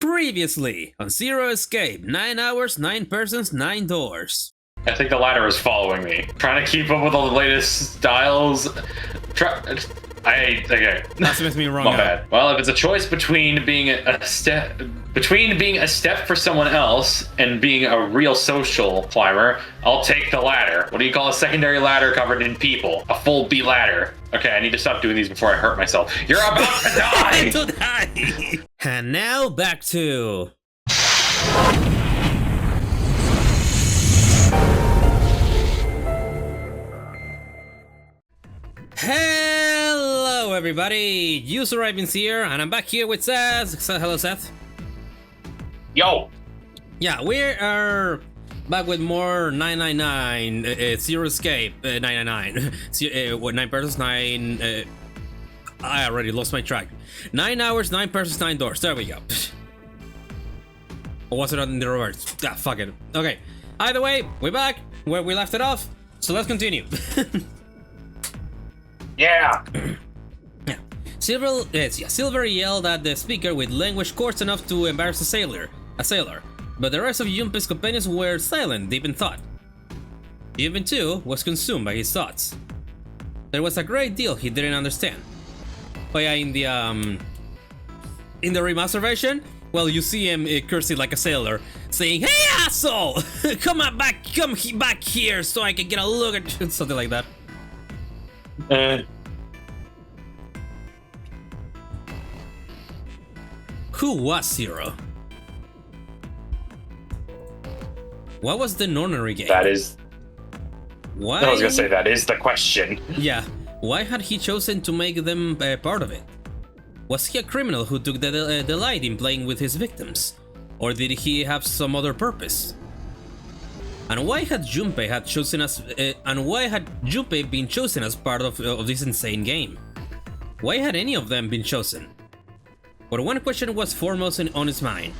Previously on Zero Escape, 9 hours, 9 persons, 9 doors. I think the ladder is following me, trying to keep up with all the latest styles. Okay. That's me wrong. My bad. Well, if it's a choice between being a step for someone else and being a real social climber, I'll take the ladder. What do you call a secondary ladder covered in people? A full B ladder. Okay, I need to stop doing these before I hurt myself. You're about to die! To die! And now back to... Hello everybody, User Ivins here, and I'm back here with Seth. Hello Seth. Yo! Yeah, we are back with more 999, Zero Escape, 999. 9 persons, 9... I already lost my track. 9 hours, 9 persons, 9 doors. There we go. Or was it in the reverse? Ah, fuck it. Okay. Either way, we're back where we left it off. So let's continue. Yeah! Yeah. Silver yelled at the speaker with language coarse enough to embarrass a sailor. But the rest of Junpei's companions were silent, deep in thought. Junpei too was consumed by his thoughts. There was a great deal he didn't understand. Oh yeah, in the remaster version, well, you see him cursing like a sailor, saying, "Hey asshole! Come back here so I can get a look at you," something like that. Who was Zero? What was the Nonary game? That is... Why? I was gonna say, that is the question. Yeah. Why had he chosen to make them part of it? Was he a criminal who took the delight in playing with his victims? Or did he have some other purpose? And why had Junpei been chosen as part of this insane game? Why had any of them been chosen? But one question was foremost on his mind.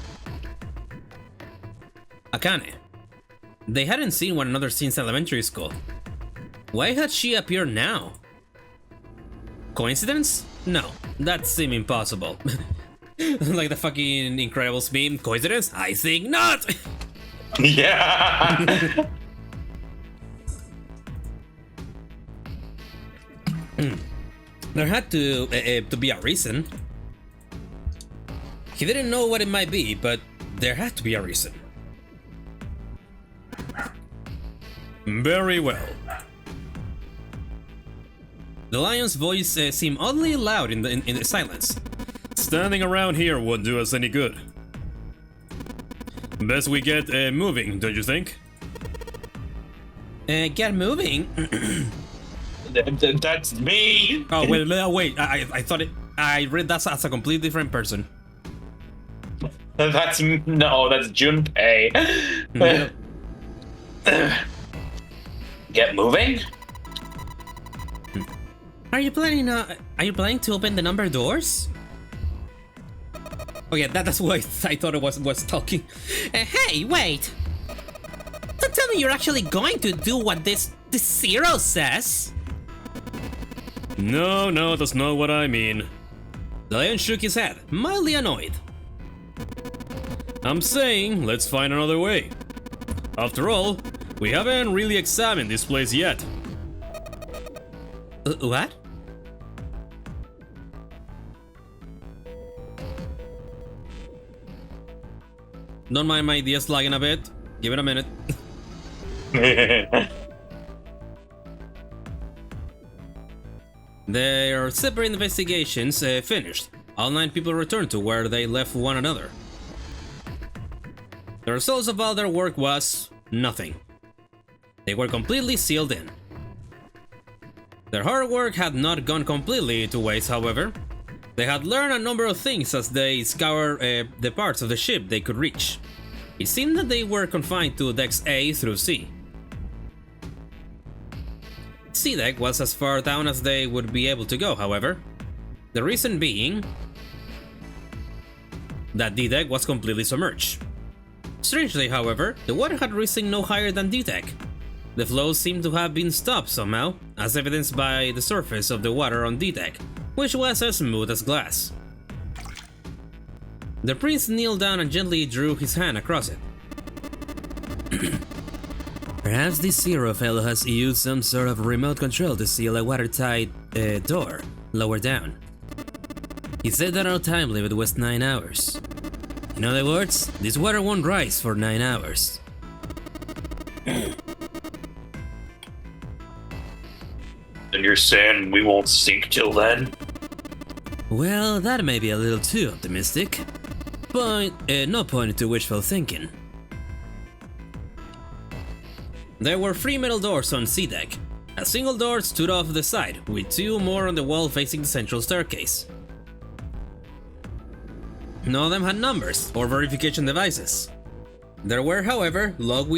Akane. They hadn't seen one another since elementary school. Why had she appeared now? Coincidence? No, that seemed impossible. Like the fucking Incredibles meme. Coincidence? I think not! Yeah! There had to be a reason. He didn't know what it might be, but there had to be a reason. Very well. The lion's voice seemed oddly loud in the silence. Standing around here won't do us any good. Best we get moving, don't you think? Get moving? That's me! Oh, wait, I thought I read that as a completely different person. That's Junpei. Get moving? Are you planning to open the number doors? Oh yeah, that's why I thought it was talking. Hey, wait! Don't tell me you're actually going to do what this Zero says. No, that's not what I mean. The lion shook his head, mildly annoyed. I'm saying, let's find another way. After all, we haven't really examined this place yet. What? Don't mind my DS lagging a bit. Give it a minute. Their separate investigations finished. All 9 people returned to where they left one another. The results of all their work was nothing. They were completely sealed in. Their hard work had not gone completely to waste, however. They had learned a number of things as they scoured the parts of the ship they could reach. It seemed that they were confined to decks A through C. C deck was as far down as they would be able to go, however. The reason being that D deck was completely submerged. Strangely, however, the water had risen no higher than D deck. The flow seemed to have been stopped somehow, as evidenced by the surface of the water on D deck, which was as smooth as glass. The prince kneeled down and gently drew his hand across it. Perhaps this Zero fellow has used some sort of remote control to seal a watertight door lower down. He said that our time limit was 9 hours. In other words, this water won't rise for 9 hours. Then you're saying we won't sink till then? Well, that may be a little too optimistic. No point to wishful thinking. There were 3 metal doors on sea deck. A single door stood off the side, with 2 more on the wall facing the central staircase. None of them had numbers or verification devices. There were, however, locked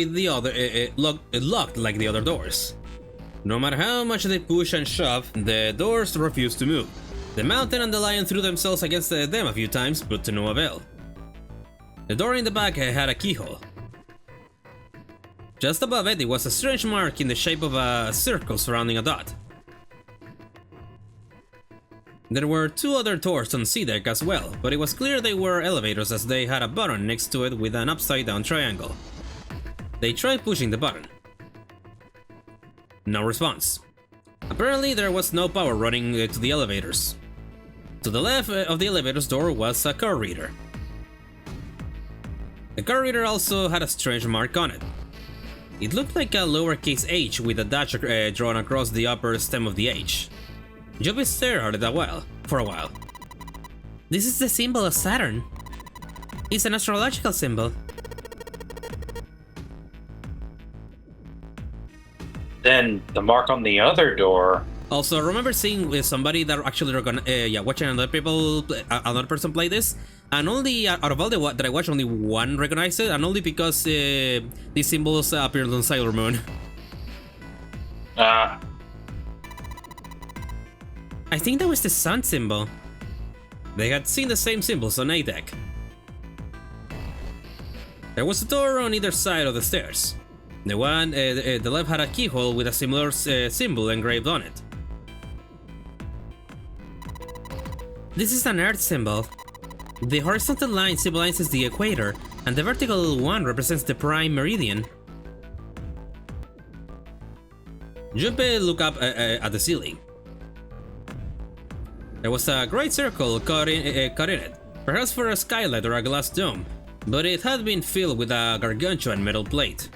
like the other doors. No matter how much they push and shove, the doors refused to move. The mountain and the lion threw themselves against them a few times, but to no avail. The door in the back had a keyhole. Just above it, was a strange mark in the shape of a circle surrounding a dot. There were 2 other doors on sea deck as well, but it was clear they were elevators as they had a button next to it with an upside down triangle. They tried pushing the button. No response. Apparently there was no power running to the elevators. To the left of the elevator's door was a card reader. The card reader also had a strange mark on it. It looked like a lowercase h with a dash drawn across the upper stem of the h. Joby stared at it for a while. This is the symbol of Saturn. It's an astrological symbol. Then the mark on the other door. Also, I remember seeing somebody that actually watching another person play this, and only out of all that I watched, only one recognized it, and only because these symbols appeared on Sailor Moon. Ah. I think that was the sun symbol. They had seen the same symbols on A deck. There was a door on either side of the stairs. The one, the left had a keyhole with a similar symbol engraved on it. This is an Earth symbol. The horizontal line symbolizes the equator, and the vertical one represents the prime meridian. Junpei looked up at the ceiling. There was a great circle cut in it, perhaps for a skylight or a glass dome, but it had been filled with a gargantuan metal plate.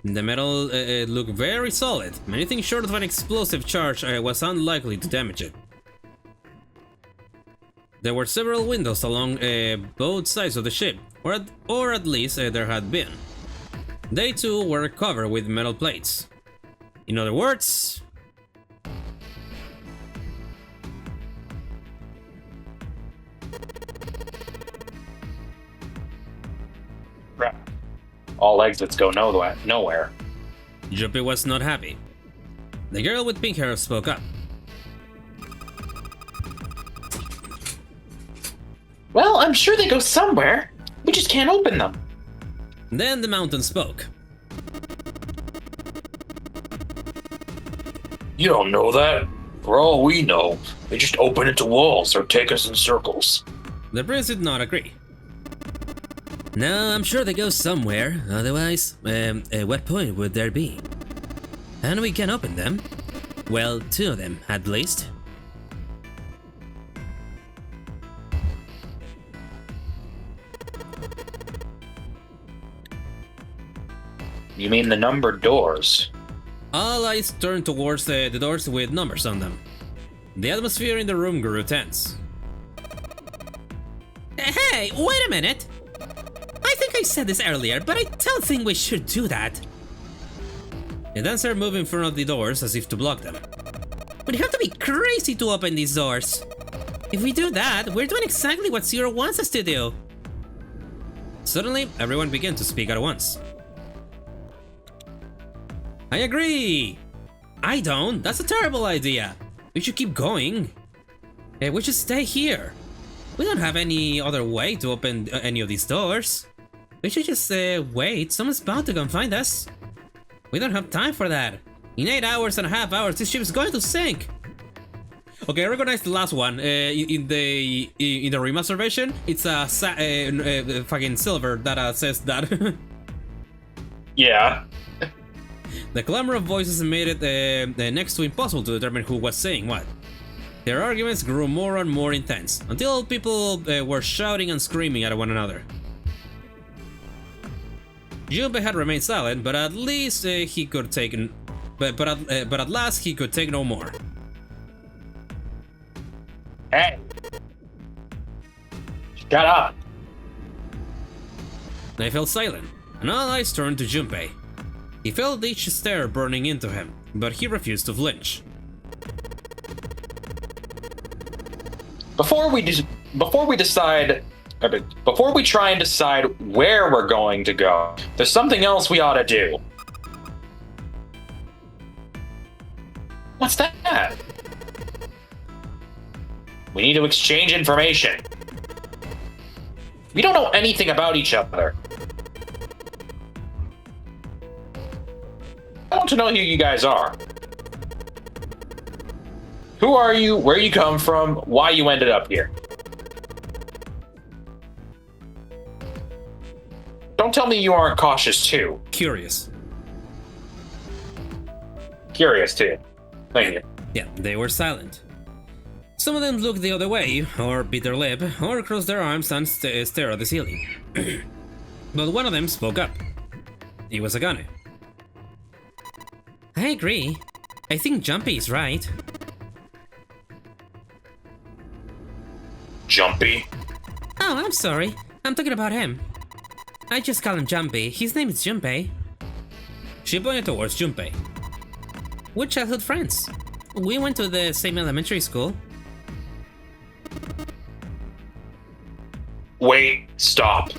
The metal looked very solid. Anything short of an explosive charge was unlikely to damage it. There were several windows along both sides of the ship, or at least there had been. They too were covered with metal plates. In other words... All exits go nowhere. Junpei was not happy. The girl with pink hair spoke up. Well, I'm sure they go somewhere. We just can't open them. Then the mountain spoke. You don't know that? For all we know, they just open into walls or take us in circles. The prince did not agree. No, I'm sure they go somewhere. Otherwise, what point would there be? And we can open them. Well, 2 of them, at least. You mean the numbered doors? All eyes turned towards the doors with numbers on them. The atmosphere in the room grew tense. Hey, wait a minute! I think I said this earlier, but I don't think we should do that. The dancer moved in front of the doors as if to block them. We'd have to be crazy to open these doors. If we do that, we're doing exactly what Zero wants us to do. Suddenly, everyone began to speak at once. I agree! I don't. That's a terrible idea. We should keep going. We should stay here. We don't have any other way to open any of these doors. We should just wait. Someone's bound to come find us. We don't have time for that. In 8 hours and a half hours, this ship is going to sink. Okay, I recognize the last one. In the remaster version, it's a fucking silver that says that. Yeah. The clamor of voices made it next to impossible to determine who was saying what. Their arguments grew more and more intense, until people were shouting and screaming at one another. Junpei had remained silent, but at least he could take... But at last he could take no more. Hey! Shut up! They fell silent, and all eyes turned to Junpei. He felt each stare burning into him, but he refused to flinch. Before we try and decide where we're going to go, there's something else we ought to do. What's that? We need to exchange information. We don't know anything about each other. I want to know who you guys are. Who are you, where you come from, why you ended up here. Don't tell me you aren't cautious too. Curious. Curious too. Thank you. Yeah, they were silent. Some of them looked the other way, or bit their lip, or crossed their arms and stared at the ceiling. But one of them spoke up. It was Agane. I agree. I think Jumpy is right. Jumpy? Oh, I'm sorry. I'm talking about him. I just call him Jumpy. His name is Junpei. She pointed towards Junpei. We're childhood friends. We went to the same elementary school. Wait, stop.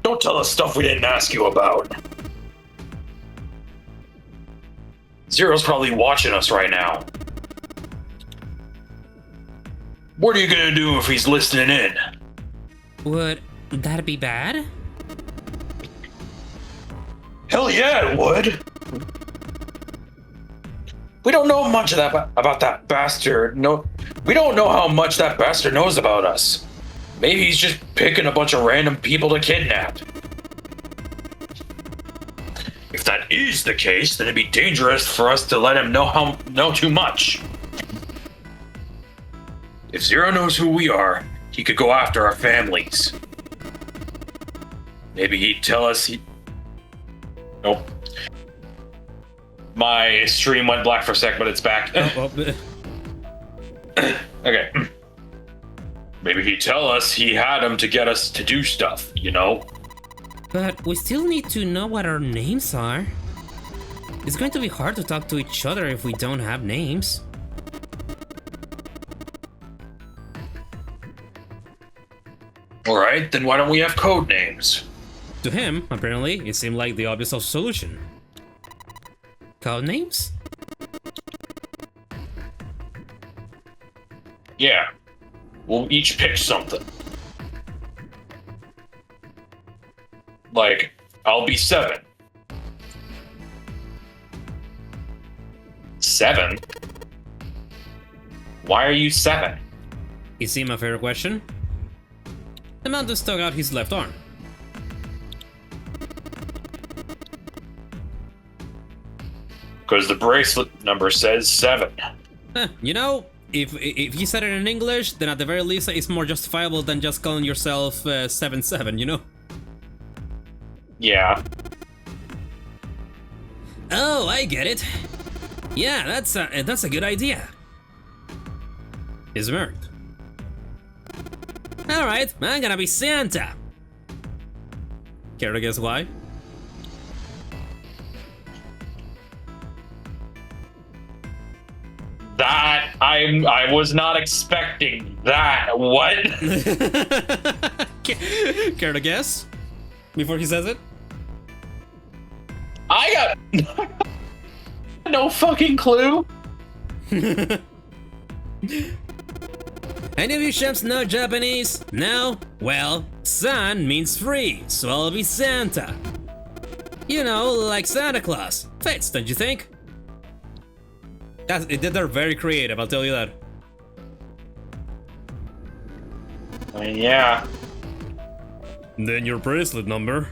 Don't tell us stuff we didn't ask you about. Zero's probably watching us right now. What are you gonna do if he's listening in? Would that be bad? Hell yeah, it would. We don't know much of that about that bastard. No, we don't know how much that bastard knows about us. Maybe he's just picking a bunch of random people to kidnap. If that is the case, then it'd be dangerous for us to let him know too much. If Zero knows who we are, he could go after our families. Maybe he'd tell us he... Nope. My stream went black for a sec, but it's back. Okay. Maybe he'd tell us he had him to get us to do stuff, you know? But we still need to know what our names are. It's going to be hard to talk to each other if we don't have names. Alright, then why don't we have code names? To him, apparently, it seemed like the obvious solution. Code names? Yeah. We'll each pick something. Like, I'll be 7. 7? Why are you 7? You see my favorite question? The man just stuck out his left arm. Because the bracelet number says 7. You know, if you said it in English, then at the very least it's more justifiable than just calling yourself 77, you know? Yeah. Oh, I get it. Yeah, that's a good idea. He smirked. Alright, I'm gonna be Santa. Care to guess why? That I was not expecting that. What? Care to guess? Before he says it? I got no fucking clue. Any of you chefs know Japanese? No? Well, San means free, so I'll be Santa. You know, like Santa Claus. Fits, don't you think? They're very creative, I'll tell you that. I mean, yeah. Then your bracelet number.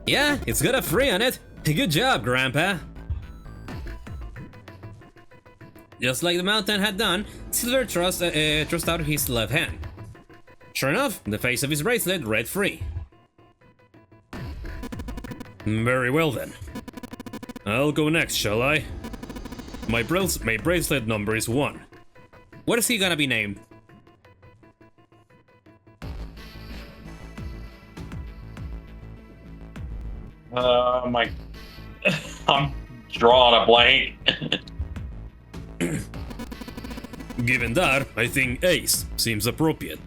Yeah, it's got a 3 on it. Good job, Grandpa. Just like the mountain had done, Silver thrust out his left hand. Sure enough, the face of his bracelet read 3. Very well then. I'll go next, shall I? My bracelet number is 1. What is he gonna be named? I'm drawing a blank. Given that, I think Ace seems appropriate.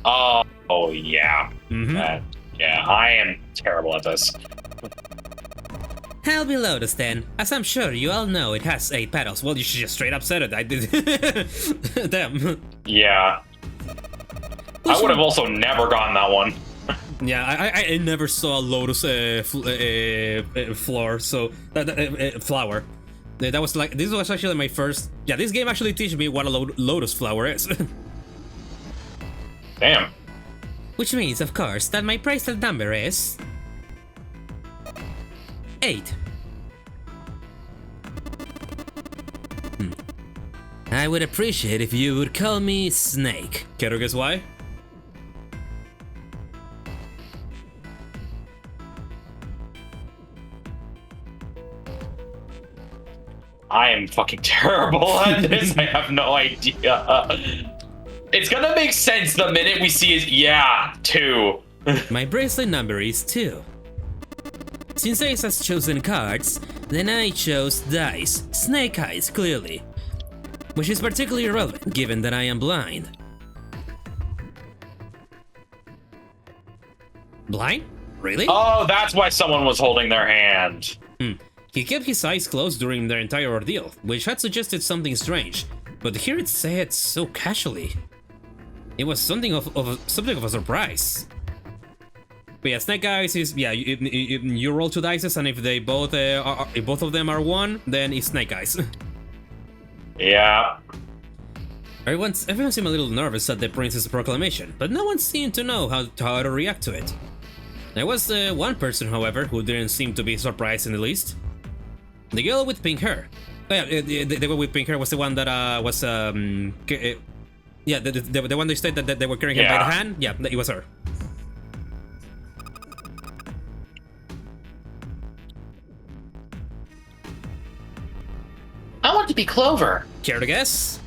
Oh yeah. Mm-hmm. Yeah, I am terrible at this. I'll be Lotus then. As I'm sure you all know, it has 8 petals. Well, you should just straight up said it. I did. Damn. Yeah. I would have also never gotten that one. Yeah, I never saw a Lotus flower, so flower. That was like, this was actually my first. Yeah, this game actually teaches me what a Lotus flower is. Damn. Which means, of course, that my bracelet number is 8. I would appreciate if you would call me Snake. Care to guess why? I am fucking terrible at this. I have no idea. It's gonna make sense the minute we see it. Yeah, 2. My bracelet number is 2. Since Ace has chosen cards, then I chose dice, snake eyes clearly, which is particularly relevant given that I am blind. Blind? Really? Oh, that's why someone was holding their hand. He kept his eyes closed during their entire ordeal, which had suggested something strange, but here it said so casually. It was something of a surprise. But yeah, Snake Eyes is, yeah, you roll 2 dice, and if they both if both of them are 1, then it's Snake Eyes. Yeah. Everyone seemed a little nervous at the prince's proclamation, but no one seemed to know how to react to it. There was one person, however, who didn't seem to be surprised in the least. The girl with pink hair. Oh, yeah, the girl with pink hair was the one that was yeah, the one they said that they were carrying him by the hand. Yeah, it was her. I want to be Clover. Care to guess?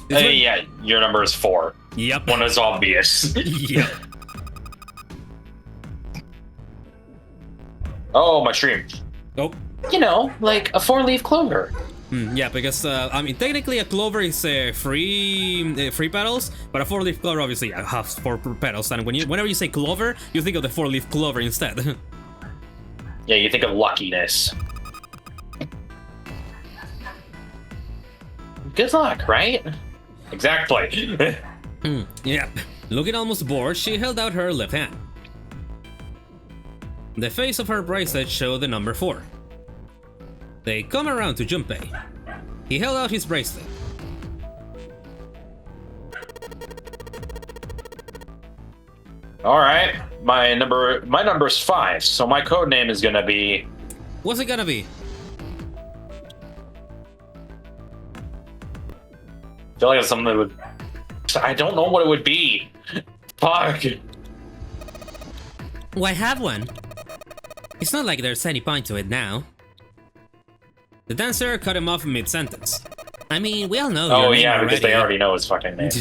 Yeah, your number is 4. Yep. One is obvious. Yep. Oh, my stream. Oh. You know, like a 4-leaf clover. Yeah, because I mean, technically a clover is 3 petals, but a 4-leaf clover obviously has 4 petals. And whenever you say clover, you think of the 4-leaf clover instead. Yeah, you think of luckiness. Good luck, right? Exactly. Yeah. Looking almost bored, she held out her left hand. The face of her bracelet showed the number 4. They come around to Junpei. He held out his bracelet. All right, my number's 5, so my code name is gonna be. What's it gonna be? I feel like it's something that would. I don't know what it would be. Fuck. Why have one? It's not like there's any point to it now. The dancer cut him off mid-sentence. I mean, we all know your name yeah, because already. they already know his fucking name.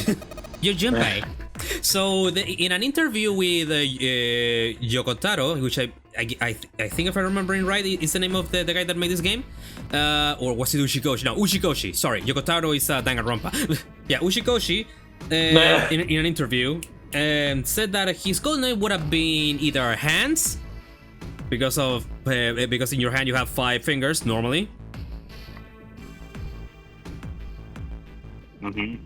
You're Junpei. So, in an interview with Yokotaro, which I think if I'm remembering right, is the name of the guy that made this game? Or was it Ushikoshi? No, Ushikoshi. Sorry, Yokotaro is Danganronpa. Yeah, Ushikoshi, in an interview, said that his code name would have been either Hands, because in your hand you have 5 fingers normally.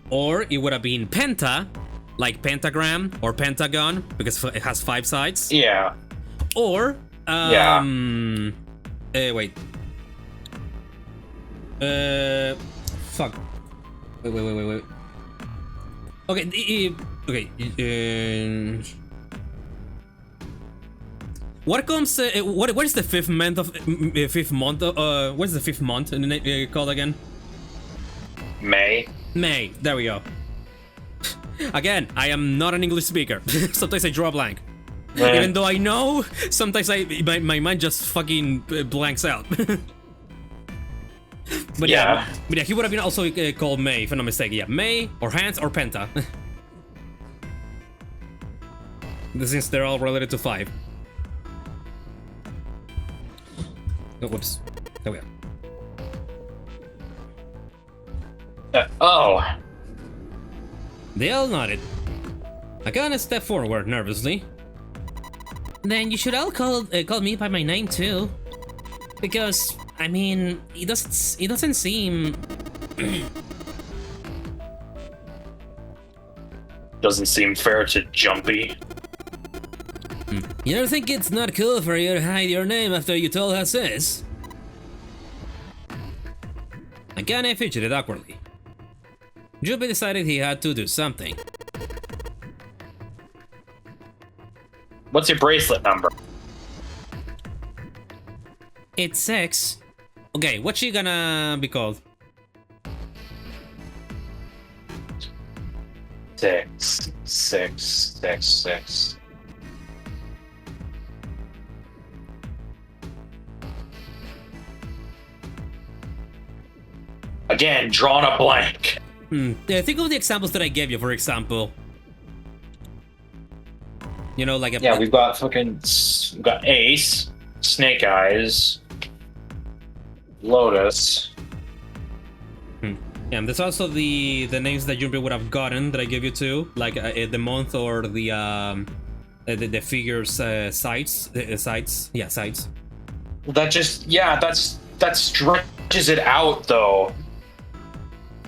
Or it would have been Penta, like pentagram or pentagon, because it has 5 sides. Yeah. Or wait. Fuck. Wait. Okay, what comes? What is the fifth month of what is the fifth month called again? May. May. There we go. Again, I am not an English speaker. Sometimes I draw a blank. Even though I know, sometimes my mind just fucking blanks out. But yeah, he would have been also called May, if I'm not mistaken. Yeah, May or Hans or Penta. Since they're all related to 5. Oh, whoops. There we go. Oh. They all nodded. Akane stepped forward nervously. Then you should all call me by my name too, because I mean it doesn't seem. Doesn't seem fair to Jumpy. You don't think it's not cool for you to hide your name after you told us this? Akane fidgeted awkwardly. Jumpy decided he had to do something. What's your bracelet number? It's 6. Okay, what's she gonna be called? 6. Again, drawn a blank. Yeah, think of the examples that I gave you, for example. You know, like a... Yeah, we've got Ace, Snake Eyes, Lotus. Yeah, and there's also the names that Junpei would have gotten that I gave you too, like the month or the figures sites. Yeah, sites. That just that stretches it out though.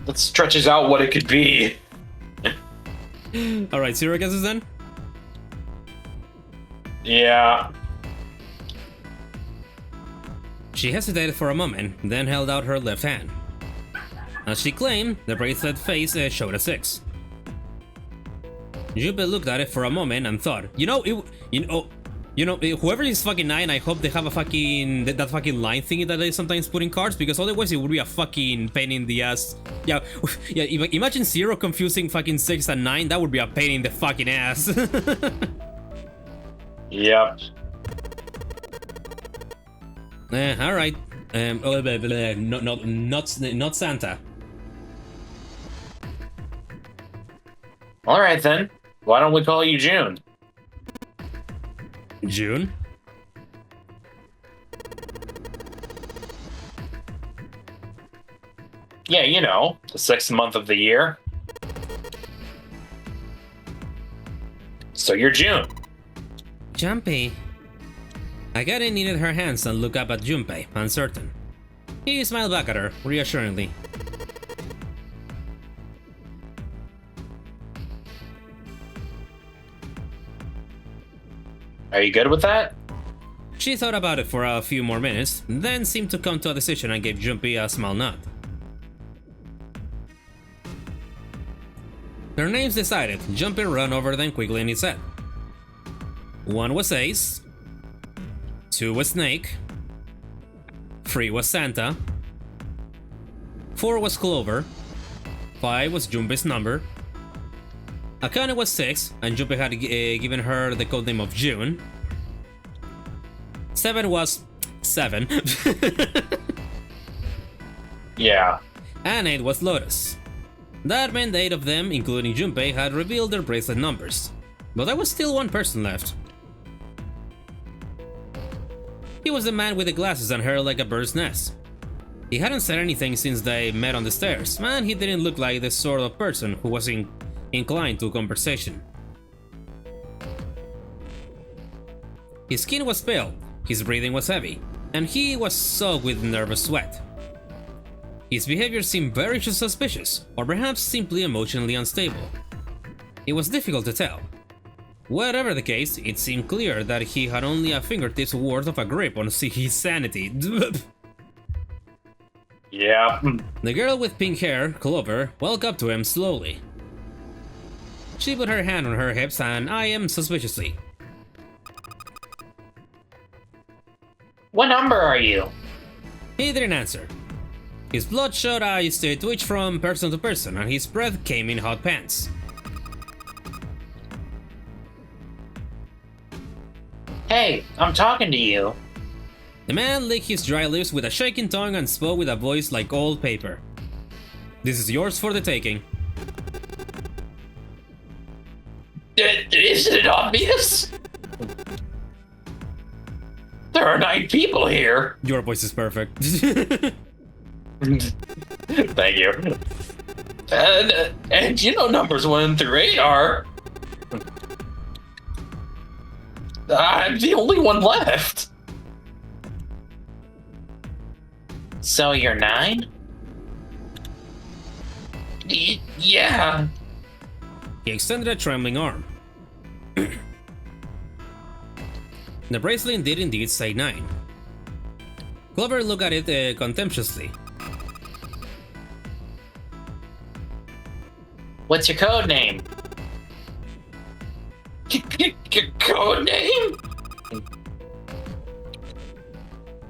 That stretches out what it could be. All right, 0 guesses then. Yeah. She hesitated for a moment, then held out her left hand. As she claimed, the bracelet face showed a 6. Junpei looked at it for a moment and thought, whoever is fucking 9, I hope they have a fucking that fucking line thingy that they sometimes put in cards, because otherwise it would be a fucking pain in the ass. Yeah, imagine 0 confusing fucking 6 and 9. That would be a pain in the fucking ass. Yep. All right. Not Santa. All right then. Why don't we call you June? June? Yeah, you know, the 6th month of the year. So you're June. Jumpy. Akane kneaded her hands and looked up at Junpei, uncertain. He smiled back at her, reassuringly. Are you good with that? She thought about it for a few more minutes, then seemed to come to a decision and gave Junpei a small nod. Their names decided, Junpei ran over them quickly and he said. 1 was Ace, 2 was Snake, 3 was Santa, 4 was Clover, 5 was Junpei's number, Akane was 6, and Junpei had given her the codename of June. 7 was 7. Yeah. And 8 was Lotus. That meant 8 of them, including Junpei, had revealed their bracelet numbers. But there was still one person left. He was the man with the glasses and hair like a bird's nest. He hadn't said anything since they met on the stairs, and he didn't look like the sort of person who was inclined to conversation. His skin was pale, his breathing was heavy, and he was soaked with nervous sweat. His behavior seemed very suspicious, or perhaps simply emotionally unstable. It was difficult to tell. Whatever the case, it seemed clear that he had only a fingertip's worth of a grip on his sanity. Yeah. The girl with pink hair, Clover, walked up to him slowly. She put her hand on her hips and eyed him suspiciously. What number are you? He didn't answer. His bloodshot eyes twitched from person to person, and his breath came in hot pants. Hey, I'm talking to you. The man licked his dry lips with a shaking tongue and spoke with a voice like old paper. This is yours for the taking. Isn't it obvious? There are 9 people here. Your voice is perfect. Thank you. And you know numbers 1 through 8 are. I'm the only one left. So you're 9? Yeah. He extended a trembling arm. The bracelet did indeed say 9. Clover looked at it contemptuously. What's your code name? Code name?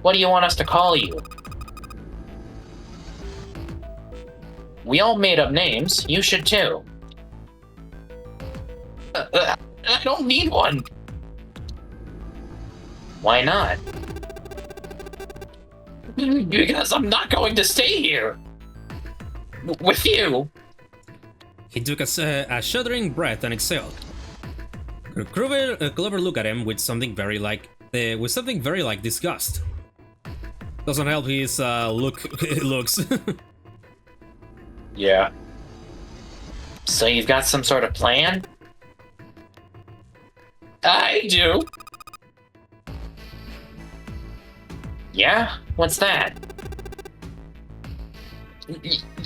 What do you want us to call you? We all made up names. You should too. I don't need one. Why not? Because I'm not going to stay here. With you. He took a shuddering breath and exhaled. Clover looked at him with something very like disgust. Doesn't help his looks. Yeah. So you've got some sort of plan? I do. Yeah? What's that?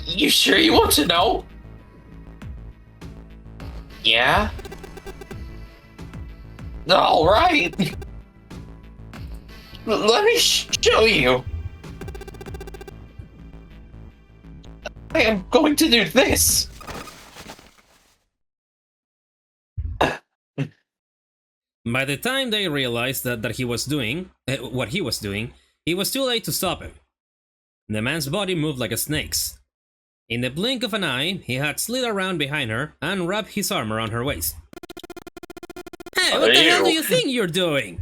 You sure you want to know? Yeah? All right. Let me show you. I am going to do this. By the time they realized that he was doing what he was doing, it was too late to stop him. The man's body moved like a snake's. In the blink of an eye, he had slid around behind her and wrapped his arm around her waist. Hey, what the hell do you think you're doing?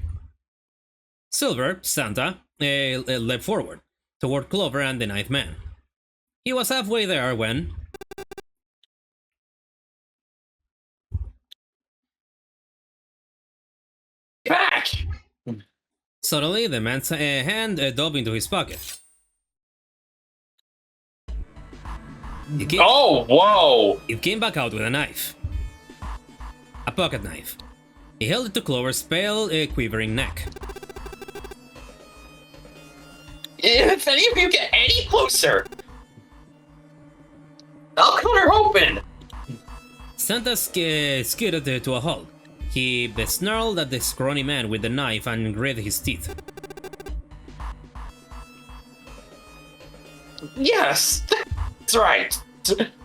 Silver, Santa, leapt forward, toward Clover and the 9th man. He was halfway there when... Back. Suddenly, the man's hand dove into his pocket. Oh, whoa! It came back out with a knife. A pocket knife. He held it to Clover's pale, quivering neck. If any of you get any closer, I'll cut her open. Santa skidded to a halt. He snarled at the scrawny man with the knife and gritted his teeth. Yes, that's right.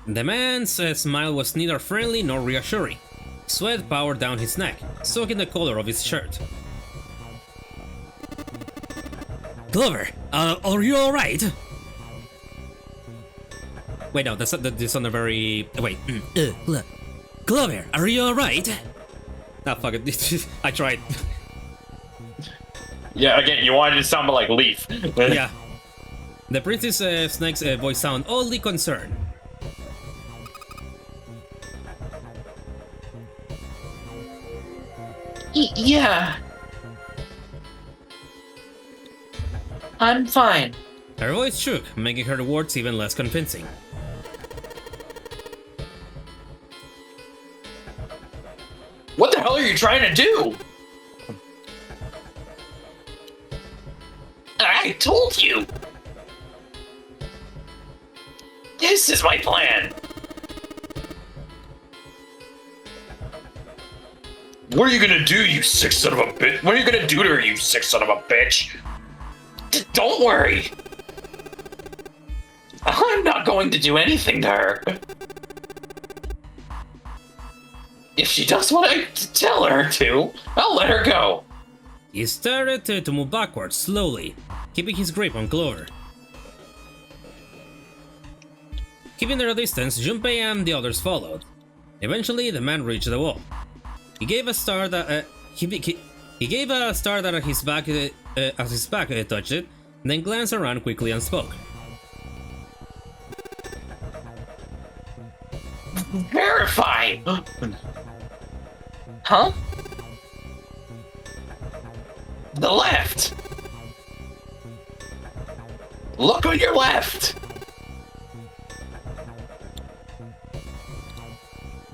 The man's smile was neither friendly nor reassuring. Sweat poured down his neck, soaking the collar of his shirt. Clover, are you alright? Wait, no, that sounded very... Wait. Clover, are you alright? Ah, fuck it. I tried. Yeah, again, you wanted to sound like Leaf. Yeah. The Princess Snake's voice sounded oddly concerned. Yeah. I'm fine. Her voice shook, making her words even less convincing. What the hell are you trying to do? I told you. This is my plan. What are you gonna do, you sick son of a bitch? What are you gonna do to her, you sick son of a bitch? Don't worry. going to do anything to her. If she does what I tell her to, I'll let her go. He started to move backwards, slowly, keeping his grip on Clover. Keeping their distance, Junpei and the others followed. Eventually, the man reached the wall. He gave a start that he gave a start at his back as his back touched it, then glanced around quickly and spoke. Verify! Huh? The left! Look on your left!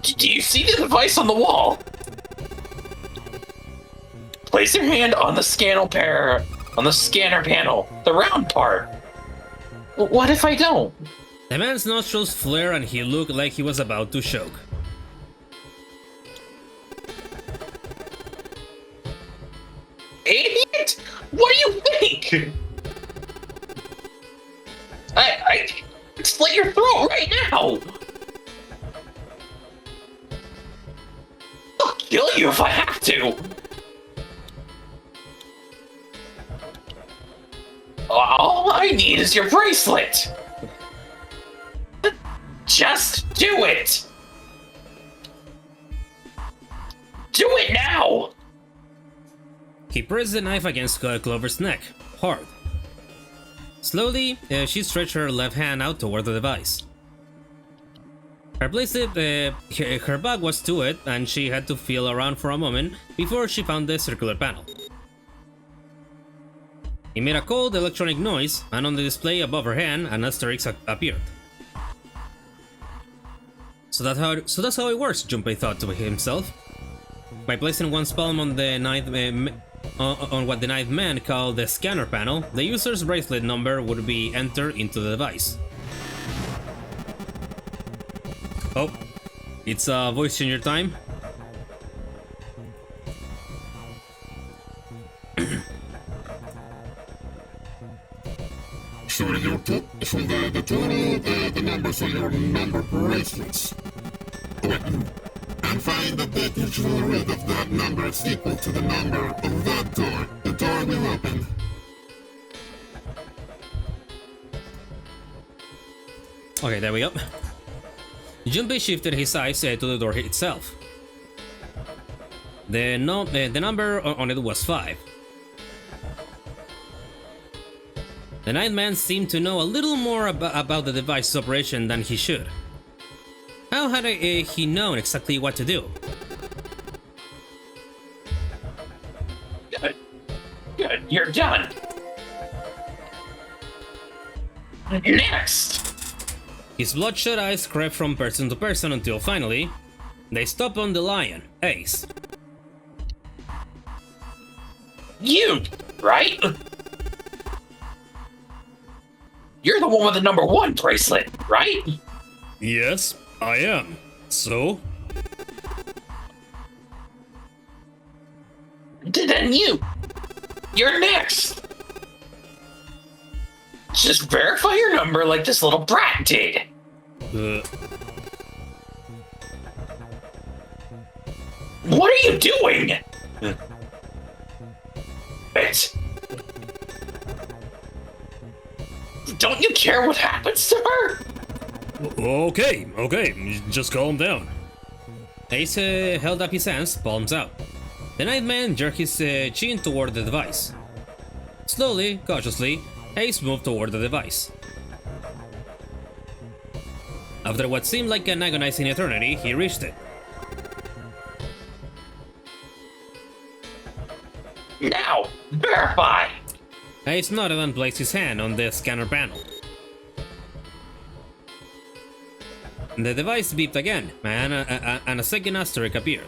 Do you see the device on the wall? Place your hand on the scanner panel, the round part. What if I don't? The man's nostrils flared and he looked like he was about to choke. Idiot! What do you think? I slit your throat right now! I'll kill you if I have to! All I need is your bracelet! Just do it! Do it now! He pressed the knife against Clover's neck, hard. Slowly, she stretched her left hand out toward the device. Her back was to it, and she had to feel around for a moment before she found the circular panel. It made a cold electronic noise, and on the display above her hand, an asterisk appeared. So that's how it works, Junpei thought to himself. By placing one's palm on the on what the ninth man called the scanner panel, the user's bracelet number would be entered into the device. Oh, it's voice changer time. Show the total, the numbers on your number bracelets. And find that the digital read of that number is equal to the number of that door. The door will open. Okay, there we go. Junpei shifted his eyes to the door itself. The number on it was 5. The ninth man seemed to know a little more about the device's operation than he should. How had he known exactly what to do? Good, you're done. Next! His bloodshot eyes crept from person to person until finally, they stopped on the lion, Ace. You, right? You're the one with the number 1 bracelet, right? Yes, I am. So? Then you're next. Just verify your number like this little brat did. What are you doing? Wait. Don't you care what happens to her? Okay, just calm down. Ace held up his hands, palms out. The ninth man jerked his chin toward the device. Slowly, cautiously, Ace moved toward the device. After what seemed like an agonizing eternity, he reached it. Now, verify! Ace nodded and placed his hand on the scanner panel. The device beeped again, and a second asterisk appeared.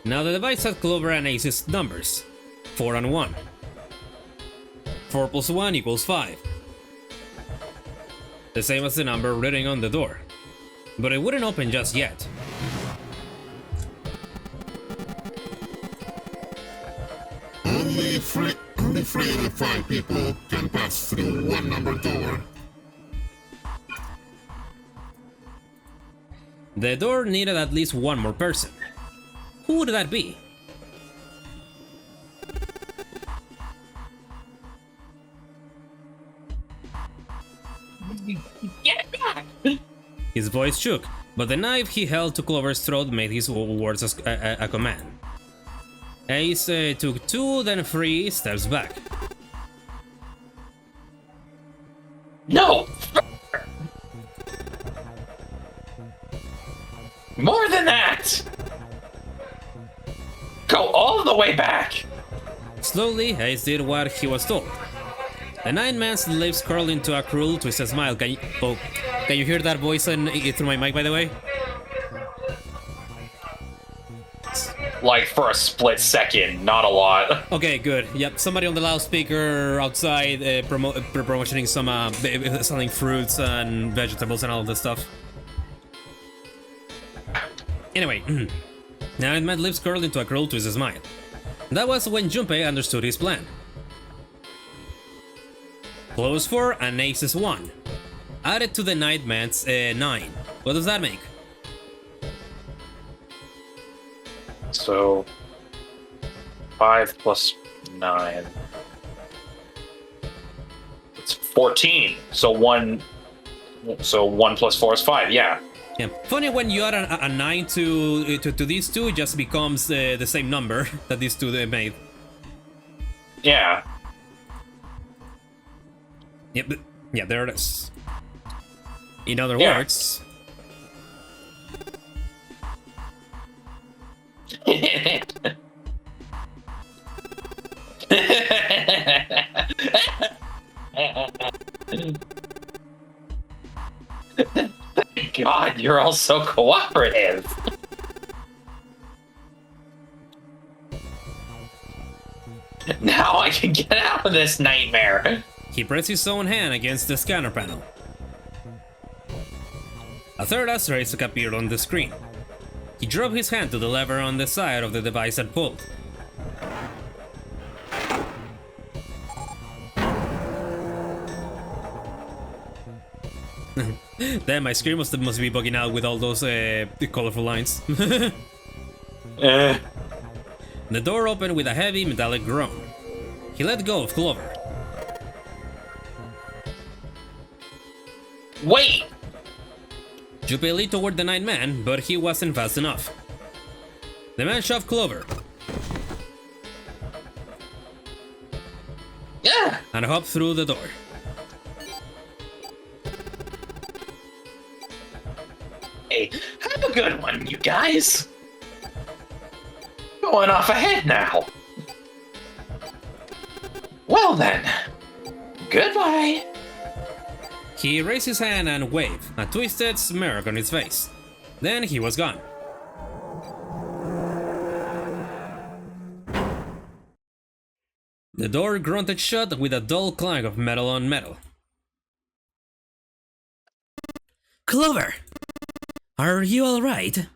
Now the device had Clover and Ace's numbers, 4 and 1. 4 plus 1 equals 5. The same as the number written on the door. But it wouldn't open just yet. Only 3 of the 5 people can pass through one number door. The door needed at least one more person. Who would that be? Get it back! His voice shook, but the knife he held to Clover's throat made his words a command. Ace took 2, then 3 steps back. No! More than that! Go all the way back! Slowly, Ace did what he was told. The nine man's lips curled into a cruel, twisted smile. Can you hear that voice through my mic, by the way? Like for a split second, not a lot. Okay, good. Yep, somebody on the loudspeaker outside promoting some selling fruits and vegetables and all this stuff. Anyway, now it meant lips curled into a cruel, twisted smile. That was when Junpei understood his plan. Clover's 4 and Ace's 1. Added to the Nightman's 9. What does that make? So 5 plus 9. It's 14. So 1 plus 4 is 5, yeah. Yeah. Funny when you add a 9 to these two, it just becomes the same number that these two made. Yeah. Yep. Yeah, there it is. In other words... God, you're all so cooperative. Now I can get out of this nightmare. He pressed his own hand against the scanner panel. A third asterisk appeared on the screen. He drove his hand to the lever on the side of the device and pulled. Damn, my screen must be bugging out with all those colorful lines. The door opened with a heavy metallic groan. He let go of Clover. Wait! Junpei leaped toward the Night Man, but he wasn't fast enough. The man shoved Clover and hopped through the door. Hey, have a good one, you guys. Going off ahead now. Well then, goodbye. He raised his hand and waved, a twisted smirk on his face. Then he was gone. The door grunted shut with a dull clank of metal on metal. Clover! Are you alright?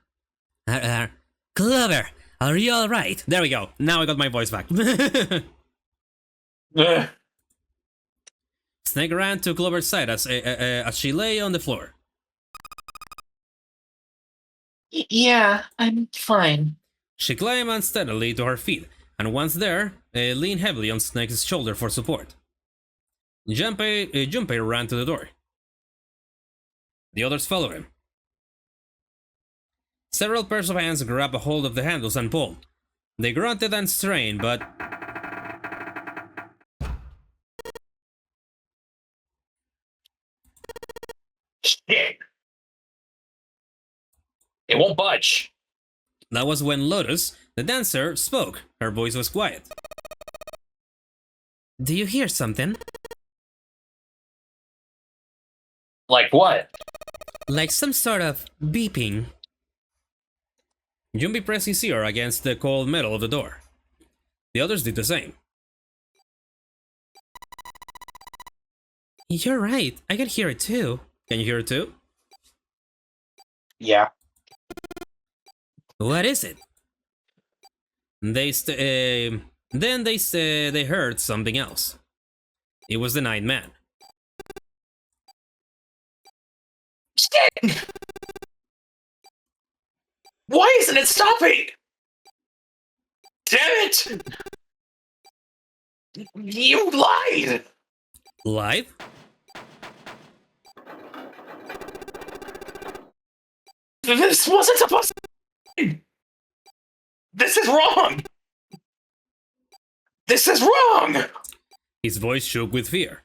Clover! Are you alright? There we go. Now I got my voice back. Snake ran to Clover's side as she lay on the floor. Yeah, I'm fine. She climbed unsteadily to her feet, and once there, leaned heavily on Snake's shoulder for support. Junpei ran to the door. The others followed him. Several pairs of hands grabbed a hold of the handles and pulled. They grunted and strained, but... Shit! It won't budge. That was when Lotus, the dancer, spoke. Her voice was quiet. Do you hear something? Like what? Like some sort of beeping. Junpei pressed his ear against the cold metal of the door. The others did the same. You're right, I can hear it too. Can you hear it too? Yeah. What is it? Then they heard something else. It was the Night Man. Shit! Why isn't it stopping? Damn it! You lied! Lied? This wasn't supposed to... This is wrong! This is wrong! His voice shook with fear.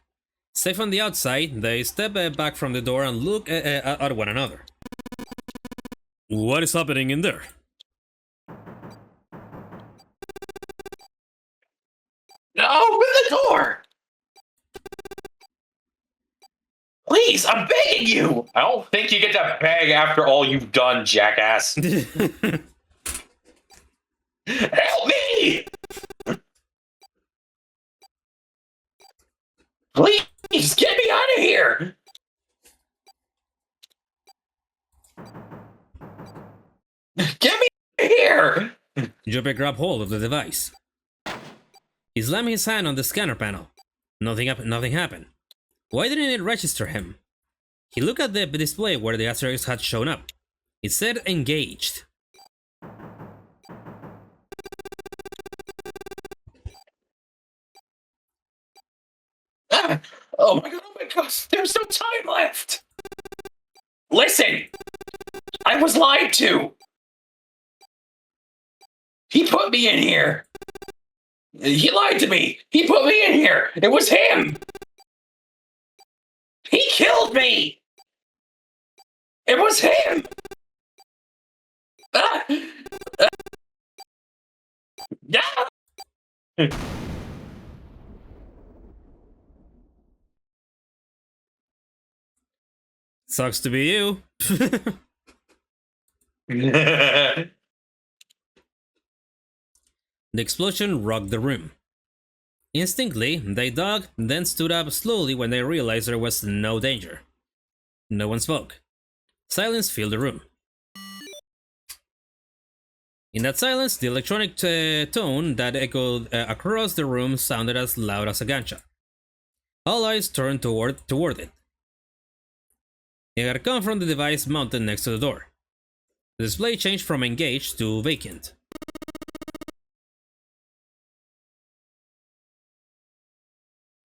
Safe on the outside, they step back from the door and look at one another. What is happening in there? Open the door! Please, I'm begging you! I don't think you get to beg after all you've done, jackass. Help me! Please, get me out of here! Get me out of here! Junpei grabbed hold of the device. He slammed his hand on the scanner panel. Nothing happened. Why didn't it register him? He looked at the display where the asterisk had shown up. It said engaged. Oh my gosh, there's no time left! Listen! I was lied to! He put me in here! He lied to me! He put me in here! It was him! He killed me! It was him! Yeah! Sucks to be you. The explosion rocked the room. Instinctively, they dug, then stood up slowly when they realized there was no danger. No one spoke. Silence filled the room. In that silence, the electronic tone that echoed across the room sounded as loud as a gunshot. All eyes turned toward it. It had come from the device mounted next to the door. The display changed from engaged to vacant.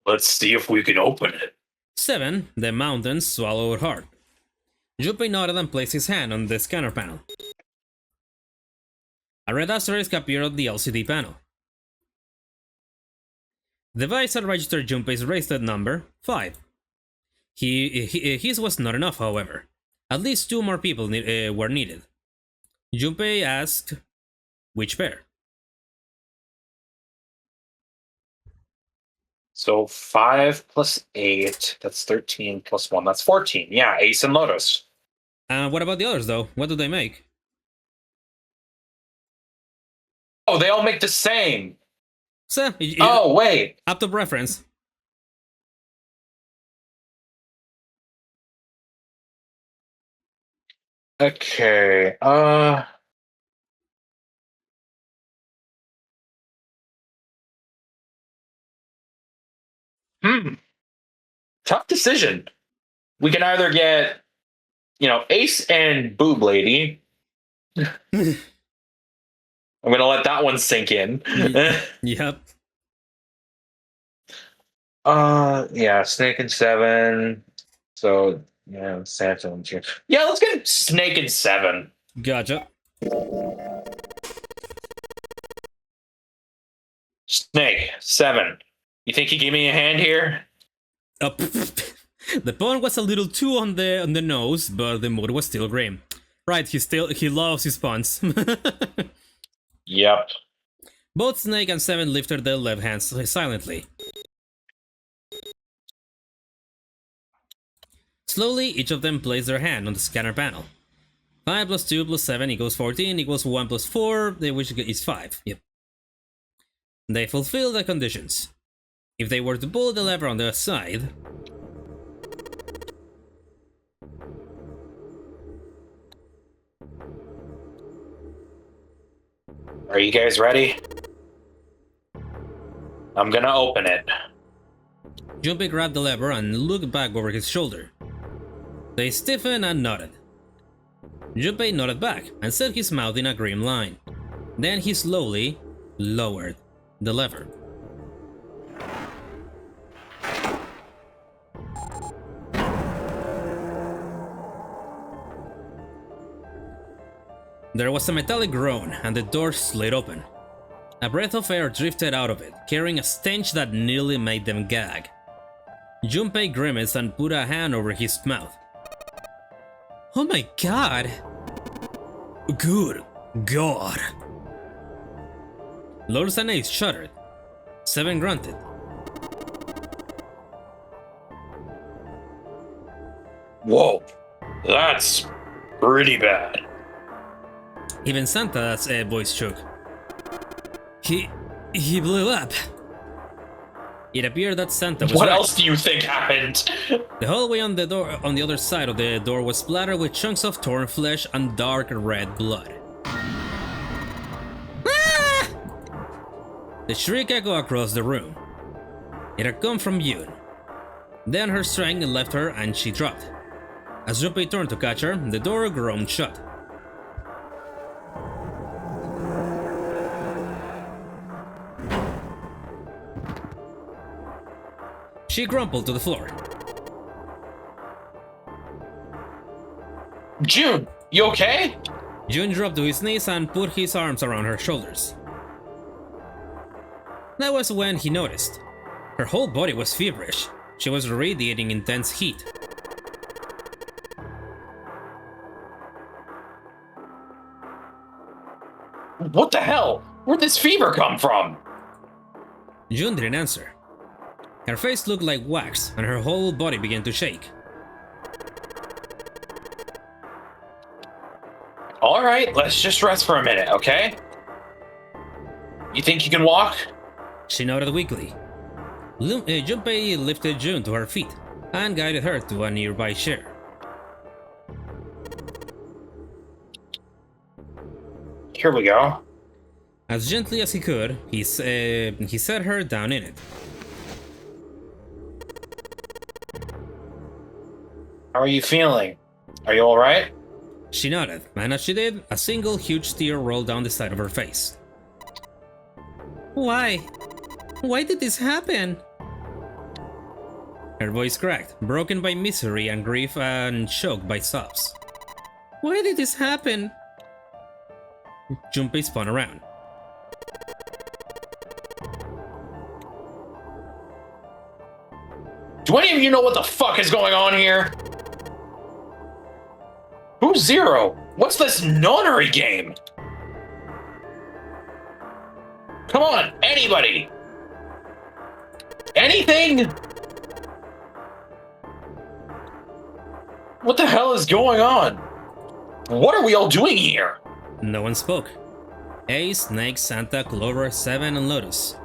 Let's see if we can open it. 7. The mountains swallowed hard. Junpei nodded and placed his hand on the scanner panel. A red asterisk appeared on the LCD panel. The device had registered Junpei's raised number, 5. His was not enough, however. At least 2 more people were needed. Junpei asked, which pair? So 5 plus 8, that's 13 plus 1, that's 14. Yeah, Ace and Lotus. What about the others, though? What do they make? Oh, they all make the same. So, Oh, wait. up to preference. Okay, Tough decision. We can either get, Ace and Boob Lady. I'm gonna let that one sink in. Yep. Yeah, Snake and 7. So, yeah, Santa and 2. Yeah, let's get Snake and 7. Gotcha. Snake, 7. You think you give me a hand here? The pun was a little too on the nose, but the mood was still grim. Right, he loves his puns. Yep. Both Snake and 7 lifted their left hands silently. Slowly, each of them placed their hand on the scanner panel. 5 plus 2 plus 7 equals 14 equals 1 plus 4, which is 5. Yep. They fulfilled the conditions. If they were to pull the lever on the side... Are you guys ready? I'm gonna open it. Junpei grabbed the lever and looked back over his shoulder. They stiffened and nodded. Junpei nodded back and set his mouth in a grim line. Then he slowly lowered the lever. There was a metallic groan and the door slid open. A breath of air drifted out of it, carrying a stench that nearly made them gag. Junpei grimaced and put a hand over his mouth. Oh my god! Good god! Lotus and Ace shuddered. Seven grunted. Whoa, that's pretty bad. Even Santa's voice shook. He blew up. It appeared that Santa was What right. else do you think happened? The hallway on the door on the other side of the door was splattered with chunks of torn flesh and dark red blood. Ah! The shriek echoed across the room. It had come from Yoon. Then her strength left her and she dropped. As Junpei turned to catch her, the door groaned shut. She crumpled to the floor. June, you okay? Jun dropped to his knees and put his arms around her shoulders. That was when he noticed. Her whole body was feverish. She was radiating intense heat. What the hell? Where'd this fever come from? Jun didn't answer. Her face looked like wax, and her whole body began to shake. Alright, let's just rest for a minute, okay? You think you can walk? She nodded weakly. Junpei lifted Jun to her feet and guided her to a nearby chair. Here we go. As gently as he could, he set her down in it. How are you feeling? Are you alright? She nodded, and as she did, a single huge tear rolled down the side of her face. Why? Why did this happen? Her voice cracked, broken by misery and grief and choked by sobs. Why did this happen? Junpei spun around. Do any of you know what the fuck is going on here? Who's Zero? What's this nunnery game? Come on, anybody! Anything? What the hell is going on? What are we all doing here? No one spoke. Ace, Snake, Santa, Clover, Seven, and Lotus.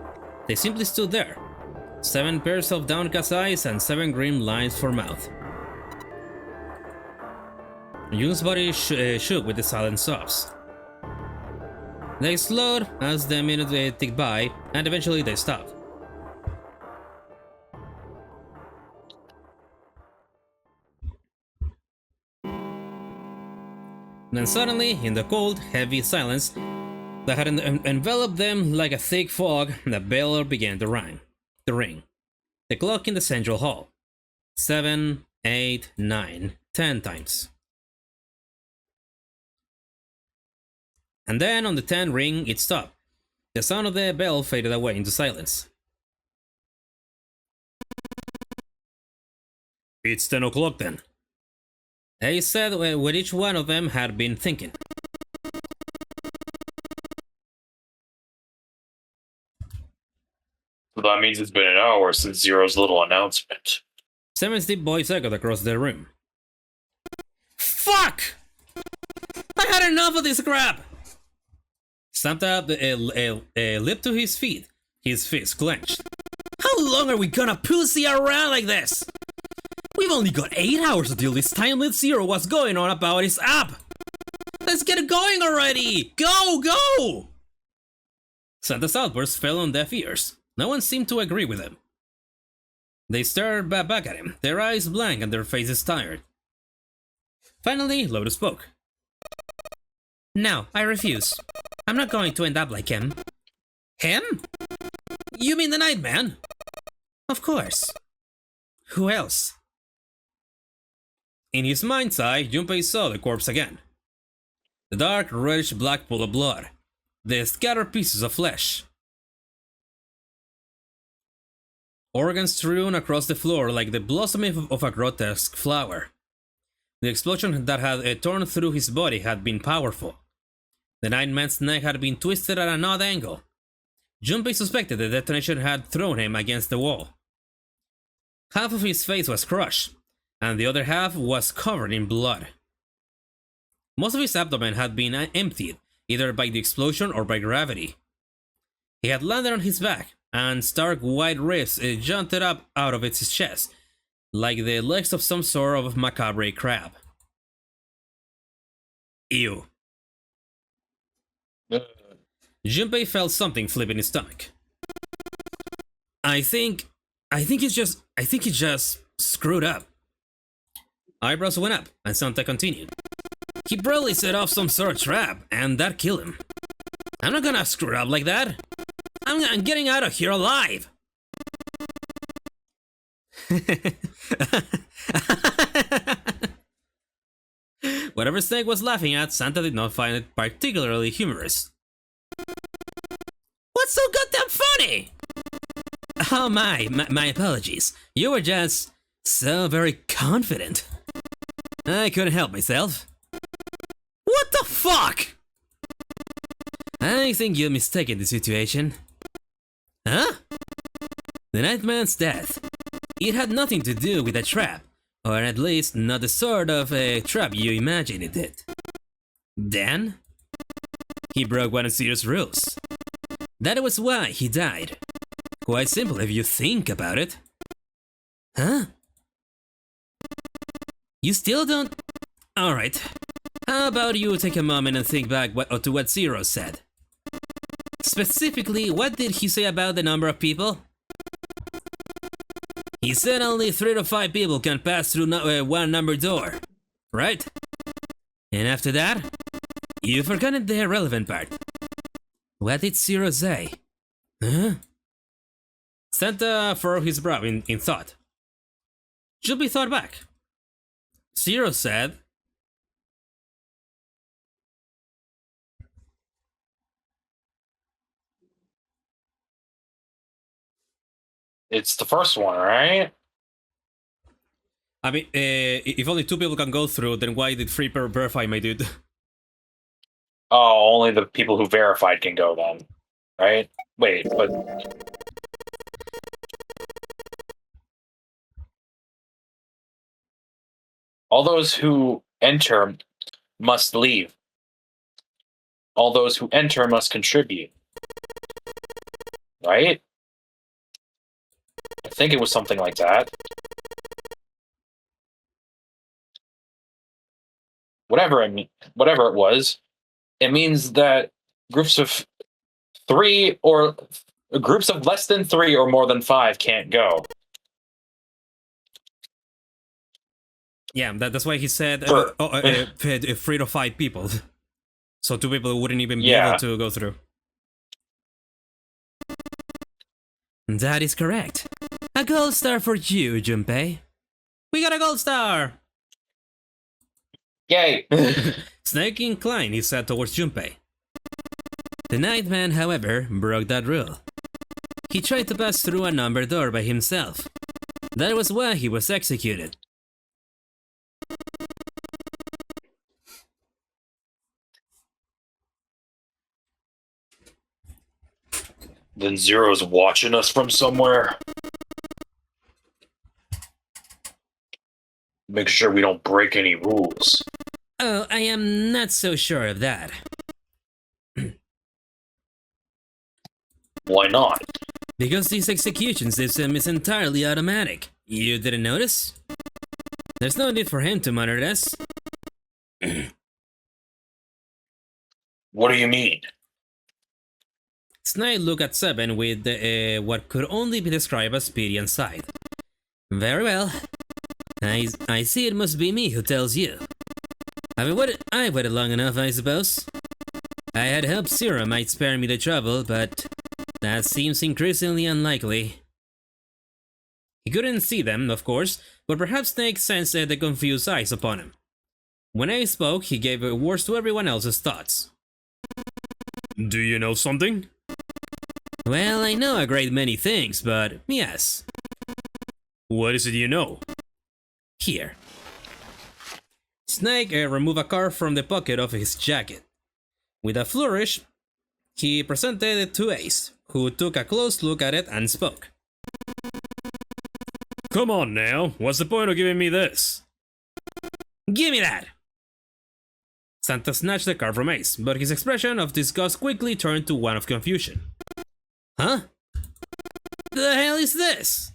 They simply stood there. 7 pairs of downcast eyes and 7 grim lines for mouth. Jun's body shook with the silent sobs. They slowed as the minutes ticked by, and eventually they stopped. Then suddenly, in the cold, heavy silence that had enveloped them like a thick fog, the bell began to ring. The clock in the central hall. 7, 8, 9, 10 times. And then on the 10th ring, it stopped. The sound of the bell faded away into silence. It's 10 o'clock then. Ace said what each one of them had been thinking. So that means it's been an hour since Zero's little announcement. Seven's deep voice echoed across the room. Fuck! I had enough of this crap! Santa leaped to his feet, his fist clenched. How long are we gonna pussy around like this? We've only got 8 hours until this time with Zero what's going on about his app. Let's get it going already! Go, go! Santa's outburst fell on deaf ears. No one seemed to agree with him. They stared back at him, their eyes blank and their faces tired. Finally, Lotus spoke. No, I refuse. I'm not going to end up like him. Him? You mean the Nightman? Of course. Who else? In his mind's eye, Junpei saw the corpse again. The dark, reddish black pool of blood. The scattered pieces of flesh. Organs strewn across the floor like the blossoming of a grotesque flower. The explosion that had torn through his body had been powerful. The Nightman's neck had been twisted at an odd angle. Junpei suspected the detonation had thrown him against the wall. Half of his face was crushed, and the other half was covered in blood. Most of his abdomen had been emptied, either by the explosion or by gravity. He had landed on his back, and stark white ribs jutted up out of its chest, like the legs of some sort of macabre crab. Ew. Junpei felt something flip in his stomach. I think he's just screwed up. Eyebrows went up, and Santa continued. He probably set off some sort of trap, and that killed him. I'm not gonna screw up like that. I'm getting out of here alive. Whatever Snake was laughing at, Santa did not find it particularly humorous. What's so goddamn funny? Oh my apologies. You were just so very confident. I couldn't help myself. What the fuck? I think you're mistaken the situation. Huh? The Nightman's death. It had nothing to do with a trap, or at least not the sort of a trap you imagine it did. Then, he broke one of Zero's rules. That was why he died. Quite simple if you think about it. Huh? You still don't... Alright. How about you take a moment and think back to what Zero said? Specifically, what did he say about the number of people? He said only 3 to 5 people can pass through one number door, right? And after that, you forgot the irrelevant part. What did Zero say? Huh? Santa furrowed his brow in thought. Should be thought back. Zero said... It's the first one, right? I mean, if only 2 people can go through, then why did 3 verify, my dude? Oh, only the people who verified can go then, right? Wait, but... all those who enter must leave. All those who enter must contribute. Right? I think it was something like that. Whatever it was, it means that groups of 3 or groups of less than 3 or more than 5 can't go. Yeah, that's why he said 3 to 5 people. So 2 people wouldn't even be able to go through. That is correct. A gold star for you, Junpei. We got a gold star! Yay! Snake inclined his head towards Junpei. The Nightman, however, broke that rule. He tried to pass through a number door by himself. That was why he was executed. Then Zero's watching us from somewhere. Make sure we don't break any rules. Oh, I am not so sure of that. Why not? Because this execution system is entirely automatic. You didn't notice? There's no need for him to monitor us. What do you mean? Snide looked at Seven with what could only be described as pity and sighed. Very well. I see it must be me who tells you. I waited long enough, I suppose. I had hoped Zero might spare me the trouble, but that seems increasingly unlikely. He couldn't see them, of course, but perhaps Snake sensed the confused eyes upon him. When I spoke, he gave words to everyone else's thoughts. Do you know something? Well, I know a great many things, but yes. What is it you know? Here. Snake removed a card from the pocket of his jacket. With a flourish, he presented it to Ace, who took a close look at it and spoke. Come on now, what's the point of giving me this? Give me that! Santa snatched the card from Ace, but his expression of disgust quickly turned to one of confusion. Huh? The hell is this?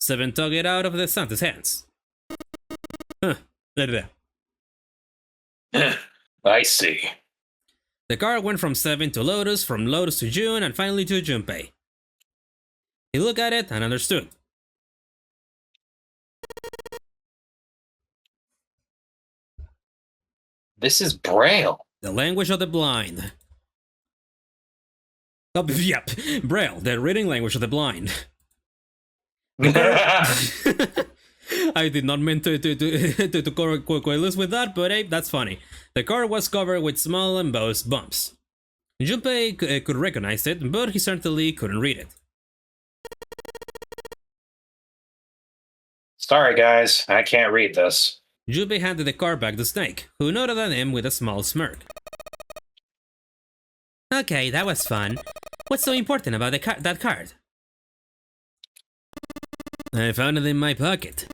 Seven took it out of the Santa's hands. Huh. I see. The card went from Seven to Lotus, from Lotus to June, and finally to Junpei. He looked at it and understood. This is Braille. The language of the blind. Oh, yep, Braille, the reading language of the blind. I did not mean to coalesce with that, but hey, that's funny. The card was covered with small embossed bumps. Junpei could recognize it, but he certainly couldn't read it. Sorry, guys, I can't read this. Junpei handed the card back to Snake, who nodded at him with a small smirk. Okay, that was fun. What's so important about that card? I found it in my pocket.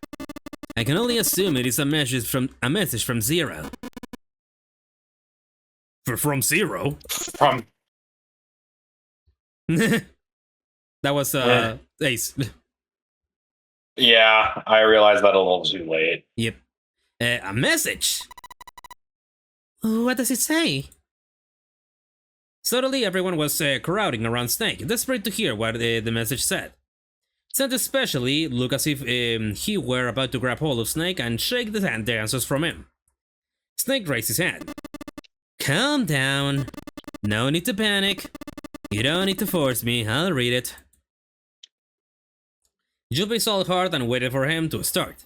I can only assume it is a message from Zero. From Zero? From... That was Ace. Yeah, I realized that a little too late. Yep. A message? What does it say? Suddenly, everyone was crowding around Snake, desperate to hear what the message said. Santa especially looked as if he were about to grab hold of Snake and shake the answers from him. Snake raised his hand. Calm down. No need to panic. You don't need to force me, I'll read it. Junpei swallowed hard and waited for him to start.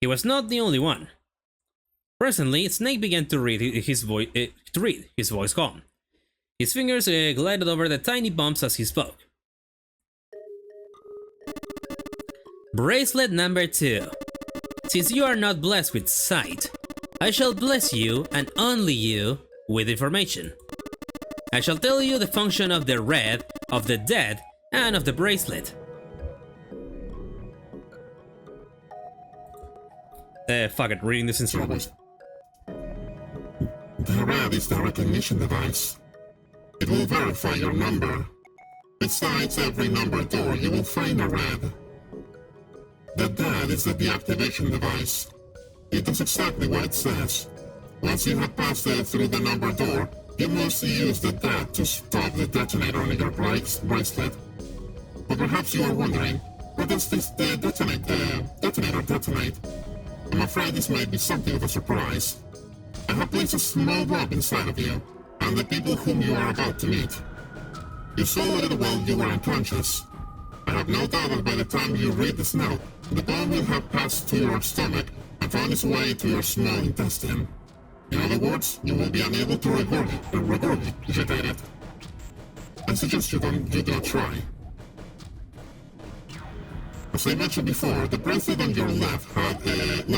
He was not the only one. Presently, Snake began to read his voice calm. His fingers glided over the tiny bumps as he spoke. Bracelet number 2. Since you are not blessed with sight, I shall bless you, and only you, with information. I shall tell you the function of the red, of the dead, and of the bracelet. Fuck it, reading this instrument. The red is the recognition device. It will verify your number. Besides every number door, you will find a red. The dead is the deactivation device. It does exactly what it says. Once you have passed it through the number door, you must use the dead to stop the detonator on your bracelet. But perhaps you are wondering, what does this detonator detonate? I'm afraid this may be something of a surprise. I have placed a small bomb inside of you, and the people whom you are about to meet. You swallowed it while you were unconscious. I have no doubt that by the time you read this note, the bomb will have passed to your stomach and found its way to your small intestine. In other words, you will be unable to regurgitate it. I suggest you do not try. As I mentioned before, the bracelet on your left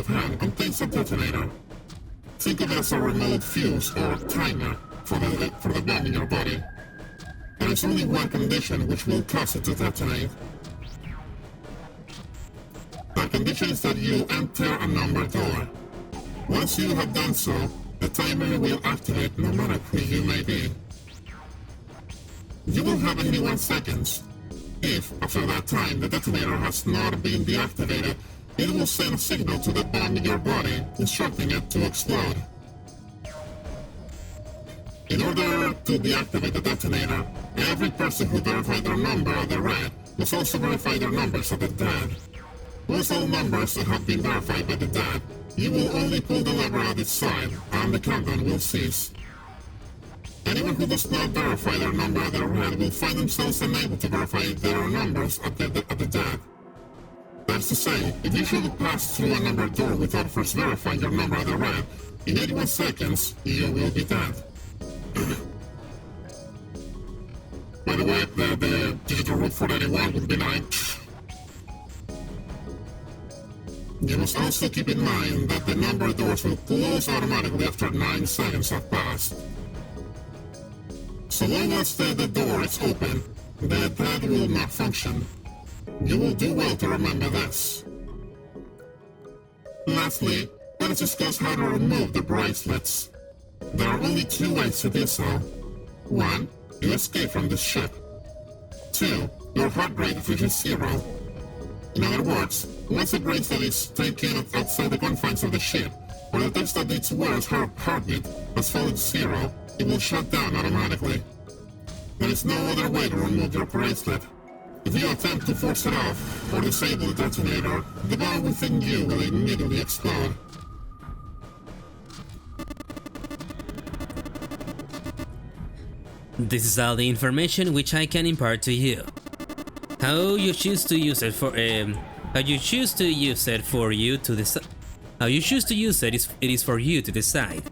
hand contains a detonator. Think of it as a remote fuse or timer for the bomb in your body. There is only one condition which will cause it to detonate. That condition is that you enter a number door. Once you have done so, the timer will activate no matter who you may be. You will have only 1 second. If, after that time, the detonator has not been deactivated, it will send a signal to the bomb in your body, instructing it to explode. In order to deactivate the detonator, every person who verified their number of the red must also verify their numbers of the dead. Once all numbers have been verified by the dead, You will only pull the lever at its side, and the countdown will cease. Anyone who does not verify their number at the red will find themselves unable to verify their numbers at the dead. That's to say, if you should pass through a numbered door without first verifying your number at the red, in 81 seconds, you will be dead. By the way, the digital route for 81 would be 9. You must also keep in mind that the numbered doors will close automatically after 9 seconds have passed. So long as the door is open, the pad will not function. You will do well to remember this. Lastly, let us discuss how to remove the bracelets. There are only 2 ways to do so. 1. You escape from the ship. 2. Your heart rate reaches 0. In other words, once the bracelet is taken outside the confines of the ship, or the test that its wearer's heartbeat has fallen to 0, it will shut down automatically. There is no other way to remove your bracelet. If you attempt to force it off or disable the detonator, the bomb within you will immediately explode. This is all the information which I can impart to you. How you choose to use it for how you choose to use it for you to decide. How you choose to use it is for you to decide.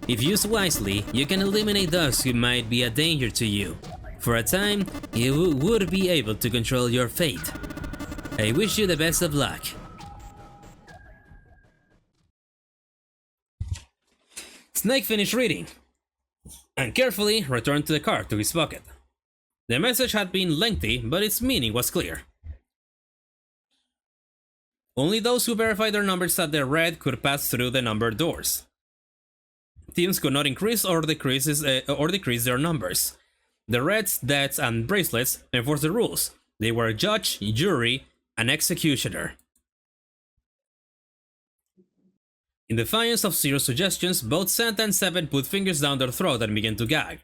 If used wisely, you can eliminate those who might be a danger to you. For a time, you would be able to control your fate. I wish you the best of luck. Snake finished reading and carefully returned the card to his pocket. The message had been lengthy, but its meaning was clear. Only those who verified their numbers at the red could pass through the numbered doors. Teams could not increase or decrease their numbers. The Reds, Deaths, and Bracelets enforced the rules. They were judge, jury, and executioner. In defiance of Zero's suggestions, both Santa and Seven put fingers down their throat and began to gag.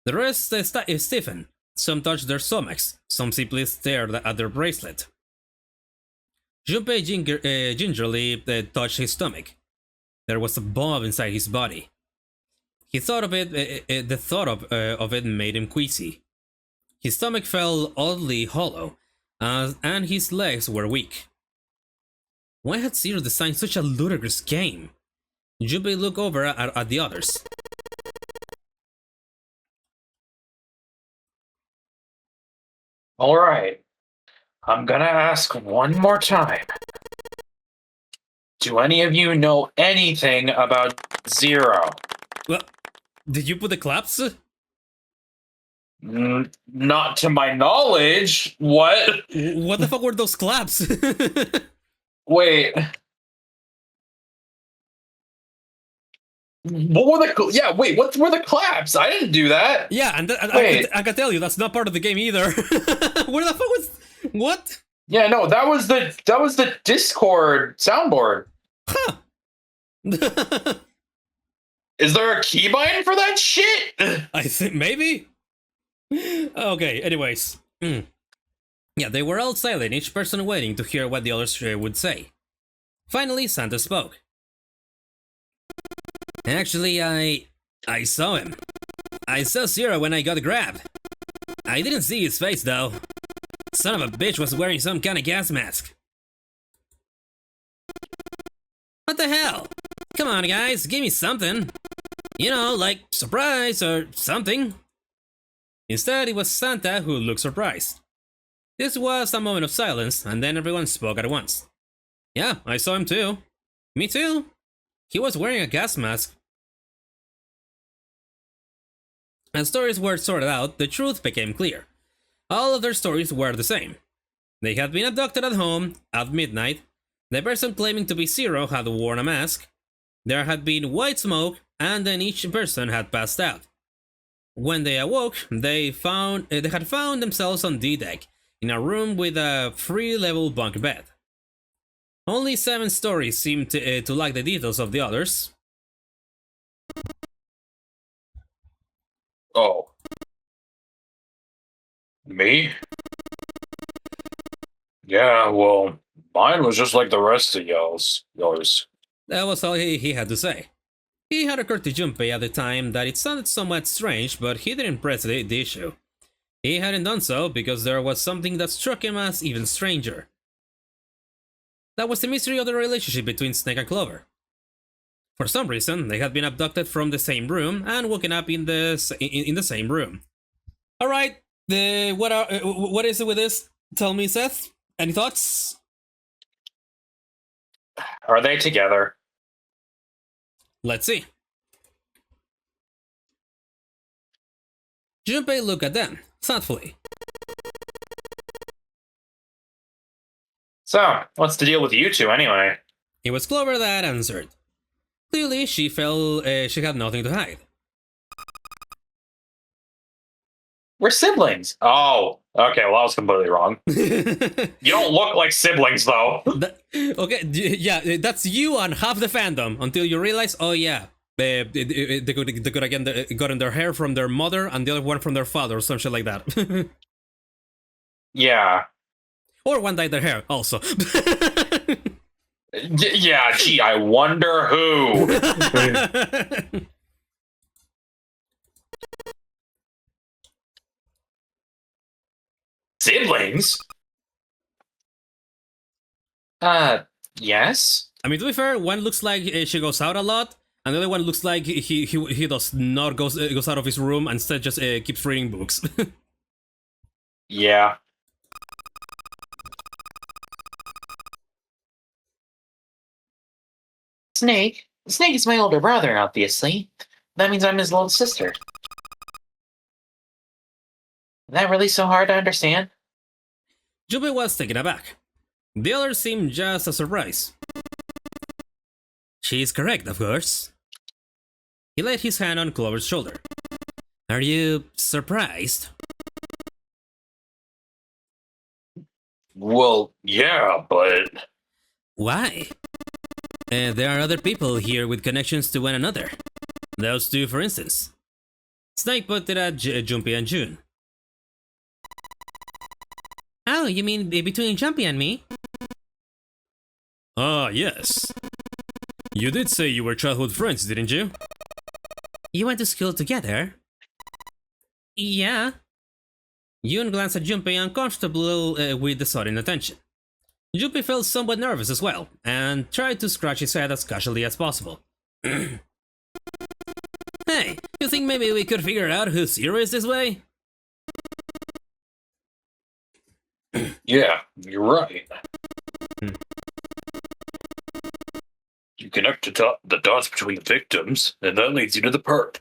The rest stiffened. Some touched their stomachs. Some simply stared at their bracelet. Junpei gingerly touched his stomach. There was a bomb inside his body. He thought of it. The thought of it made him queasy. His stomach felt oddly hollow, and his legs were weak. Why had Zero designed such a ludicrous game? Junpei looked over at the others. All right. I'm gonna ask one more time. Do any of you know anything about Zero? Well, did you put the claps? Not to my knowledge. What? What the fuck were those claps? Wait. What were the? Yeah, wait. What were the claps? I didn't do that. Yeah, and I can tell you that's not part of the game either. Where the fuck was? What? Yeah, no, that was the Discord soundboard. Huh. Is there a keybind for that shit? I think maybe. Okay. Anyways, yeah, they were all silent, each person waiting to hear what the others would say. Finally, Santa spoke. Actually, I saw him. I saw Zero when I got grabbed. I didn't see his face though. Son of a bitch was wearing some kind of gas mask. What the hell? Come on, guys, give me something. You know, like surprise or something. Instead, it was Santa who looked surprised. This was a moment of silence, and then everyone spoke at once. Yeah, I saw him too. Me too. He was wearing a gas mask. As stories were sorted out, the truth became clear. All of their stories were the same. They had been abducted at home at midnight. The person claiming to be Zero had worn a mask. There had been white smoke, and then each person had passed out. When they awoke, they had found themselves on D-Deck, in a room with a 3-level bunk bed. Only 7 stories seemed to lack the details of the others. Oh. Me? Yeah, well, mine was just like the rest of yours. That was all he had to say. He had occurred to Junpei at the time that it sounded somewhat strange, but he didn't press the issue. He hadn't done so because there was something that struck him as even stranger. That was the mystery of the relationship between Snake and Clover. For some reason, they had been abducted from the same room and woken up in the same room. All right, what is it with this? Tell me, Seth. Any thoughts? Are they together? Let's see. Junpei looked at them thoughtfully. So, what's the deal with you two anyway? It was Clover that answered. Clearly, she felt she had nothing to hide. We're siblings. Oh, okay. Well, I was completely wrong. Okay, You don't look like siblings, though. yeah, that's you on half the fandom until you realize, oh yeah, they could again gotten their hair from their mother and the other one from their father or some shit like that. Yeah. Or one dyed their hair also. Yeah, gee, I wonder who. Siblings? Yes? I mean, to be fair, one looks like she goes out a lot, and the other one looks like he does not goes out of his room and instead just keeps reading books. Yeah. Snake? Snake is my older brother, obviously. That means I'm his little sister. Is that really so hard to understand? Jubei was taken aback. The others seemed just as surprised. She's correct, of course. He laid his hand on Clover's shoulder. Are you surprised? Well, yeah, but... Why? There are other people here with connections to one another. Those two, for instance. Snake pointed at Junpei and June. Oh, you mean between Junpei and me? Ah, yes. You did say you were childhood friends, didn't you? You went to school together? Yeah. Yoon glanced at Junpei uncomfortable with the sudden attention. Junpei felt somewhat nervous as well, and tried to scratch his head as casually as possible. Hey, you think maybe we could figure out who's Zero is this way? Yeah, you're right. You connect the dots between the victims, and that leads you to the perp.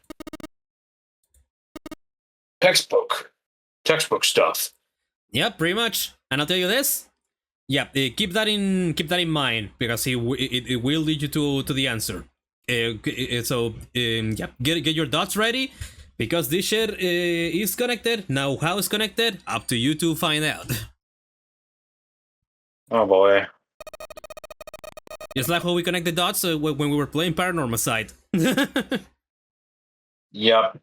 Textbook stuff. Yep, pretty much. And I'll tell you this. Yep, keep that in mind because it will lead you to the answer. So yep, get your dots ready because this shit is connected. Now, how it's connected? Up to you to find out. Oh boy. Just like how we connect the dots when we were playing Paranormal Side. Yep.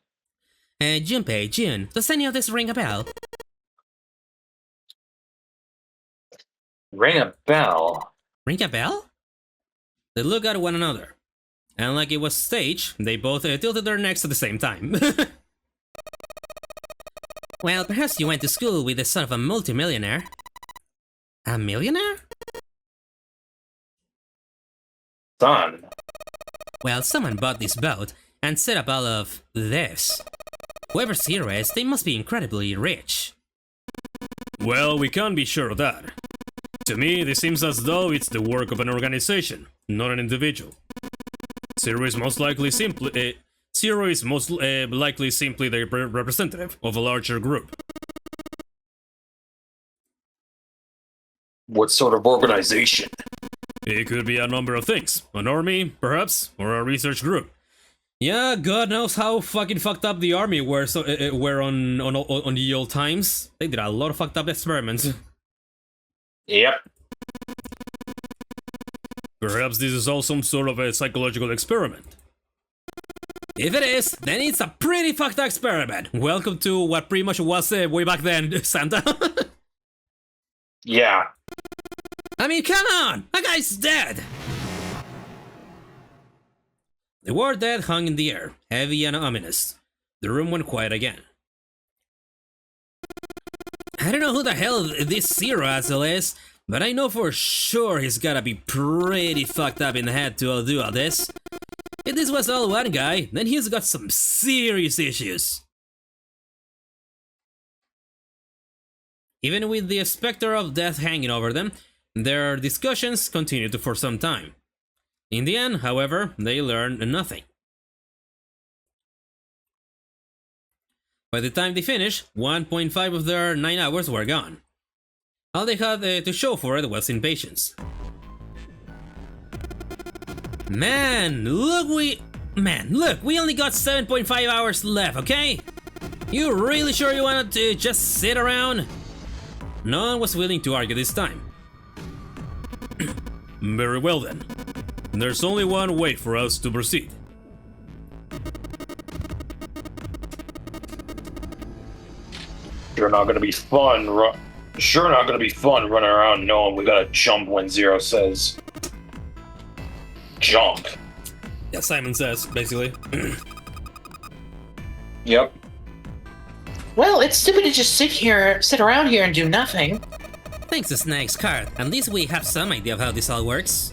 Junpei, Jun, does any of this ring a bell? Ring a bell. Ring a bell? They look at one another. And like it was staged, they both tilted their necks at the same time. Well, perhaps you went to school with the son of a multimillionaire. A millionaire? Son. Well, someone bought this boat and set up all of this. Whoever Zero is, they must be incredibly rich. Well, we can't be sure of that. To me, this seems as though it's the work of an organization, not an individual. Zero is most likely simply the representative of a larger group. What sort of organization? It could be a number of things. An army, perhaps, or a research group. Yeah, God knows how fucking fucked up the army were on the old times. They did a lot of fucked up experiments. Yep. Perhaps this is all some sort of a psychological experiment. If it is, then it's a pretty fucked up experiment. Welcome to what pretty much was way back then, Santa. Yeah. I mean, come on! That guy's dead! The word dead hung in the air, heavy and ominous. The room went quiet again. I don't know who the hell this Zero asshole is, but I know for sure he's gotta be pretty fucked up in the head to do all this. If this was all one guy, then he's got some serious issues. Even with the specter of death hanging over them, their discussions continued for some time. In the end, however, they learned nothing. By the time they finished, 1.5 of their 9 hours were gone. All they had to show for it was impatience. Look, we only got 7.5 hours left, okay? You really sure you wanted to just sit around? No one was willing to argue this time. Very well then. There's only one way for us to proceed. Sure not gonna be fun running around knowing we gotta jump when Zero says jump. Yeah, Simon says, basically. Yep. Well, it's stupid to just sit around here and do nothing. Thanks to Snake's card, at least we have some idea of how this all works.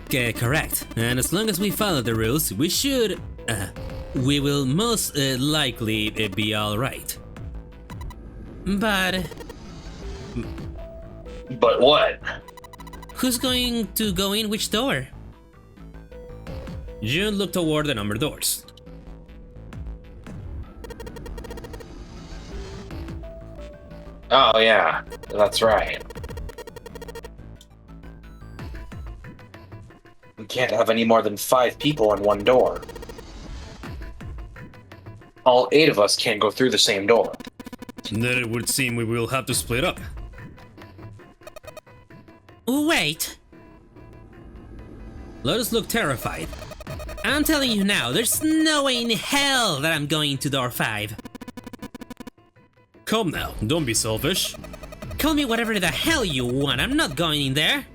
Okay, correct. And as long as we follow the rules, we will most likely be alright. But what? who's going to go in which door? June looked toward the numbered doors. Oh yeah, that's right. We can't have any more than 5 people in one door. All 8 of us can't go through the same door. Then it would seem we will have to split up. Wait! Lotus looked terrified. I'm telling you now, there's no way in hell that I'm going to door 5. Come now, don't be selfish. Call me whatever the hell you want, I'm not going in there.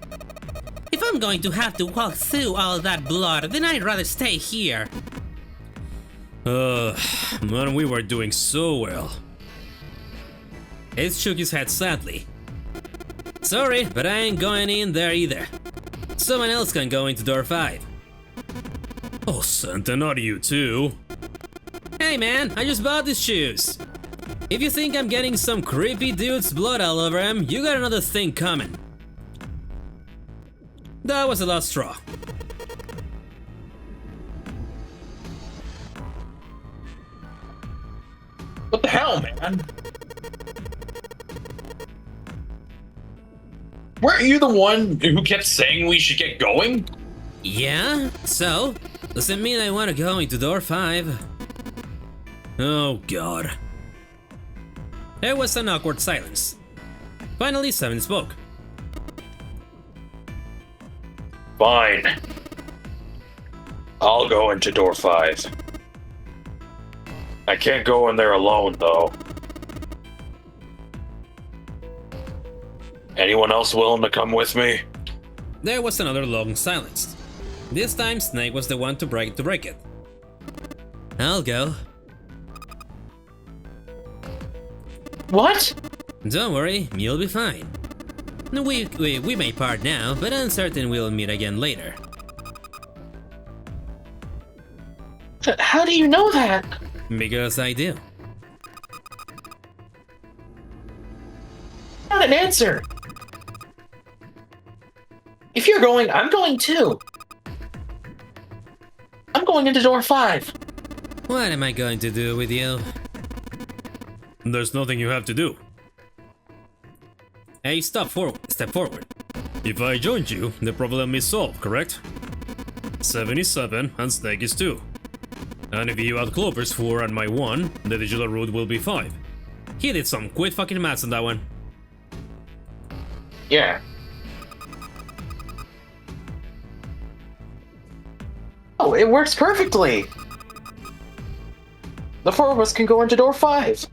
If I'm going to have to walk through all that blood, then I'd rather stay here. Man, we were doing so well. Ace shook his head sadly. Sorry, but I ain't going in there either. Someone else can go into door 5. Oh, Santa, not you too. Hey man, I just bought these shoes. If you think I'm getting some creepy dude's blood all over him, you got another thing coming. That was the last straw. What the hell, man? Weren't you the one who kept saying we should get going? Yeah? So? Does it mean I want to go into door 5? Oh god. There was an awkward silence. Finally, Seven spoke. Fine. I'll go into door 5. I can't go in there alone, though. Anyone else willing to come with me? There was another long silence. This time, Snake was the one to break it. I'll go. What? Don't worry, you'll be fine. We may part now, but I'm certain we'll meet again later. How do you know that? Because I do. Not an answer. If you're going, I'm going too. I'm going into door 5. What am I going to do with you? There's nothing you have to do. Hey, step forward. If I joined you, the problem is solved, correct? 7 is 7 and Snake is 2. And if you add Clover's 4 and my 1, the digital root will be 5. He did some quick fucking maths on that one. Yeah. Oh, it works perfectly. The 4 of us can go into door 5.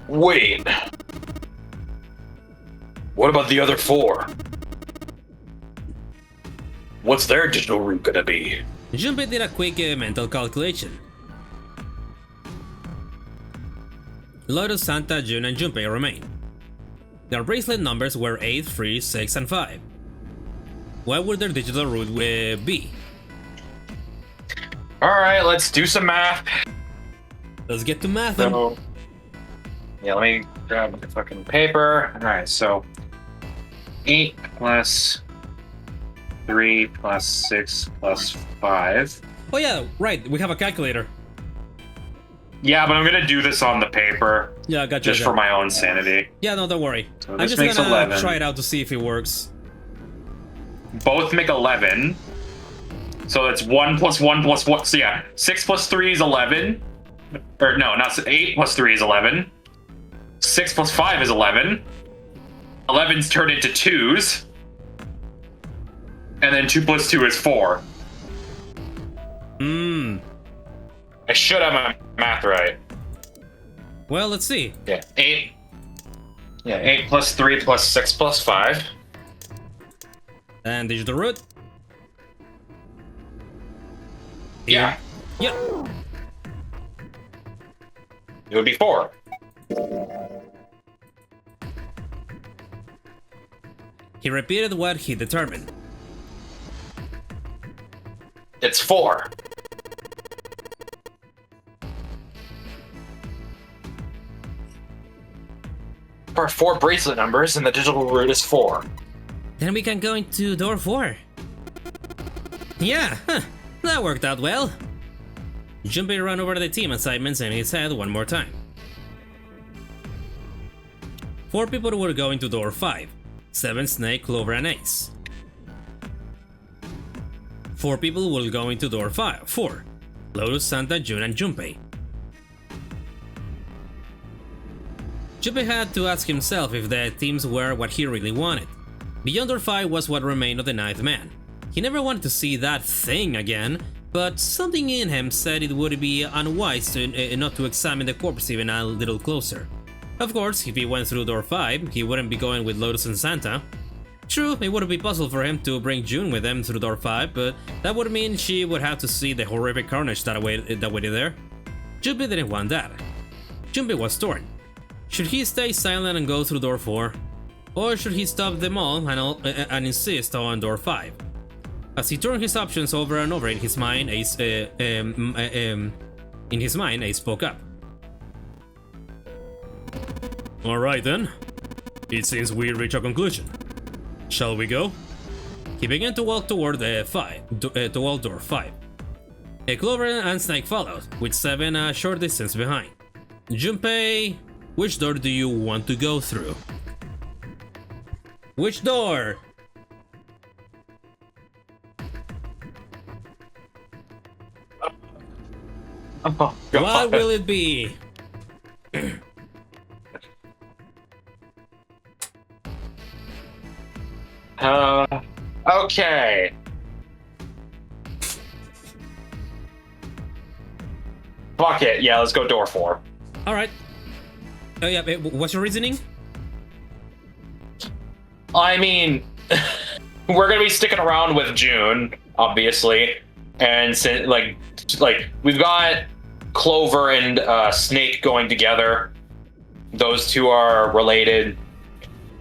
Wait. What about the other 4? What's their digital route gonna be? Junpei did a quick mental calculation. Lotus, Santa, June, and Junpei remain. Their bracelet numbers were 8, 3, 6, and 5. What would their digital route be? Alright, let's do some math. Let's get to math. So, yeah, let me grab the fucking paper. Alright, so 8 plus 3 plus 6 plus 5. Oh yeah, right, we have a calculator. Yeah, but I'm gonna do this on the paper. Yeah, I got you. Just for my own sanity. Yeah, no, don't worry. So I'm this just makes gonna 11. try it out to see if it works. Both make 11. So it's 1 plus 1 plus 1. So yeah, 6 plus 3 is 11. Or no, not 8 plus 3 is 11. 6 plus 5 is 11. 11's turned into 2s. And then 2 plus 2 is 4. I should have my math right. Well, let's see. Yeah, 8. Yeah, 8 plus 3 plus 6 plus 5. And digital root. Yeah, Yep. it would be 4. He repeated what he determined. It's 4. There are 4 bracelet numbers, and the digital root is 4. Then we can go into door 4. Yeah, that worked out well. Junpei ran over the team assignments in his head one more time. 4 people were going to door 5. 7, Snake, Clover, and Ace. 4 people will go into door 4. Lotus, Santa, June, and Junpei. Junpei had to ask himself if the teams were what he really wanted. Beyond door 5 was what remained of the 9th man. He never wanted to see that thing again, but something in him said it would be unwise to, not to examine the corpse even a little closer. Of course, if he went through door 5, he wouldn't be going with Lotus and Santa. True, it would be possible for him to bring June with him through door 5, but that would mean she would have to see the horrific carnage that waited there. Junpei didn't want that. Junpei was torn. Should he stay silent and go through door 4? Or should he stop them all and insist on door 5? As he turned his options over and over in his mind, Ace spoke up. Alright then. It seems we reach a conclusion. Shall we go? He began to walk toward door 5. Clover and Snake followed, with 7 a short distance behind. Junpei, which door do you want to go through? Which door? Oh, What will it be? Okay. Fuck it. Yeah, let's go door 4. Alright. Oh yeah, what's your reasoning? I mean, we're gonna be sticking around with June, obviously, and like we've got Clover and Snake going together. Those two are related.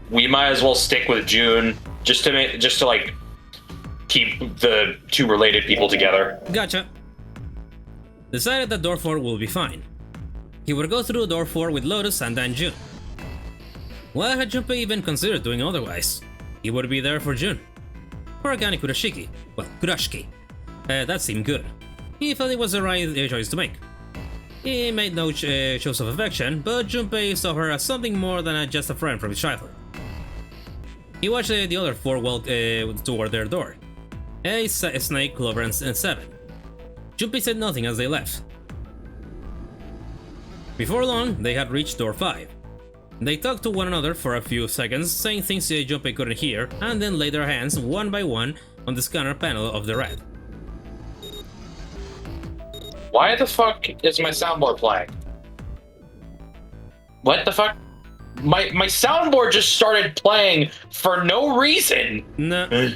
We might as well stick with June just to like keep the 2 related people together. Gotcha. Decided that door 4 will be fine. He would go through door 4 with Lotus, Santa, and June. Why had Junpei even considered doing otherwise? He would be there for June. For Agani Kurashiki. Well, Kurashiki. That seemed good. He felt it was the right choice to make. He made no shows of affection, but Junpei saw her as something more than just a friend from his childhood. He watched the other 4 walk toward their door. Ace, Snake, Clover, and 7. Junpei said nothing as they left. Before long, they had reached door 5. They talked to one another for a few seconds, saying things Junpei couldn't hear, and then laid their hands one by one on the scanner panel of the red. Why the fuck is my soundboard playing? What the fuck? my soundboard just started playing for no reason. No.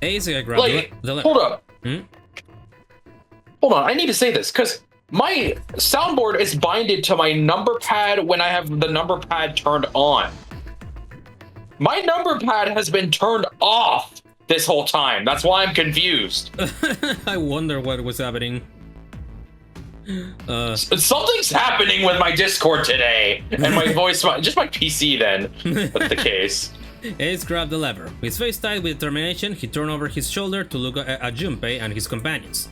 Ace grabbed Like, the lever. hold up. Hmm? Hold on, I need to say this because my soundboard is binded to my number pad when I have the number pad turned on. My number pad has been turned off this whole time. That's why I'm confused. I wonder what was happening. Something's happening with my Discord today, and my voice, just my PC. Then that's the case. Ace grabbed the lever. His face tight with determination, he turned over his shoulder to look at Junpei and his companions.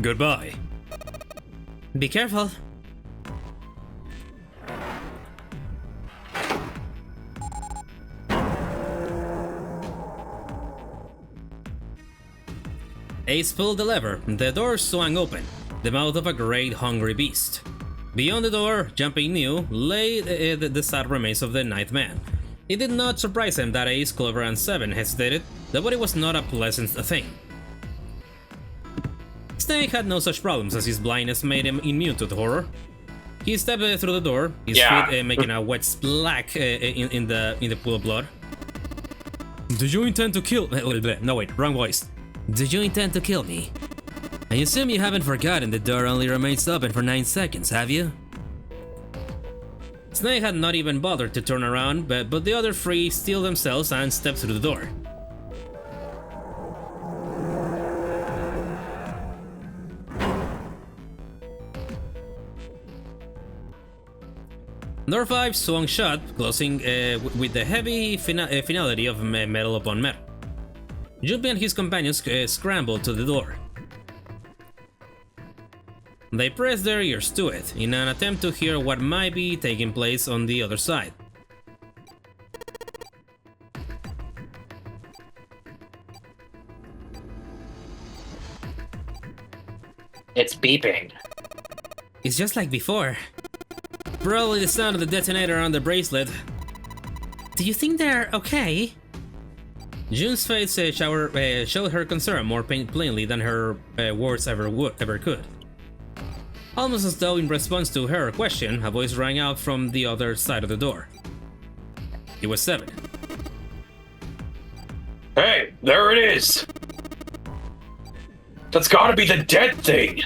Goodbye. Be careful. Ace pulled the lever. The door swung open, the mouth of a great hungry beast. Beyond the door, Junpei knew, lay the sad remains of the ninth man. It did not surprise him that Ace, Clover, and Seven hesitated. The body was not a pleasant thing. Snake had no such problems as his blindness made him immune to the horror. He stepped through the door, his feet making a wet splash in the pool of blood. Do you intend to kill? No wait, wrong voice. Do you intend to kill me? I assume you haven't forgotten the door only remains open for 9 seconds, have you? Snake had not even bothered to turn around, but the other three steeled themselves and stepped through the door. Door 5 swung shut, closing with the heavy finality of metal upon metal. Junpei and his companions scrambled to the door. They pressed their ears to it, in an attempt to hear what might be taking place on the other side. It's beeping. It's just like before. Probably the sound of the detonator on the bracelet. Do you think they're okay? June's face showed her concern more plainly than her words ever could. Almost as though in response to her question, a voice rang out from the other side of the door. It was Seven. Hey, there it is! That's gotta be the dead thing!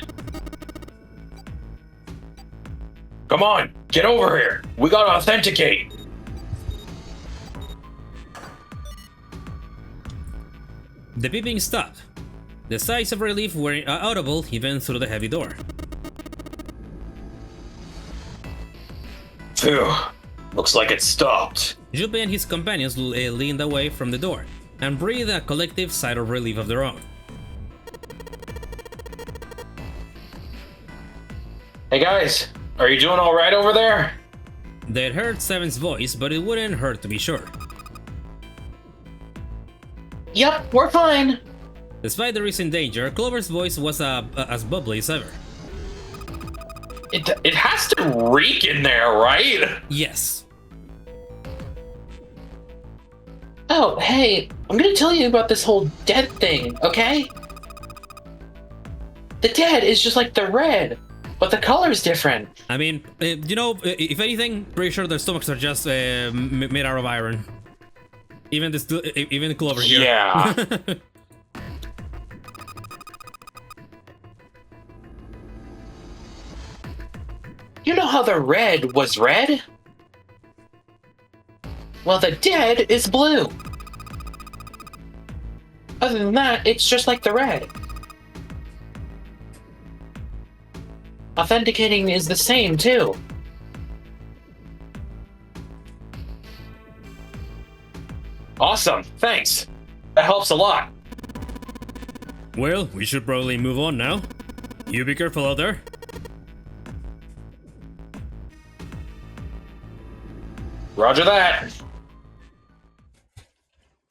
Come on, get over here! We gotta authenticate! The beeping stopped. The sighs of relief were audible even through the heavy door. Phew, looks like it stopped. Junpei and his companions leaned away from the door and breathed a collective sigh of relief of their own. Hey guys, are you doing alright over there? They'd heard Seven's voice, but it wouldn't hurt to be sure. Yep, we're fine. Despite the recent danger, Clover's voice was as bubbly as ever. It has to reek in there, right? Yes. Oh, hey, I'm gonna tell you about this whole dead thing, okay? The dead is just like the red, but the color's different. I mean, if anything, pretty sure their stomachs are just made out of iron. Even Clover here. Yeah. You know how the red was red? Well, the dead is blue. Other than that, it's just like the red. Authenticating is the same, too. Awesome, thanks. That helps a lot. Well, we should probably move on now. You be careful out there. Roger that.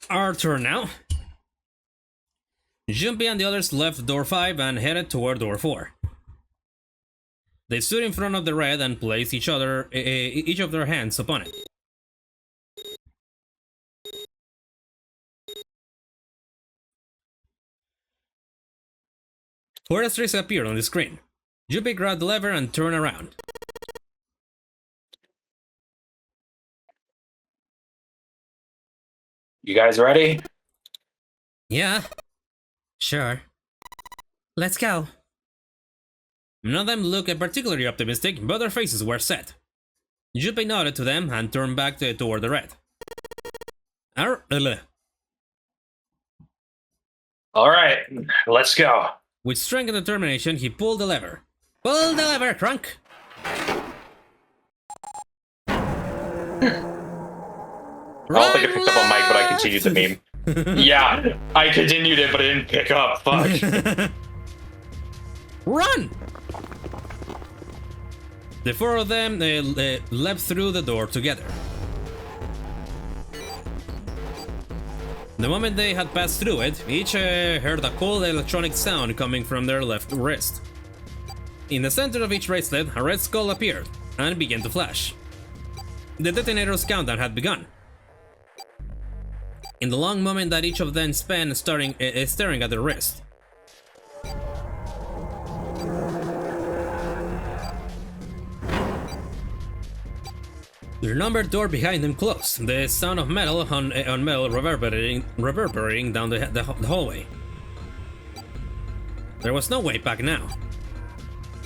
Our turn now. Junpei and the others left door 5 and headed toward door 4. They stood in front of the red and placed each of their hands upon it. Four asterisks appeared on the screen. Junpei grabbed the lever and turned around. You guys ready? Yeah. Sure. Let's go. None of them looked particularly optimistic, but their faces were set. Junpei nodded to them and turned back toward the red. All right, let's go. With strength and determination, he pulled the lever. Pull the lever, Crunk! I don't think it picked up on mic, but I continued the meme. Yeah, I continued it, but it didn't pick up. Fuck. Run! The four of them leapt through the door together. The moment they had passed through it, each heard a cold electronic sound coming from their left wrist. In the center of each bracelet, a red skull appeared and began to flash. The detonator's countdown had begun. In the long moment that each of them spent staring at their wrist. The numbered door behind them closed, the sound of metal on metal reverberating down the hallway. There was no way back now.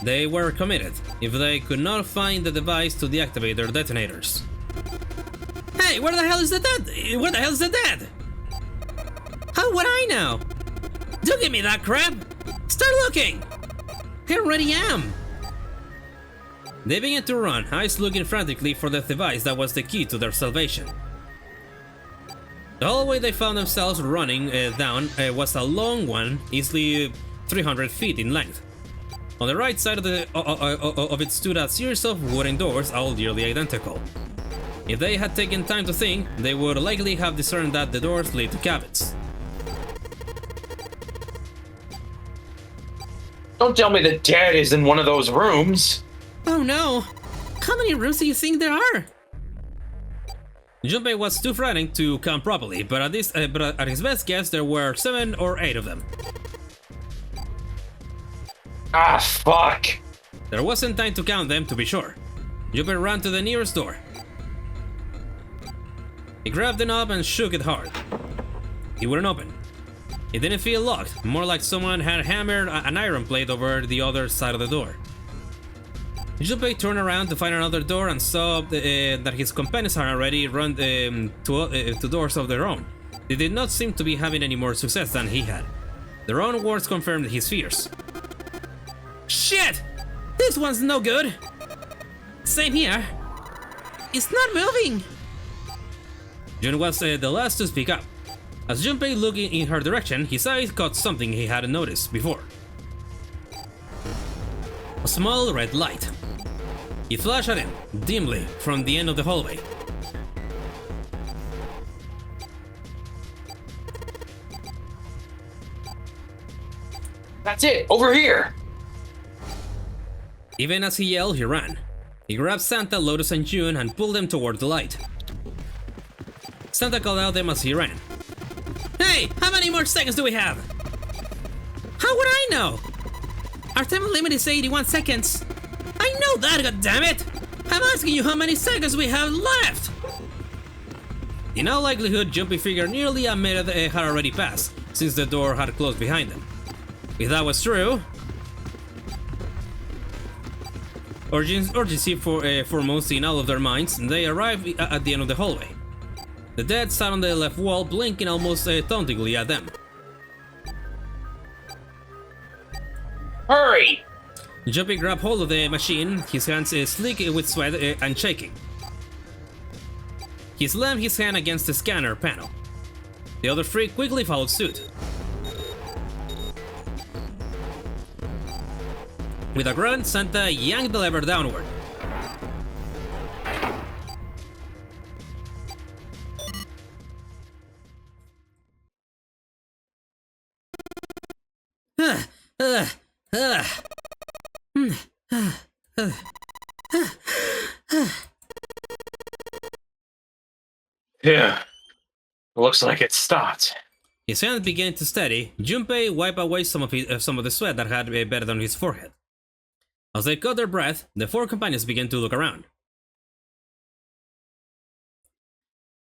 They were committed, if they could not find the device to deactivate their detonators. Hey, where the hell is the dead? Where the hell is the dead? How would I know? Do give me that crap! Start looking! I already am! They began to run, eyes looking frantically for the device that was the key to their salvation. The hallway they found themselves running down was a long one, easily 300 feet in length. On the right side of it stood a series of wooden doors, all nearly identical. If they had taken time to think, they would likely have discerned that the doors lead to cabins. Don't tell me the dead is in one of those rooms. Oh no! How many rooms do you think there are? Junpei was too frightened to count properly, but at his best guess there were 7 or 8 of them. Ah, fuck. There wasn't time to count them, to be sure. Junpei ran to the nearest door. He grabbed the knob and shook it hard. It wouldn't open. It didn't feel locked, more like someone had hammered an iron plate over the other side of the door. Junpei turned around to find another door and saw that his companions had already run to doors of their own. They did not seem to be having any more success than he had. Their own words confirmed his fears. Shit! This one's no good! Same here. It's not moving! Jun was the last to speak up. As Junpei looked in her direction, his eyes caught something he hadn't noticed before. A small red light. It flashed at him, dimly, from the end of the hallway. That's it, over here. Even as he yelled, he ran. He grabbed Santa, Lotus, and June and pulled them toward the light. Santa called out them as he ran. Hey, how many more seconds do we have? How would I know? Our time limit is 81 seconds. I know that, goddammit! I'm asking you how many seconds we have left! In all likelihood, Junpei figured nearly a minute had already passed, since the door had closed behind them. If that was true... Urgency foremost in all of their minds, they arrived at the end of the hallway. The dead sat on the left wall, blinking almost tauntingly at them. Hurry! Junpei grabbed hold of the machine, his hands slick with sweat and shaking. He slammed his hand against the scanner panel. The other three quickly followed suit. With a grunt, Santa yanked the lever downward. Yeah. Looks like it stopped. His hand began to steady. Junpei wiped away some of the sweat that had bedded on his forehead. As they caught their breath, the four companions began to look around.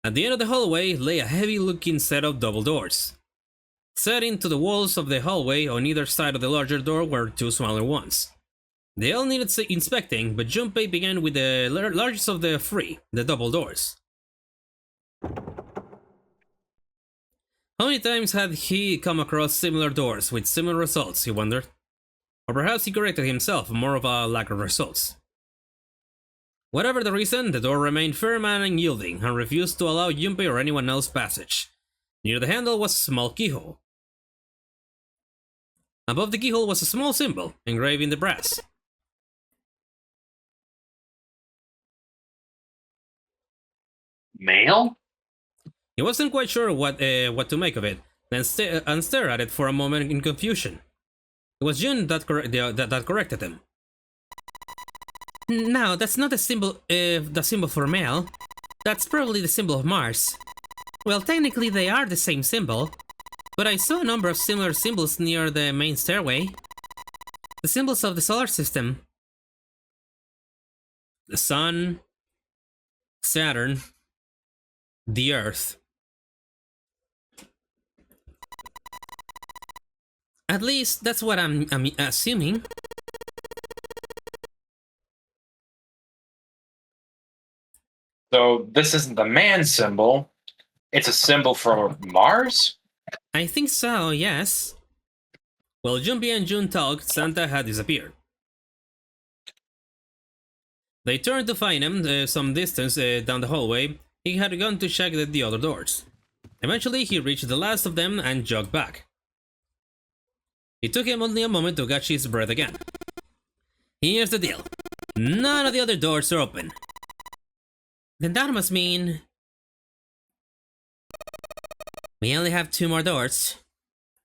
At the end of the hallway lay a heavy-looking set of double doors. Set into the walls of the hallway on either side of the larger door were two smaller ones. They all needed inspecting, but Junpei began with the largest of the three, the double doors. How many times had he come across similar doors with similar results, he wondered? Or perhaps he corrected himself, more of a lack of results. Whatever the reason, the door remained firm and unyielding, and refused to allow Junpei or anyone else passage. Near the handle was a small keyhole. Above the keyhole was a small symbol, engraved in the brass. Mail? He wasn't quite sure what to make of it, and stared at it for a moment in confusion. It was Jun that corrected him. No, that's not the symbol for mail. That's probably the symbol of Mars. Well, technically they are the same symbol, but I saw a number of similar symbols near the main stairway. The symbols of the solar system. The Sun, Saturn, the Earth. At least that's what I'm assuming. So this isn't the man symbol. It's a symbol for Mars? I think so, yes. While Junpei and Jun talked, Santa had disappeared. They turned to find him some distance down the hallway. He had gone to check the other doors. Eventually, he reached the last of them and jogged back. It took him only a moment to catch his breath again. Here's the deal. None of the other doors are open. Then that must mean we only have 2 more doors.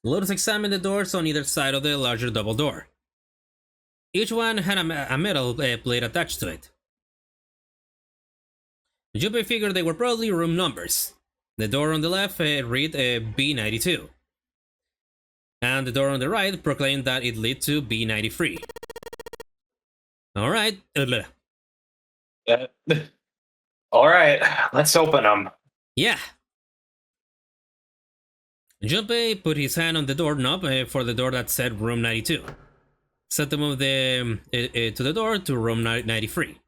Lotus examined the doors on either side of the larger double door. Each one had a metal plate attached to it. Junpei figured they were probably room numbers. The door on the left read B92. And the door on the right proclaimed that it led to B93. Alright. Alright, let's open them. Yeah. Junpei put his hand on the doorknob for the door that said room 92. Set to move to the door to room 93.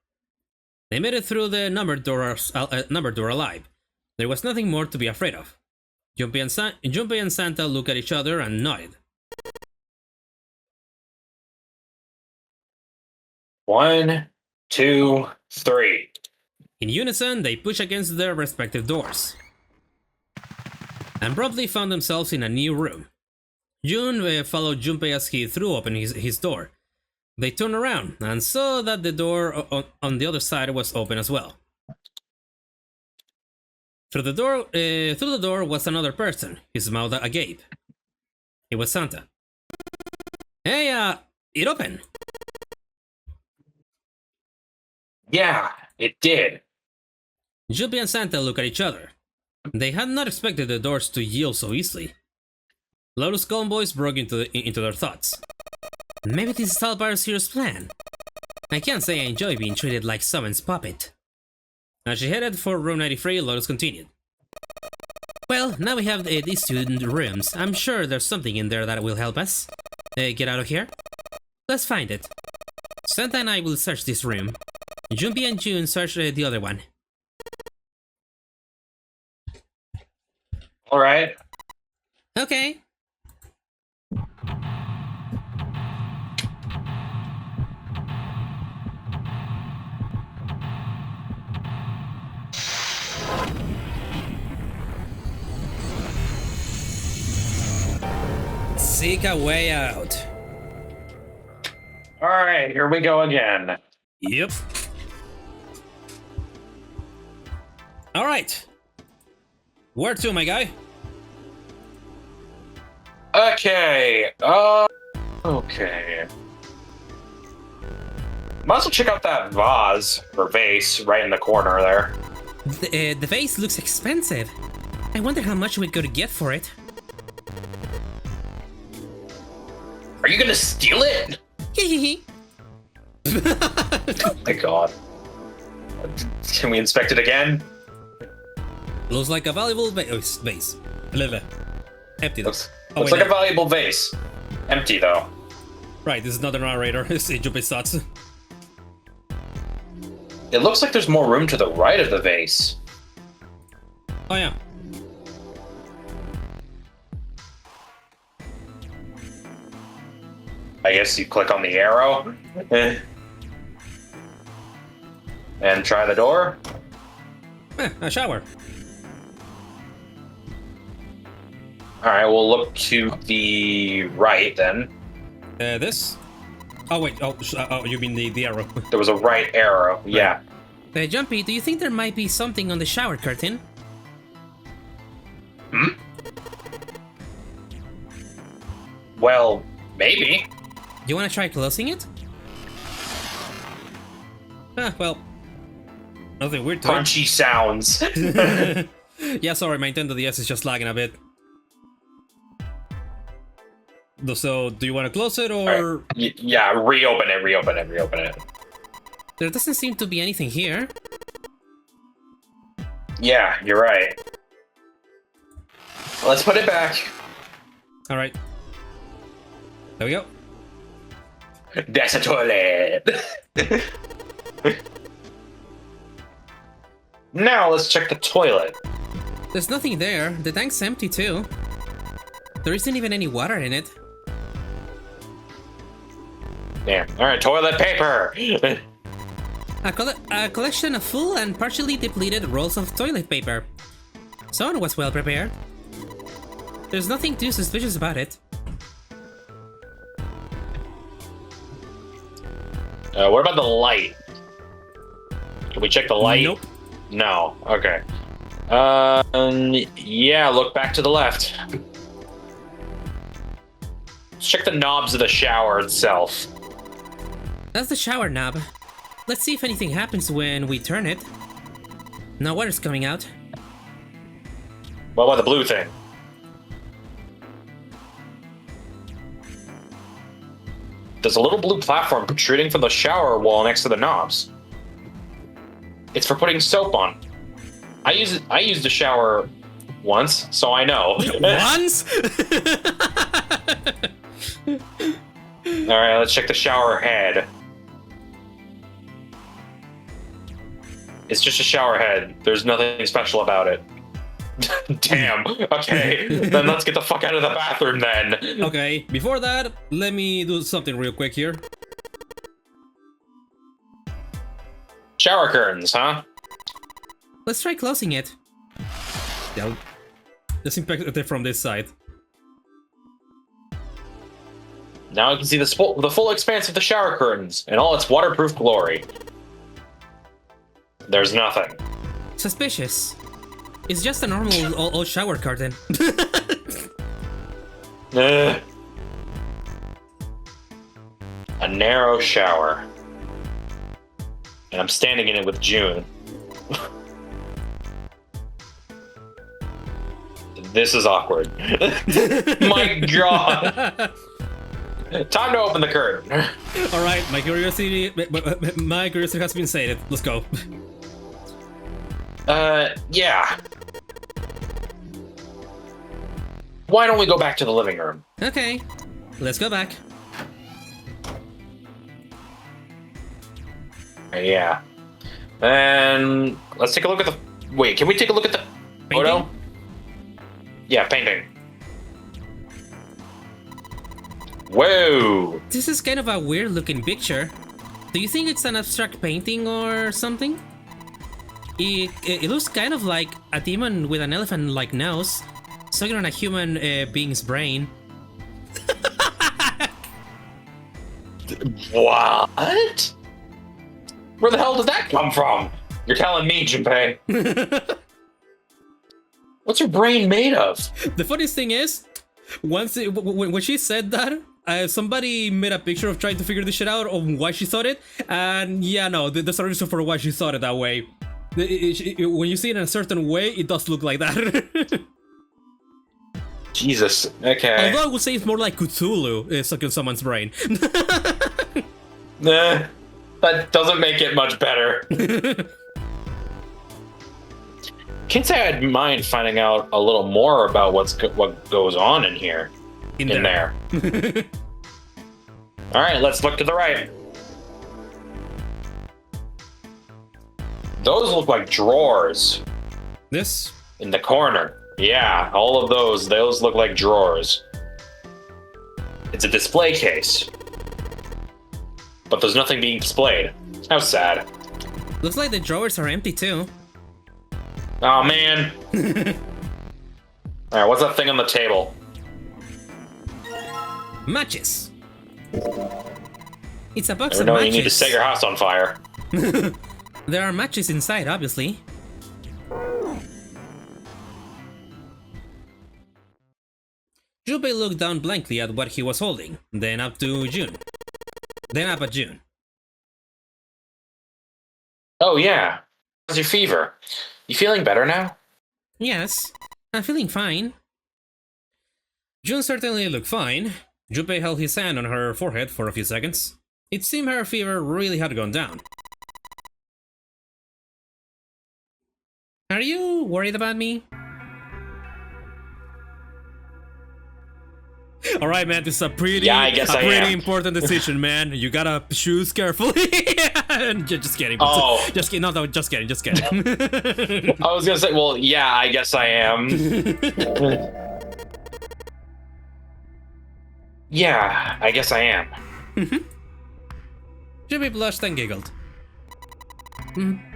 They made it through the numbered door alive. There was nothing more to be afraid of. Junpei and Santa looked at each other and nodded. 1, 2, 3. In unison, they pushed against their respective doors, and promptly found themselves in a new room. Jun followed Junpei as he threw open his door. They turned around and saw that the door on the other side was open as well. Through the door was another person, his mouth agape. It was Santa. Hey, it opened. Yeah, it did. Junpei and Santa looked at each other. They had not expected the doors to yield so easily. Lotus' calm voice broke into their thoughts. Maybe this is all Hero's plan. I can't say I enjoy being treated like someone's puppet. As she headed for room 93, Lotus continued. Well, now we have these 2 rooms. I'm sure there's something in there that will help us get out of here. Let's find it. Santa and I will search this room. Junpei and Jun search the other one. Alright. Okay. Seek a way out. Alright, here we go again. Yep. Alright. Where to, my guy? Okay. Okay. Might as well check out that vase, or vase, right in the corner there. The vase looks expensive. I wonder how much we could get for it. Are you gonna steal it? Hehehe. Oh my god. Can we inspect it again? Looks like a valuable vase. Blah, blah. Empty. Looks Oh, wait, like a no. valuable vase. Empty though. Right, this is not a narrator. It's Age of Stats. It looks like there's more room to the right of the vase. Oh yeah. I guess you click on the arrow. And try the door. A shower. Alright, we'll look to the right then. This? Oh wait, oh, you mean the arrow. There was a right arrow. Yeah. Jumpy, do you think there might be something on the shower curtain? Well, maybe. You wanna try closing it? Well. Nothing weird to Crunchy sounds. it. Yeah, sorry, my Nintendo DS is just lagging a bit. So, do you want to close it or... Right. Yeah, reopen it. There doesn't seem to be anything here. Yeah, you're right. Let's put it back. Alright. There we go. That's a toilet. Now let's check the toilet. There's nothing there. The tank's empty too. There isn't even any water in it. Damn. Alright, toilet paper. A collection of full and partially depleted rolls of toilet paper. Someone was well prepared. There's nothing too suspicious about it. What about the light? Can we check the light? Nope. No. Okay. Yeah, look back to the left. Let's check the knobs of the shower itself. That's the shower knob. Let's see if anything happens when we turn it. No water's coming out. What about the blue thing? There's a little blue platform protruding from the shower wall next to the knobs. It's for putting soap on. I used the shower once, so I know. Once? Alright, let's check the shower head. It's just a shower head. There's nothing special about it. Damn. Okay, then let's get the fuck out of the bathroom then. Okay, before that, let me do something real quick here. Shower curtains, huh? Let's try closing it. Yeah, let's inspect it from this side. Now I can see the full expanse of the shower curtains in all its waterproof glory. There's nothing. Suspicious. It's just a normal old shower curtain. A narrow shower. And I'm standing in it with June. This is awkward. My god. Time to open the curtain. Alright, my curiosity has been sated. Let's go. Yeah. Why don't we go back to the living room? Okay, let's go back. Yeah. And let's take a look at the... Wait, can we take a look at the photo? Yeah, painting. Whoa! This is kind of a weird looking picture. Do you think it's an abstract painting or something? It looks kind of like a demon with an elephant-like nose, sucking on a human being's brain. What? Where the hell did that come from? You're telling me, Junpei. What's your brain made of? The funniest thing is, when she said that, somebody made a picture of trying to figure this shit out on why she thought it, and yeah, no, there's a reason for why she thought it that way. When you see it in a certain way, it does look like that. Jesus. Okay. Although I would say it's more like Cthulhu sucking someone's brain. Nah, that doesn't make it much better. Can't say I'd mind finding out a little more about what goes on in here. In there. All right, let's look to the right. Those look like drawers This? in the corner. Yeah, all of those look like drawers. It's a display case. But there's nothing being displayed. How sad. Looks like the drawers are empty too. Oh, man. Alright, what's that thing on the table? Matches. It's a box Never of know matches. you need to set your house on fire. There are matches inside, obviously. Junpei looked down blankly at what he was holding, then up to June. Then up at June. Oh, yeah. How's your fever? You feeling better now? Yes, I'm feeling fine. June certainly looked fine. Junpei held his hand on her forehead for a few seconds. It seemed her fever really had gone down. Are you worried about me? Alright, man, this is a pretty, important decision, man. You gotta choose carefully. Just kidding. Oh. Just kidding. No, just kidding. Just kidding. I was gonna say, well, yeah, I guess I am. Yeah, I guess I am. Jumpy blushed and giggled.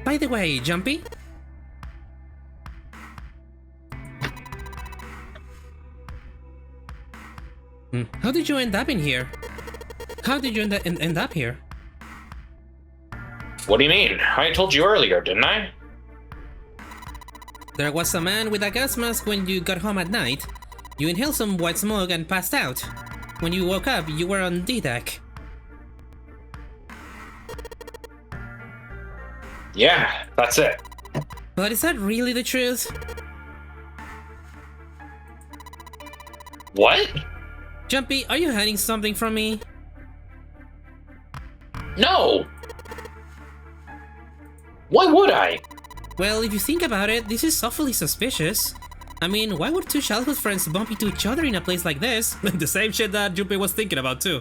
By the way, Jumpy? How did you end up in here? How did you end up here? What do you mean? I told you earlier, didn't I? There was a man with a gas mask when you got home at night. You inhaled some white smoke and passed out. When you woke up, you were on D-Deck. Yeah, that's it. But is that really the truth? What? Jumpy, are you hiding something from me? No! Why would I? Well, if you think about it, this is awfully suspicious. I mean, why would two childhood friends bump into each other in a place like this? The same shit that Junpei was thinking about too.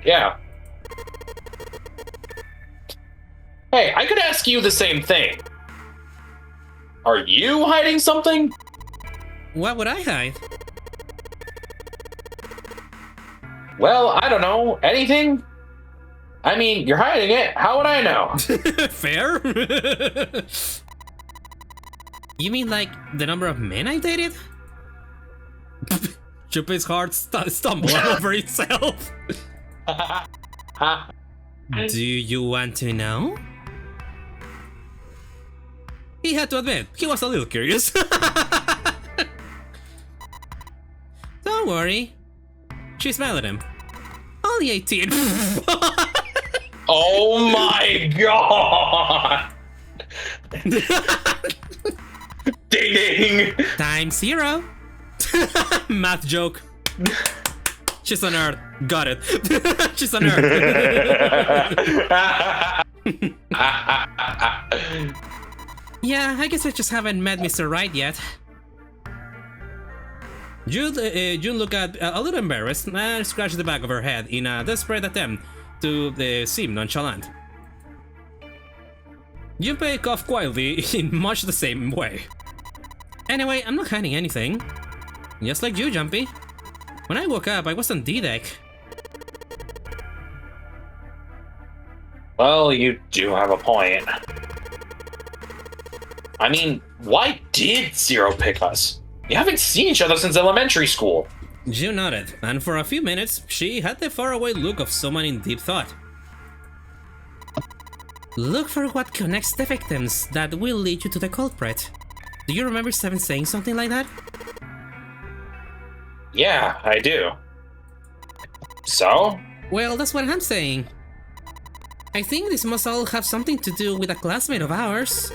Yeah. Hey, I could ask you the same thing. Are you hiding something? What would I hide? Well, I don't know. Anything? I mean, you're hiding it. How would I know? Fair? You mean like the number of men I dated? Junpei's heart stumbled over itself. Do you want to know? He had to admit, he was a little curious. Don't worry. She smiled at him. Only 18. Oh my god! Ding ding! Times 0. Math joke. She's a nerd. Got it. She's a nerd. Yeah, I guess I just haven't met Mr. Right yet. June looked a little embarrassed and scratched the back of her head in a desperate attempt to seem nonchalant. Junpei coughed quietly in much the same way. Anyway, I'm not hiding anything. Just like you, Jumpy. When I woke up, I was on D-Deck. Well, you do have a point. I mean, why did Zero pick us? You haven't seen each other since elementary school. June nodded, and for a few minutes, she had the faraway look of someone in deep thought. Look for what connects the victims that will lead you to the culprit. Do you remember Seven saying something like that? Yeah, I do. So? Well, that's what I'm saying. I think this must all have something to do with a classmate of ours.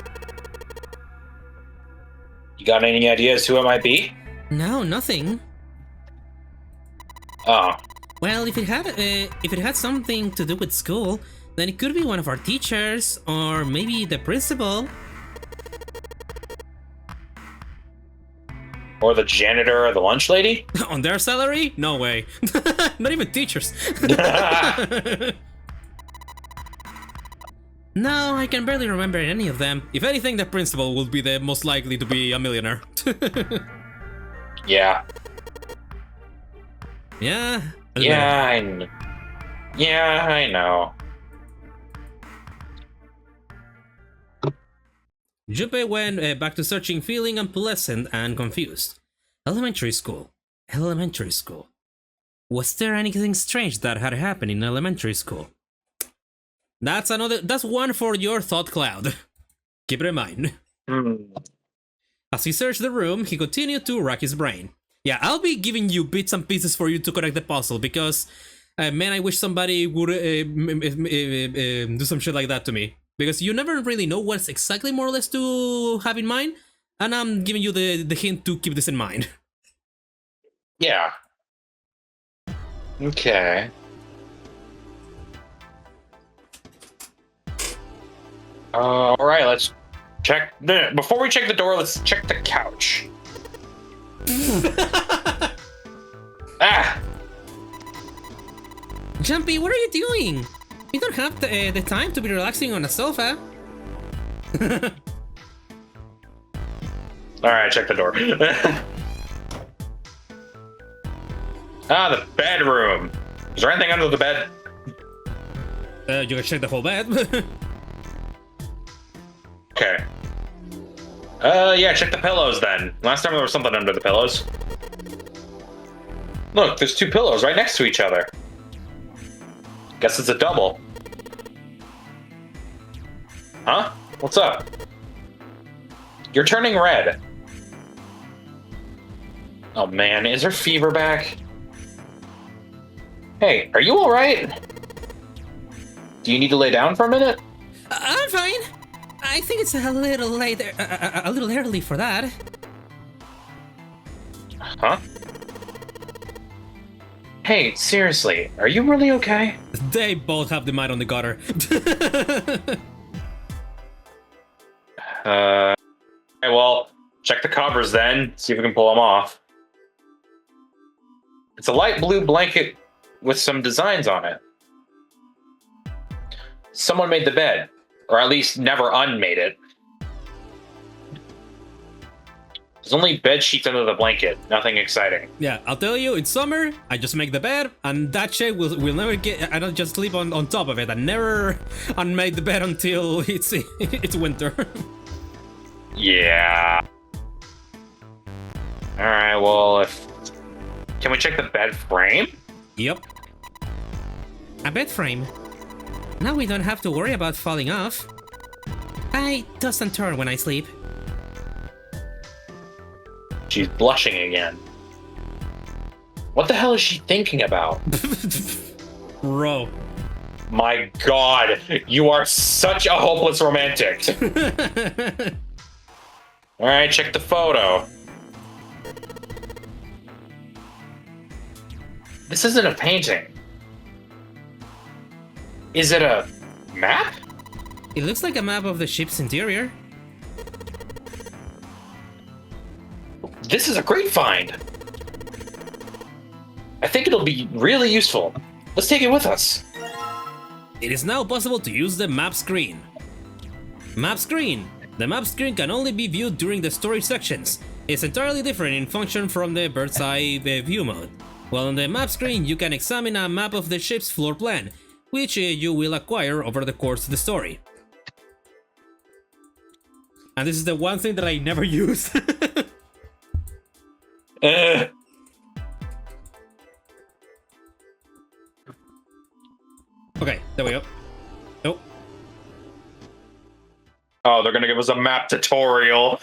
You got any ideas who it might be? No, nothing. Oh. Well, if it had something to do with school, then it could be one of our teachers, or maybe the principal. Or the janitor or the lunch lady? On their salary? No way. Not even teachers. No, I can barely remember any of them. If anything, the principal would be the most likely to be a millionaire. Yeah. Yeah? Yeah, I know. Junpei went back to searching, feeling unpleasant and confused. Elementary school. Elementary school. Was there anything strange that had happened in elementary school? That's one for your thought cloud. Keep it in mind. As he searched the room, he continued to rack his brain. Yeah, I'll be giving you bits and pieces for you to connect the puzzle because, man, I wish somebody would do some shit like that to me. Because you never really know what's exactly more or less to have in mind, and I'm giving you the hint to keep this in mind. Yeah. Okay. Alright, let's check before we check the door, let's check the couch. Ah! Jumpy, what are you doing? You don't have the time to be relaxing on a sofa. Alright, check the door. The bedroom. Is there anything under the bed? You can check the whole bed. Okay. Yeah, check the pillows then. Last time there was something under the pillows. Look, there's 2 pillows right next to each other. Guess it's a double. Huh? What's up? You're turning red. Oh man, is her fever back? Hey, are you alright? Do you need to lay down for a minute? I'm fine. I think it's a little late, a little early for that. Huh? Hey, seriously, are you really okay? They both have the mind on the gutter. Okay, well, check the covers then, see if we can pull them off. It's a light blue blanket with some designs on it. Someone made the bed, or at least never unmade it. There's only bed sheets under the blanket, nothing exciting. Yeah, I'll tell you, it's summer, I just make the bed, and that shit will never get. I don't just sleep on top of it. I never unmade the bed until it's winter. Yeah. Alright, well, can we check the bed frame? Yep. A bed frame. Now we don't have to worry about falling off. I toss and turn when I sleep. She's blushing again. What the hell is she thinking about? Bro. My god, you are such a hopeless romantic. Alright, check the photo. This isn't a painting. Is it a map? It looks like a map of the ship's interior. This is a great find. I think it'll be really useful. Let's take it with us. It is now possible to use the map screen. Map screen. The map screen can only be viewed during the storage sections. It's entirely different in function from the bird's eye view mode. While on the map screen, you can examine a map of the ship's floor plan, which you will acquire over the course of the story. And this is the one thing that I never use. Okay, there we go. Nope. Oh, they're gonna give us a map tutorial.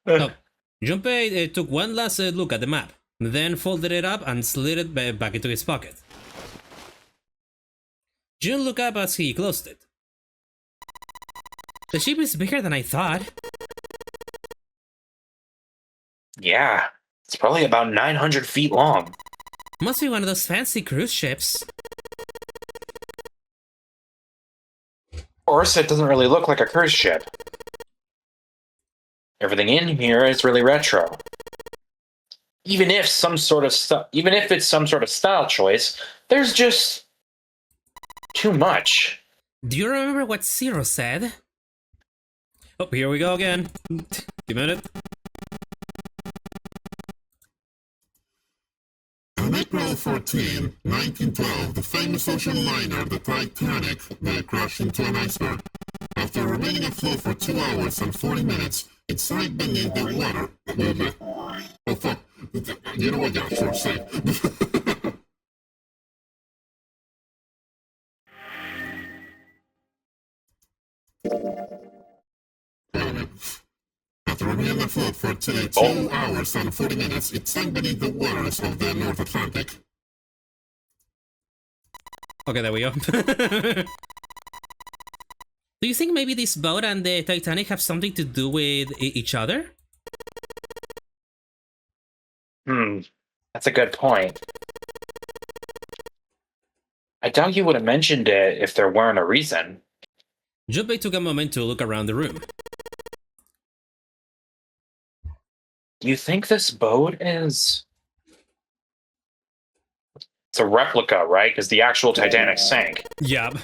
Oh. Junpei took one last look at the map, then folded it up and slid it back into his pocket. Jun looked up as he closed it. The ship is bigger than I thought. Yeah, it's probably about 900 feet long. Must be one of those fancy cruise ships. Of course, it doesn't really look like a cruise ship. Everything in here is really retro. even if it's some sort of style choice, there's just too much. Do you remember what Zero said? Oh, here we go again. Give a minute. On April 14, 1912, the famous ocean liner, the Titanic, crashed into an iceberg. After remaining afloat for 2 hours and 40 minutes, it sank beneath the water. Oh, fuck. You know what? Yeah, sure, say. After remaining afloat for 2 hours and 40 minutes, it sank beneath the waters of the North Atlantic. Okay, there we go. Do you think maybe this boat and the Titanic have something to do with each other? That's a good point. I doubt you would have mentioned it if there weren't a reason. Junpei took a moment to look around the room. Do you think this boat is... It's a replica, right? Because the actual Titanic sank. Yup.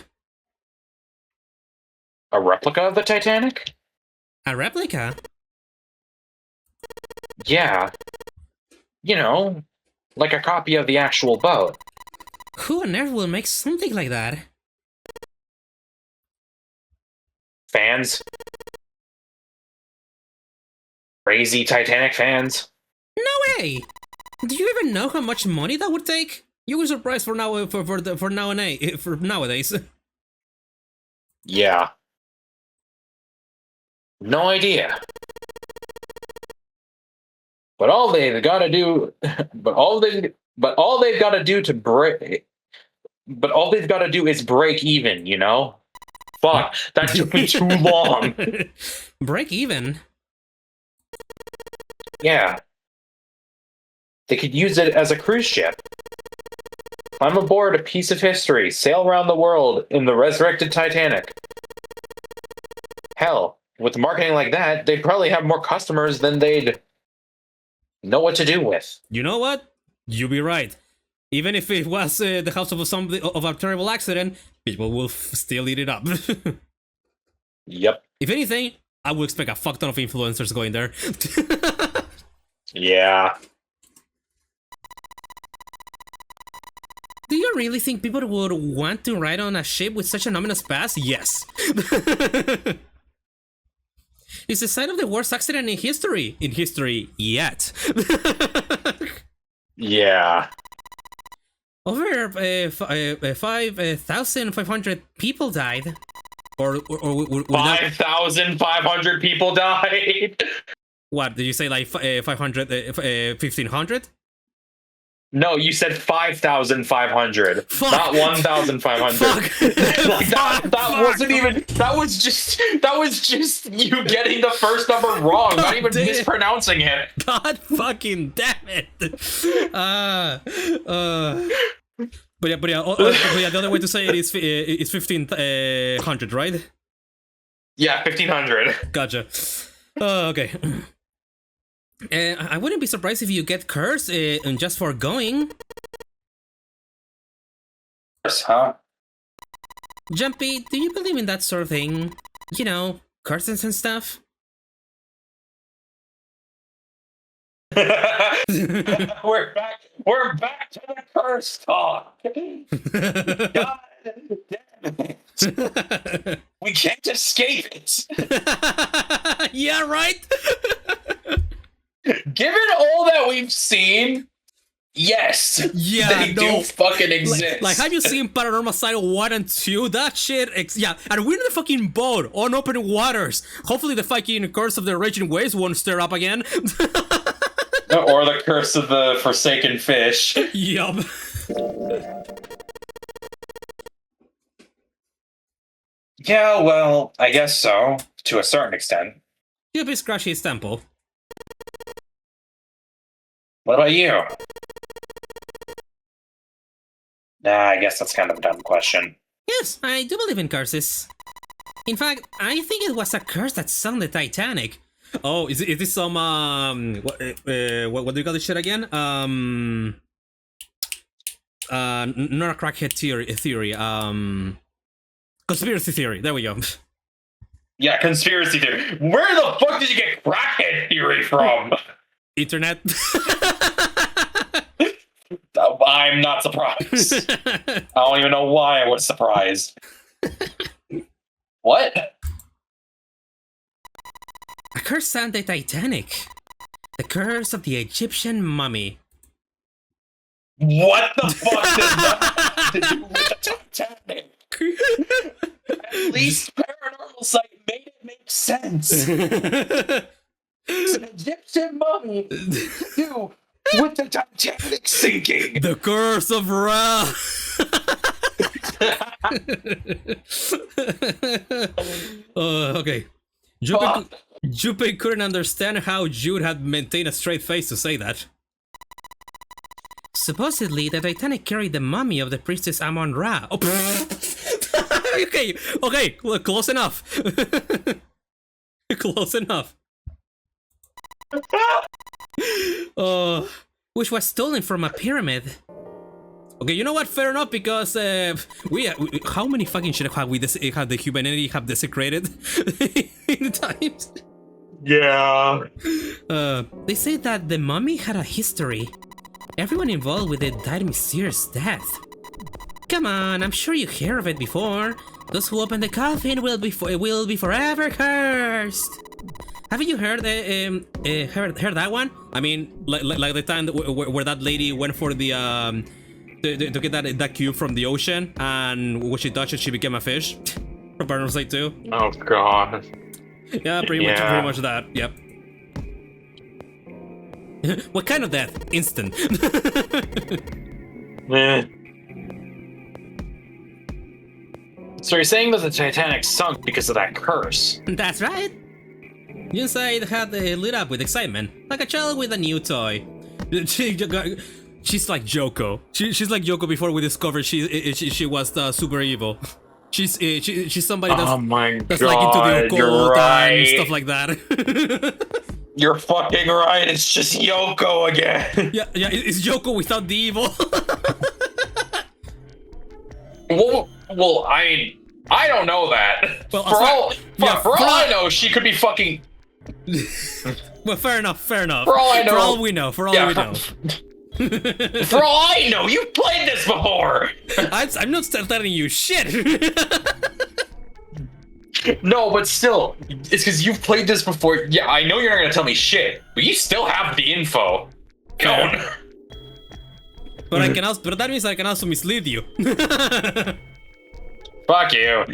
A replica of the Titanic? A replica? Yeah. You know, like a copy of the actual boat. Who on earth will make something like that? Fans? Crazy Titanic fans? No way! Do you even know how much money that would take? You were surprised for nowadays. Yeah. No idea. But all they've got to do, all they've got to do is break even, you know? Fuck, that took me too long. Break even? Yeah. They could use it as a cruise ship. Climb aboard a piece of history, sail around the world in the resurrected Titanic. Hell, with marketing like that, they'd probably have more customers than they'd know what to do with. You know what? You be right. Even if it was the house of a terrible accident, people will still eat it up. Yep. If anything, I would expect a fuck ton of influencers going there. Yeah. Do you really think people would want to ride on a ship with such an ominous past? Yes. It's the site of the worst accident in history. In history, yet. Yeah. Over 5,500 people died. Or 5,500 people died. what did you say? Like 500, 1,500? No, you said 5,500, Fuck. not 1,500. Fuck. Like, that wasn't even. That was just you getting the first number wrong, not even damn. mispronouncing it. God fucking damn it! But yeah, the other way to say it is 1,500, right? Yeah, 1,500. Gotcha. Okay. I wouldn't be surprised if you get cursed just for going. Huh? Jumpy, do you believe in that sort of thing? You know, curses and stuff? We're back to the curse talk. God damn it. We can't escape it. Yeah, right. Given all that we've seen, yes, Yeah, they do fucking exist. Like, have you seen Paranormal Side 1 and 2? That shit, yeah, and we're in the fucking boat on open waters. Hopefully the fucking curse of the raging waves won't stir up again. Or the curse of the forsaken fish. Yup. Yeah, well, I guess so, to a certain extent. You'll be scratching his temple. What about you? Nah, I guess that's kind of a dumb question. Yes, I do believe in curses. In fact, I think it was a curse that sunk the Titanic. Oh, is this some what do you call this shit again? Not a crackhead theory. Conspiracy theory. There we go. Yeah, conspiracy theory. Where the fuck did you get crackhead theory from? Internet. I'm not surprised. I don't even know why I was surprised. What? A curse on the Titanic. The curse of the Egyptian mummy. What the fuck does that have to do with the Titanic? At least Paranormal Site made it make sense. It's an Egyptian mummy to do with the Titanic sinking. The curse of Ra. Okay. Junpei couldn't understand how Jude had maintained a straight face to say that. Supposedly, the Titanic carried the mummy of the priestess Amon-Ra. Oh, okay, look, close enough. Close enough. Which was stolen from a pyramid. Okay, you know what? Fair enough, because we how many fucking shit have have the humanity have desecrated in the times? Yeah. They say that the mummy had a history. Everyone involved with it died a mysterious death. Come on, I'm sure you heard of it before. Those who open the coffin will be forever cursed. Haven't you heard heard that one? I mean, like the time where that lady went for the to get that cube from the ocean, and when she touched it, she became a fish. From Paranormal Site 2. Oh god. Yeah, pretty much that. Yep. What kind of death? Instant. So you're saying that the Titanic sunk because of that curse? That's right. Inside had lit up with excitement, like a child with a new toy. She's like Joko. She's like Joko before we discovered she was super evil. She's somebody that's, oh my that's god, like into the occult right. and stuff like that. You're fucking right. It's just Yoko again. Yeah, it's Joko without the evil. Well, I mean, I don't know that. Well, for all I know, she could be fucking. Well, fair enough. For all I know, for all we know. For all I know, you've played this before. I'm not telling you shit. No, but still, it's because you've played this before. Yeah, I know you're not gonna tell me shit, but you still have the info. Going. But I can also, but that means I can also mislead you. Fuck you.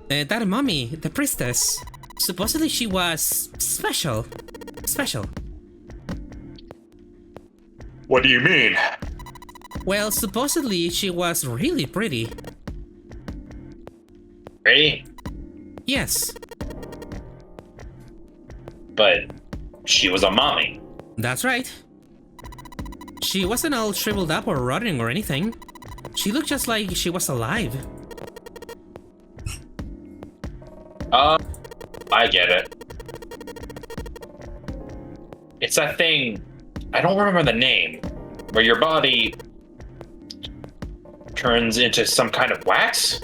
That mummy, the priestess, supposedly she was special. What do you mean? Well, supposedly she was really pretty. Ready? Yes, But she was a mommy. that's right. She wasn't all shriveled up or rotting or anything. She looked just like she was alive. I get it. It's that thing, I don't remember the name, where your body turns into some kind of wax.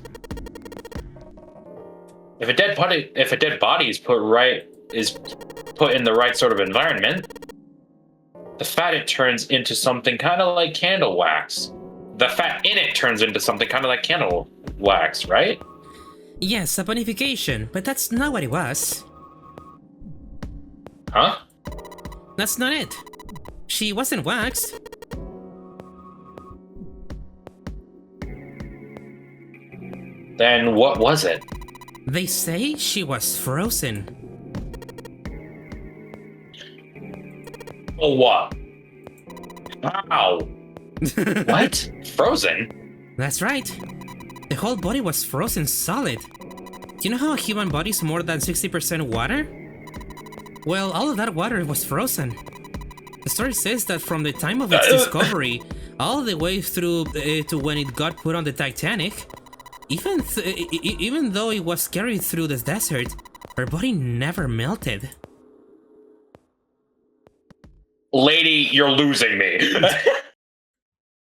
If a dead body is put in the right sort of environment, the fat it turns into something kind of like candle wax. The fat in it turns into something kind of like candle wax, right? Yes, saponification, but that's not what it was. Huh? That's not it. She wasn't waxed. Then what was it? They say she was frozen. Oh, what? Wow. What? Frozen? That's right. The whole body was frozen solid. Do you know how a human body is more than 60% water? Well, all of that water was frozen. The story says that from the time of its discovery, all the way through to when it got put on the Titanic, Even though it was carried through the desert, her body never melted. Lady, you're losing me.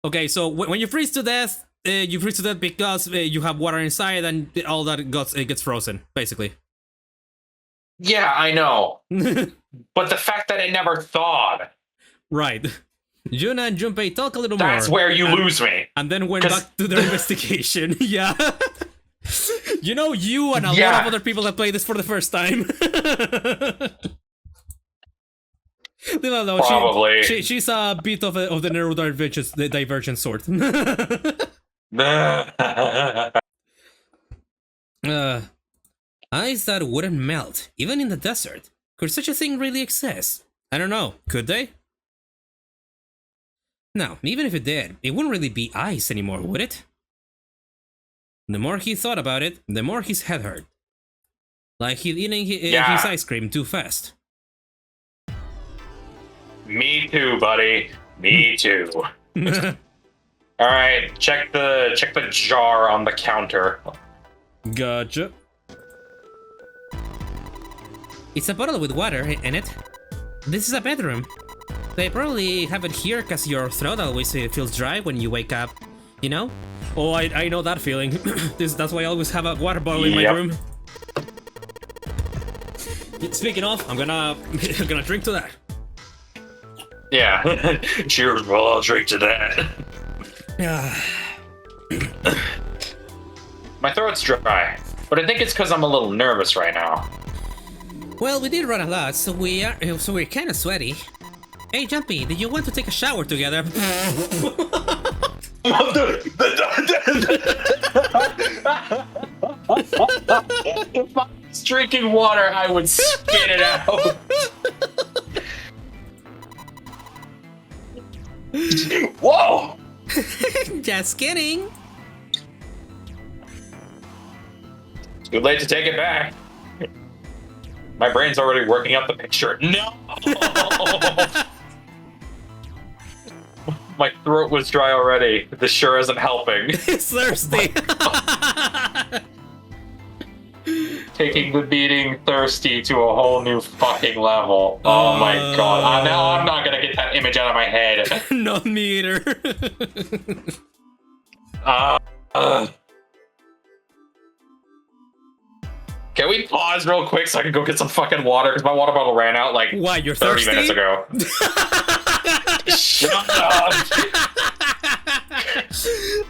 Okay, so when you freeze to death because you have water inside and all that gets frozen, basically. Yeah, I know. But the fact that it never thawed. Right. Juna and Junpei talk a little more. That's where you lose me. And then went back to their investigation. Yeah. You know, you and a lot of other people that play this for the first time. No, Probably. She's a bit of the neurodivergent sort. Ice that wouldn't melt, even in the desert. Could such a thing really exist? I don't know. Could they? No, even if it did, it wouldn't really be ice anymore, would it? The more he thought about it, the more his head hurt. Like he'd eating his ice cream too fast. Me too, buddy. Me too. All right, check the jar on the counter. Gotcha. It's a bottle with water in it. This is a bedroom. They probably have it here because your throat always feels dry when you wake up, you know? Oh, I know that feeling. That's why I always have a water bottle in my room. Speaking of, I'm gonna drink to that. Yeah. Cheers, well, I'll drink to that. My throat's dry, but I think it's because I'm a little nervous right now. Well, we did run a lot, so we're kind of sweaty. Hey, Jumpy, did you want to take a shower together? If I was drinking water, I would spit it out. Whoa! Just kidding. Too late to take it back. My brain's already working up the picture. No! My throat was dry already. This sure isn't helping. It's thirsty. Taking the beating thirsty to a whole new fucking level. Oh my god. Now I'm not gonna get that image out of my head. Not me either. Can we pause real quick so I can go get some fucking water? Because my water bottle ran out like Why, you're 30 thirsty? minutes ago. Shut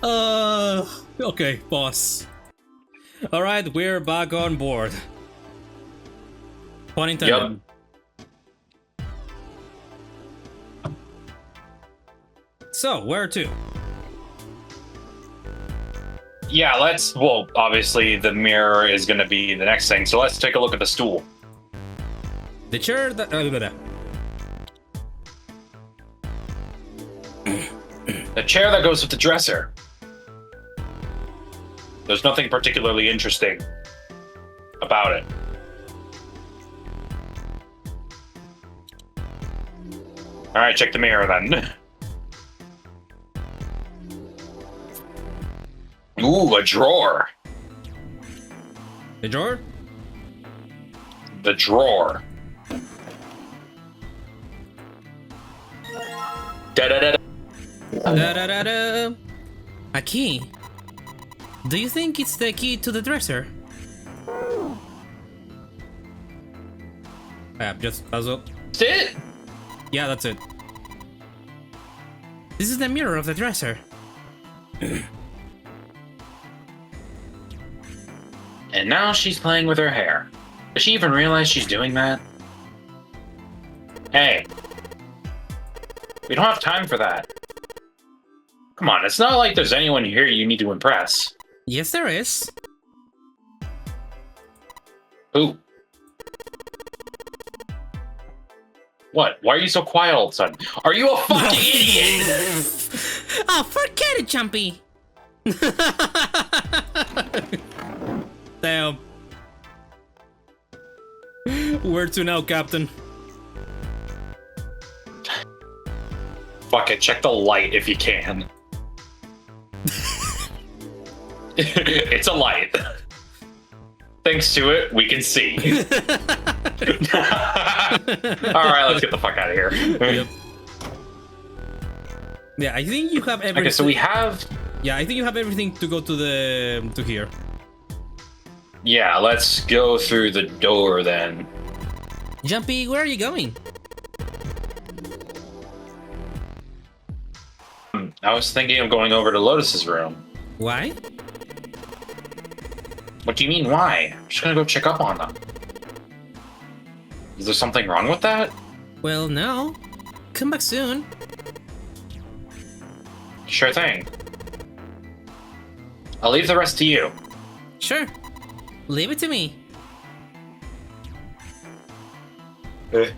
up. Okay, boss. Alright, we're back on board. Pun intended. Yep. So, where to? Yeah, well, obviously the mirror is going to be the next thing, so let's take a look at the stool. The chair that... The chair that goes with the dresser. There's nothing particularly interesting about it. Alright, check the mirror then. Ooh, a drawer. The drawer? The drawer. Da-da-da-da. Da-da-da-da. A key. Do you think it's the key to the dresser? Yeah, just puzzle. That's it? Yeah, that's it. This is the mirror of the dresser. And now she's playing with her hair. Does she even realize she's doing that? Hey. We don't have time for that. Come on, it's not like there's anyone here you need to impress. Yes, there is. Who? What? Why are you so quiet all of a sudden? Are you a fucking idiot? Oh, forget it, Jumpy. Damn. Where to now, Captain? Fuck it, check the light if you can. It's a light. Thanks to it, we can see. Alright, let's get the fuck out of here. Yep. Yeah, I think you have everything. Okay, so we have... Yeah, I think you have everything to go to here. Yeah, let's go through the door then. Jumpy, where are you going? I was thinking of going over to Lotus's room. Why? What do you mean, why? I'm just gonna go check up on them. Is there something wrong with that? Well, no. Come back soon. Sure thing. I'll leave the rest to you. Sure. Leave it to me. Bless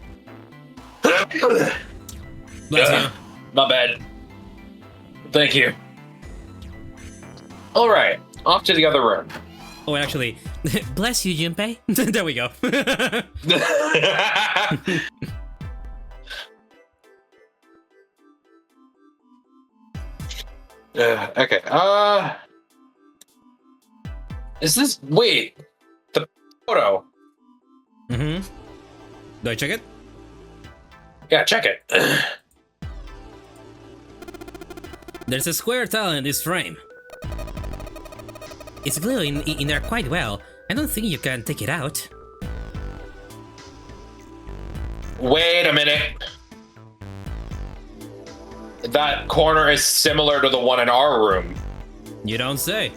you. Not bad. Thank you. Alright, off to the other room. Oh, actually, Bless you, Junpei. there we go. Okay, is this... Wait. The photo. Mm-hmm. Do I check it? Yeah, check it. There's a square tile in this frame. It's glued in there quite well. I don't think you can take it out. Wait a minute. That corner is similar to the one in our room. You don't say.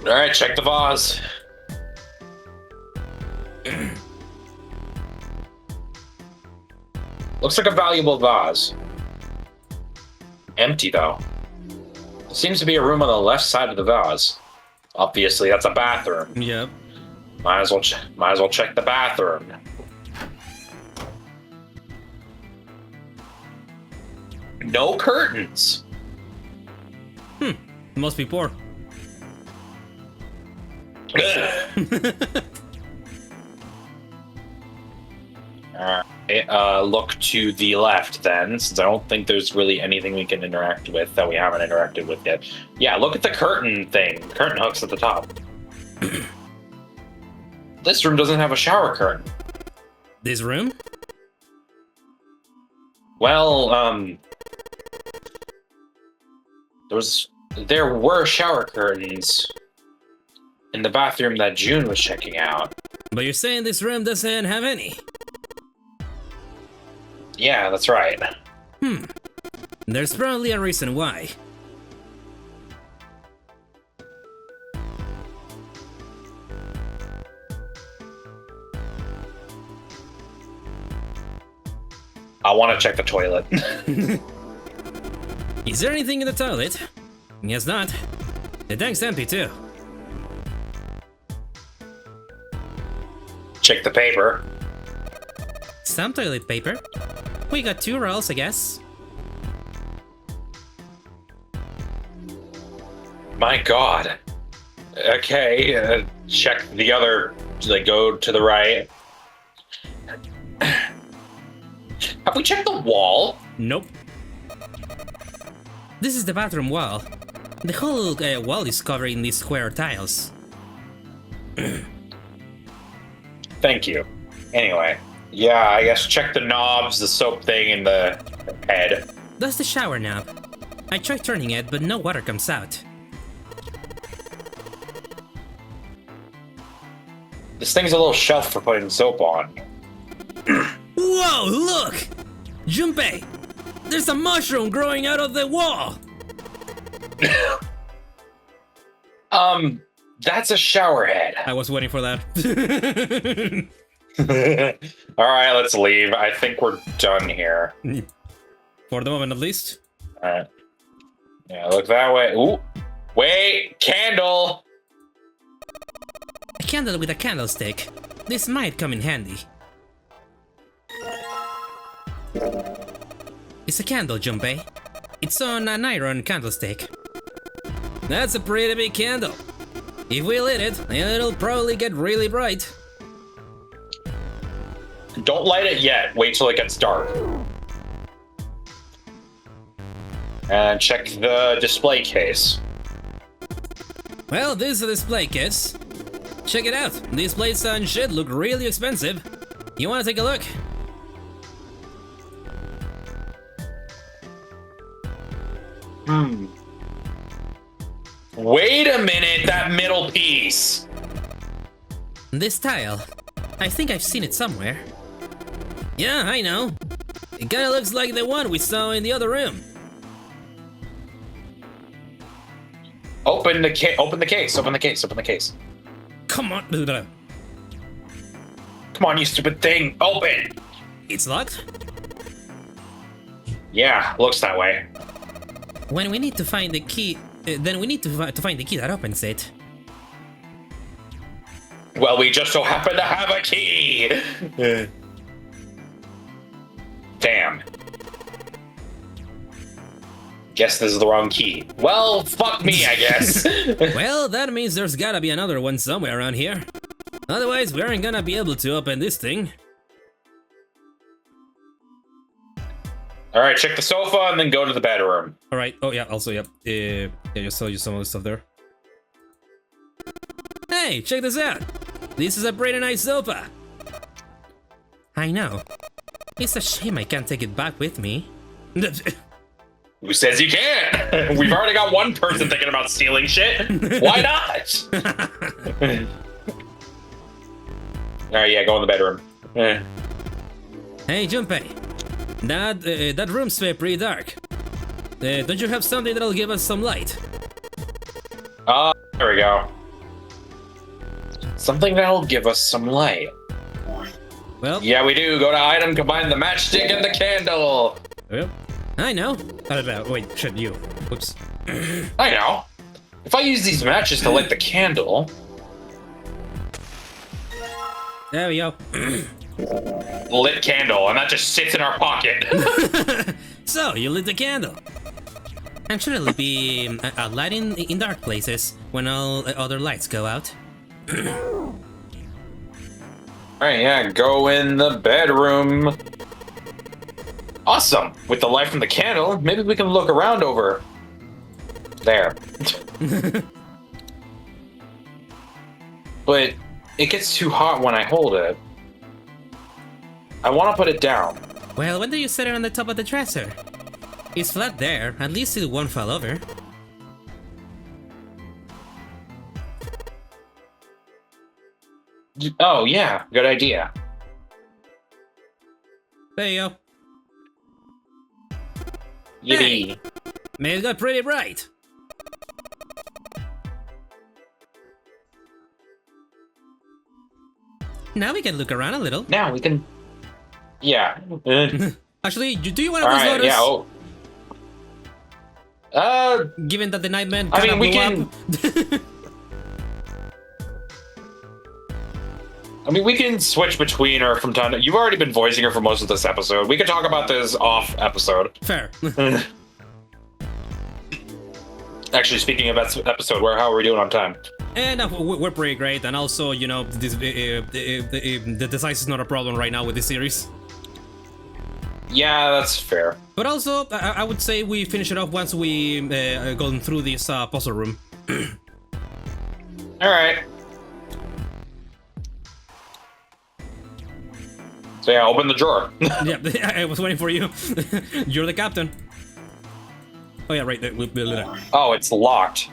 Alright, check the vase. Looks like a valuable vase. Empty, though. There seems to be a room on the left side of the vase. Obviously, that's a bathroom. Yep. Might as well check the bathroom. No curtains. Must be poor. Look to the left then, since I don't think there's really anything we can interact with that we haven't interacted with yet. Yeah, look at the curtain thing. Curtain hooks at the top. This room doesn't have a shower curtain. This room? Well, there were shower curtains in the bathroom that June was checking out. But you're saying this room doesn't have any? Yeah, that's right. There's probably a reason why. I want to check the toilet. Is there anything in the toilet? Guess not. The tank's empty too. Check the paper. Some toilet paper. We got 2 rolls, I guess. My god. Okay, check the other, like, go to the right. Have we checked the wall? Nope. This is the bathroom wall. The whole wall is covered in these square tiles. Thank you. Anyway, yeah, I guess check the knobs, the soap thing, and the head. That's the shower knob. I tried turning it, but no water comes out. This thing's a little shelf for putting soap on. Whoa, look! Junpei! There's a mushroom growing out of the wall! That's a shower head. I was waiting for that. Alright, let's leave. I think we're done here. For the moment, at least. Alright. Yeah, look that way. Ooh! Wait! Candle! A candle with a candlestick. This might come in handy. It's a candle, Junpei. It's on an iron candlestick. That's a pretty big candle. If we lit it, it'll probably get really bright. Don't light it yet. Wait till it gets dark. And check the display case. Well, this is a display case. Check it out. These plates and shit look really expensive. You wanna take a look? Wait a minute, that middle piece. This tile. I think I've seen it somewhere. Yeah, I know. It kinda looks like the one we saw in the other room. Open the case. Open the case. Open the case. Open the case. Come on. Come on, you stupid thing. Open. It's locked? Yeah, looks that way. When we need to find the key, then we need to find the key that opens it. Well, we just so happen to have a key. Damn. Guess this is the wrong key. Well, fuck me, I guess. Well, that means there's gotta be another one somewhere around here. Otherwise, we aren't gonna be able to open this thing. All right, check the sofa and then go to the bedroom. All right. Oh yeah. Also, yep. Yeah, just saw you some of the stuff there. Hey, check this out. This is a pretty nice sofa. I know. It's a shame I can't take it back with me. Who says you can't? We've already got one person thinking about stealing shit. Why not? All right, yeah, go in the bedroom. Hey, Junpei. That room's pretty dark. Don't you have something that'll give us some light? There we go. Something that'll give us some light. Well, Yeah, we do. Go to item, combine the matchstick and the candle. well, I know. Wait, shit, you. Whoops. I know. If I use these matches to light the candle, There we go. lit candle, and that just sits in our pocket. So, you lit the candle. I'm sure it'll be a light in dark places when all other lights go out. Alright, yeah, go in the bedroom. Awesome! With the light from the candle, maybe we can look around over there. But it gets too hot when I hold it. I want to put it down. Well, when do you set it on the top of the dresser? It's flat there. At least it won't fall over. Oh, yeah, good idea. There you go. Yippee. It got pretty bright. Now we can look around a little. Now we can... Yeah. Actually, do you want to Alright, notice? yeah, Given that the Nightman I kind of mean, we blew up. I mean, we can switch between her from time to... You've already been voicing her for most of this episode. We can talk about this off episode. Fair. Actually, speaking of episode, how are we doing on time? And we're pretty great, and also, you know, this, the size is not a problem right now with this series. Yeah, that's fair. But also, I would say we finish it off once we gone through this puzzle room. Alright. So yeah, open the drawer. Yeah, I was waiting for you. You're the captain. Oh yeah, right. Oh, it's locked.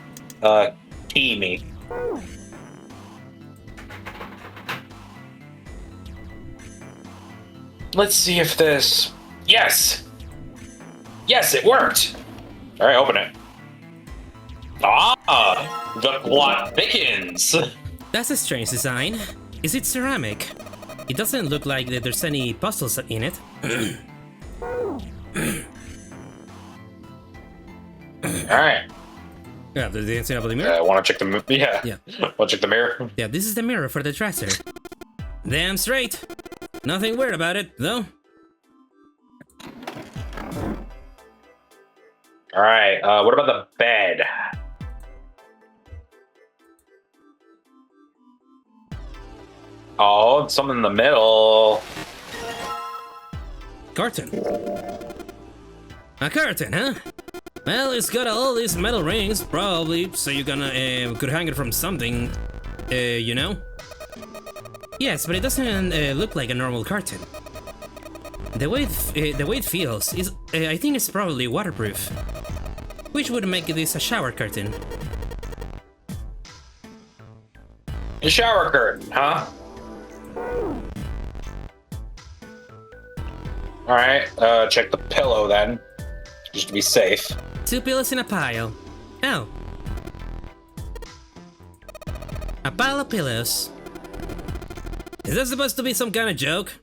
Key me. Let's see if this... Yes! Yes, it worked! Alright, open it. Ah! The plot thickens! That's a strange design. Is it ceramic? It doesn't look like that there's any puzzles in it. Alright. Yeah, the inside of the mirror? I want to check the... Yeah. Yeah. Want to check the mirror? Yeah, this is the mirror for the dresser. Damn straight. Nothing weird about it, though. Alright, what about the bed? Oh, something in the middle. Curtain. A curtain, huh? Well, it's got all these metal rings, probably, so you're gonna could hang it from something, you know? Yes, but it doesn't look like a normal carton. The way it feels is, I think it's probably waterproof, which would make this a shower curtain. A shower curtain, huh? Alright, check the pillow then, just to be safe. 2 pillows in a pile. Oh. A pile of pillows. Is that supposed to be some kind of joke?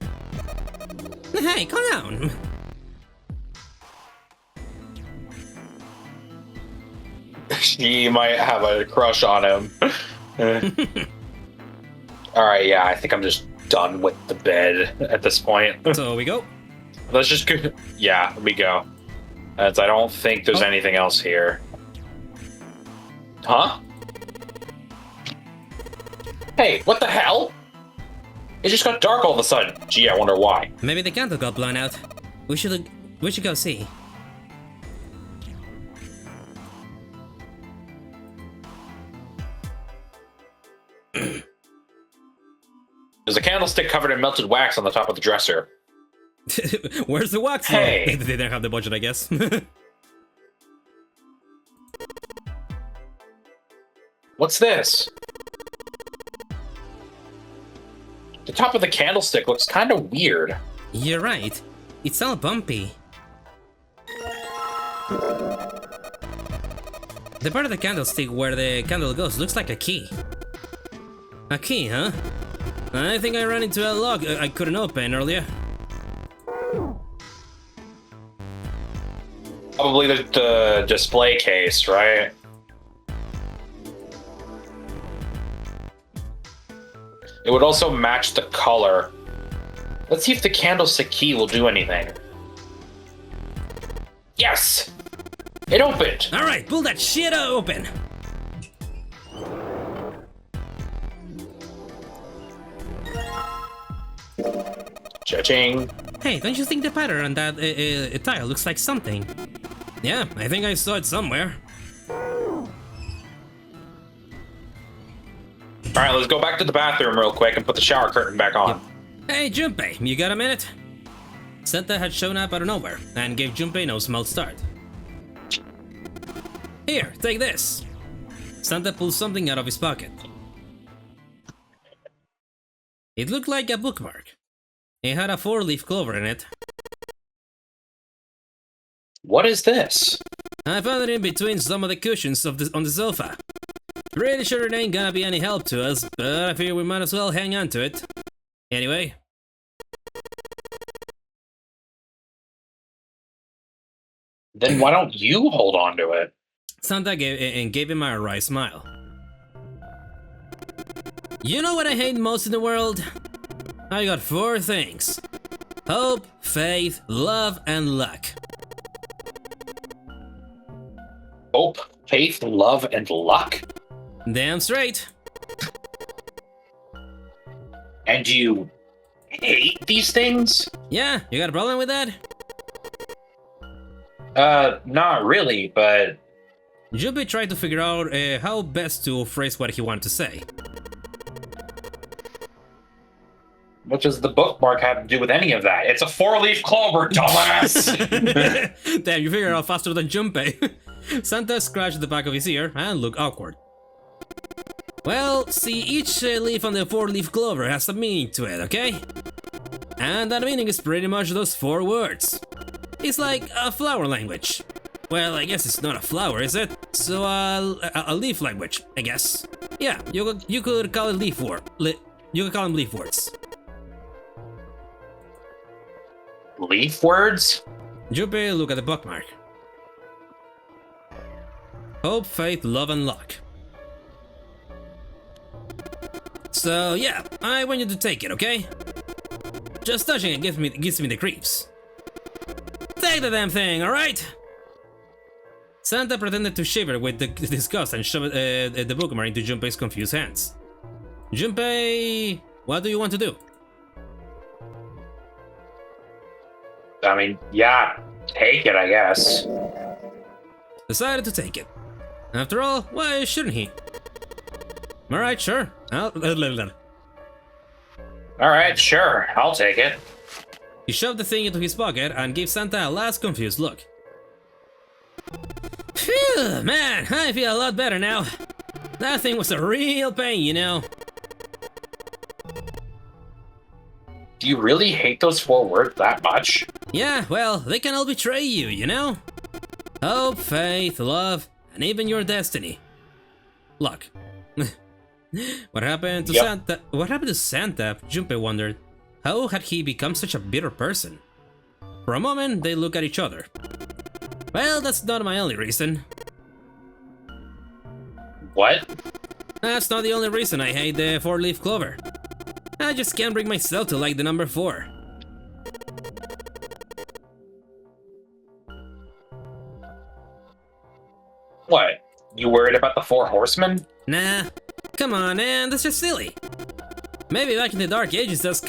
Hey, calm down. She might have a crush on him. Alright, yeah, I think I'm just done with the bed at this point. So we go. Let's just go. Yeah, we go. As I don't think there's anything else here. Huh? Hey, what the hell? It just got dark all of a sudden. Gee, I wonder why. Maybe the candle got blown out. We should go see. There's a candlestick covered in melted wax on the top of the dresser. Where's the wax? Hey. They didn't have the budget, I guess. What's this? The top of the candlestick looks kind of weird. You're right. It's all bumpy. The part of the candlestick where the candle goes looks like a key. A key, huh? I think I ran into a lock I couldn't open earlier. Probably the display case, right? It would also match the color. Let's see if the candlestick key will do anything. Yes! It opened! Alright, pull that shit open! Cha-ching. Hey, don't you think the pattern on that tile looks like something? Yeah, I think I saw it somewhere. Alright, let's go back to the bathroom real quick and put the shower curtain back on. Hey, Junpei, you got a minute? Santa had shown up out of nowhere and gave Junpei no small start. Here, take this. Santa pulled something out of his pocket. It looked like a bookmark. It had a 4-leaf clover in it. What is this? I found it in between some of the cushions on the sofa. Pretty sure it ain't gonna be any help to us, but I figure we might as well hang on to it. Anyway. Then why don't you hold on to it? Santa gave him a wry smile. You know what I hate most in the world? I got 4 things. Hope, faith, love, and luck. Hope, faith, love, and luck? Damn straight. And you hate these things? Yeah, you got a problem with that? Not really, but... Junpei tried to figure out how best to phrase what he wanted to say. What does the bookmark have to do with any of that? It's a 4-leaf clover, dumbass! Damn, you figured it out faster than Junpei. Santa scratched the back of his ear and looked awkward. Well, see, each leaf on the 4-leaf clover has a meaning to it, okay? And that meaning is pretty much those 4 words. It's like a flower language. Well, I guess it's not a flower, is it? So, a leaf language, I guess. Yeah, you could call it leaf word. You could call them leaf words. Leaf words? Junpei look at the bookmark. Hope, faith, love, and luck. So yeah, I want you to take it, okay? Just touching it gives me the creeps. Take the damn thing, alright? Santa pretended to shiver with disgust and shoved the bookmark into Junpei's confused hands. Junpei, what do you want to do? I mean, yeah, take it, I guess. decided to take it. After all, why shouldn't he? Alright, sure. Alright, sure, I'll take it. He shoved the thing into his pocket and gave Santa a last confused look. Phew, man, I feel a lot better now. That thing was a real pain, you know. Do you really hate those 4 words that much? Yeah, well, they can all betray you, you know? Hope, faith, love, and even your destiny. Luck. What happened to Yep. Santa? What happened to Santa? Junpei wondered. How had he become such a bitter person? For a moment, they look at each other. Well, that's not my only reason. What? That's not the only reason I hate the 4-leaf clover. I just can't bring myself to like the number 4. What? You worried about the 4 horsemen? Nah, come on, man, that's just silly. Maybe back in the Dark Ages, that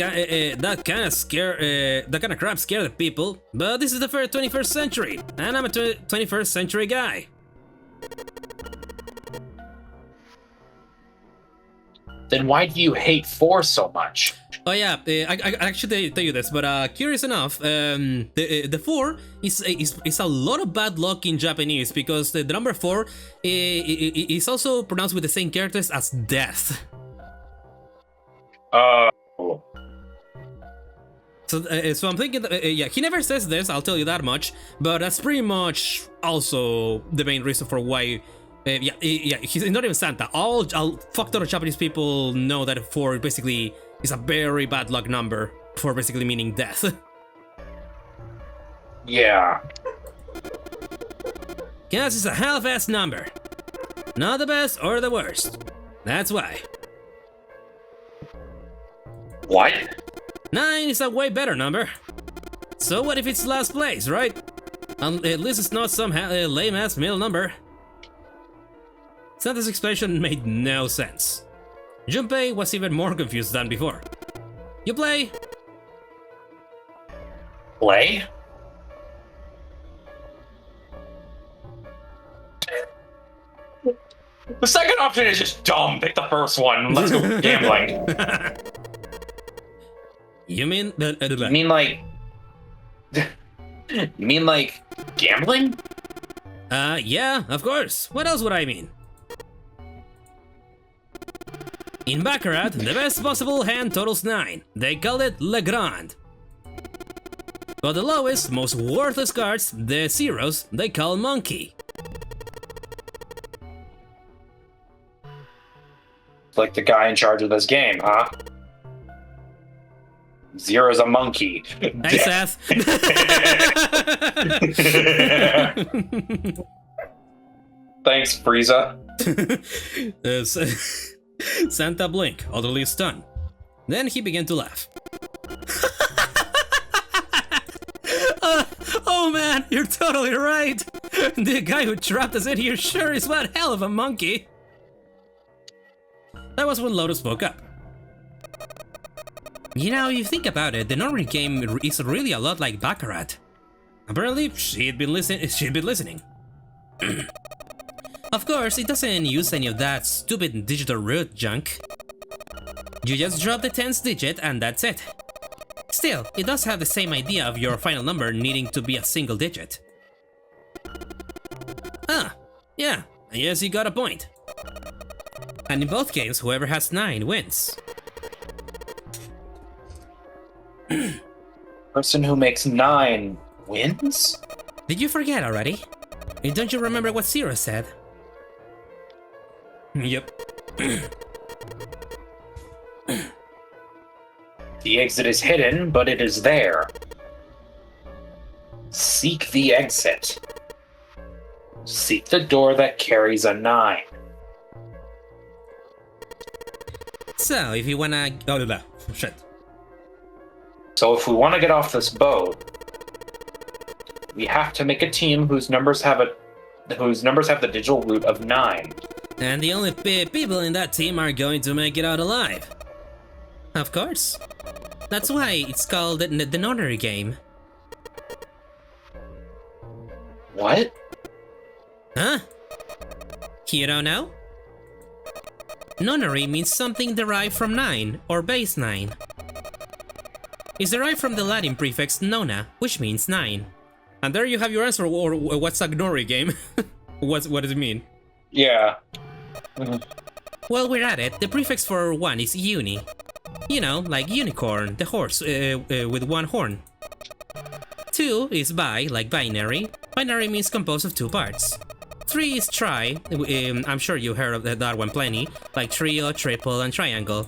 kind of crap scared the people, but this is the 21st century, and I'm a 21st century guy. Then why do you hate 4 so much? Oh yeah, I actually tell you this, but curious enough, the 4 is a lot of bad luck in Japanese because the number 4 is also pronounced with the same characters as death. So I'm thinking that, yeah, he never says this, I'll tell you that much, but that's pretty much also the main reason for why. Yeah, he's not even Santa. All fucked up Japanese people know that 4 basically is a very bad luck number for basically meaning death. Yeah. Guess it's a half-ass number. Not the best or the worst. That's why. What? 9 is a way better number. So what if it's last place, right? At least it's not some lame-ass middle number. Santa's explanation made no sense. Junpei was even more confused than before. You play? Play? The second option is just dumb. Pick the first one. Let's go gambling. You mean You mean like... You mean like... gambling? Yeah, of course. What else would I mean? In Baccarat, the best possible hand totals 9. They call it Le Grand. But the lowest, most worthless cards, the zeros, they call Monkey. Like the guy in charge of this game, huh? Zero's a monkey. Hey, Seth. Thanks, Frieza. Santa blinked, utterly stunned. Then he began to laugh. Oh man, you're totally right. The guy who trapped us in here sure is one hell of a monkey. That was when Lotus spoke up. You know, you think about it, the Norway game is really a lot like Baccarat. Apparently, she'd been listening. Of course, it doesn't use any of that stupid digital root junk. You just drop the 10th digit and that's it. Still, it does have the same idea of your final number needing to be a single digit. Ah, yeah, I guess you got a point. And in both games, whoever has 9 wins. Person who makes 9 wins? Did you forget already? Don't you remember what Zero said? Yep. The exit is hidden, but it is there. Seek the exit. Seek the door that carries a 9. So, if you wanna... Oh, no, shit. So if we want to get off this boat, we have to make a team whose numbers have the digital root of 9. And the only people in that team are going to make it out alive. Of course. That's why it's called the Nonary game. What? Huh? You don't know? Nonary means something derived from 9, or base 9. It's derived from the Latin prefix nona, which means 9. And there you have your answer, or what's a Gnori game? What does it mean? Yeah. While we're at it, the prefix for 1 is uni. You know, like unicorn, the horse with one horn. 2 is bi, like binary. Binary means composed of 2 parts. 3 is tri, I'm sure you heard of that one plenty, like trio, triple, and triangle.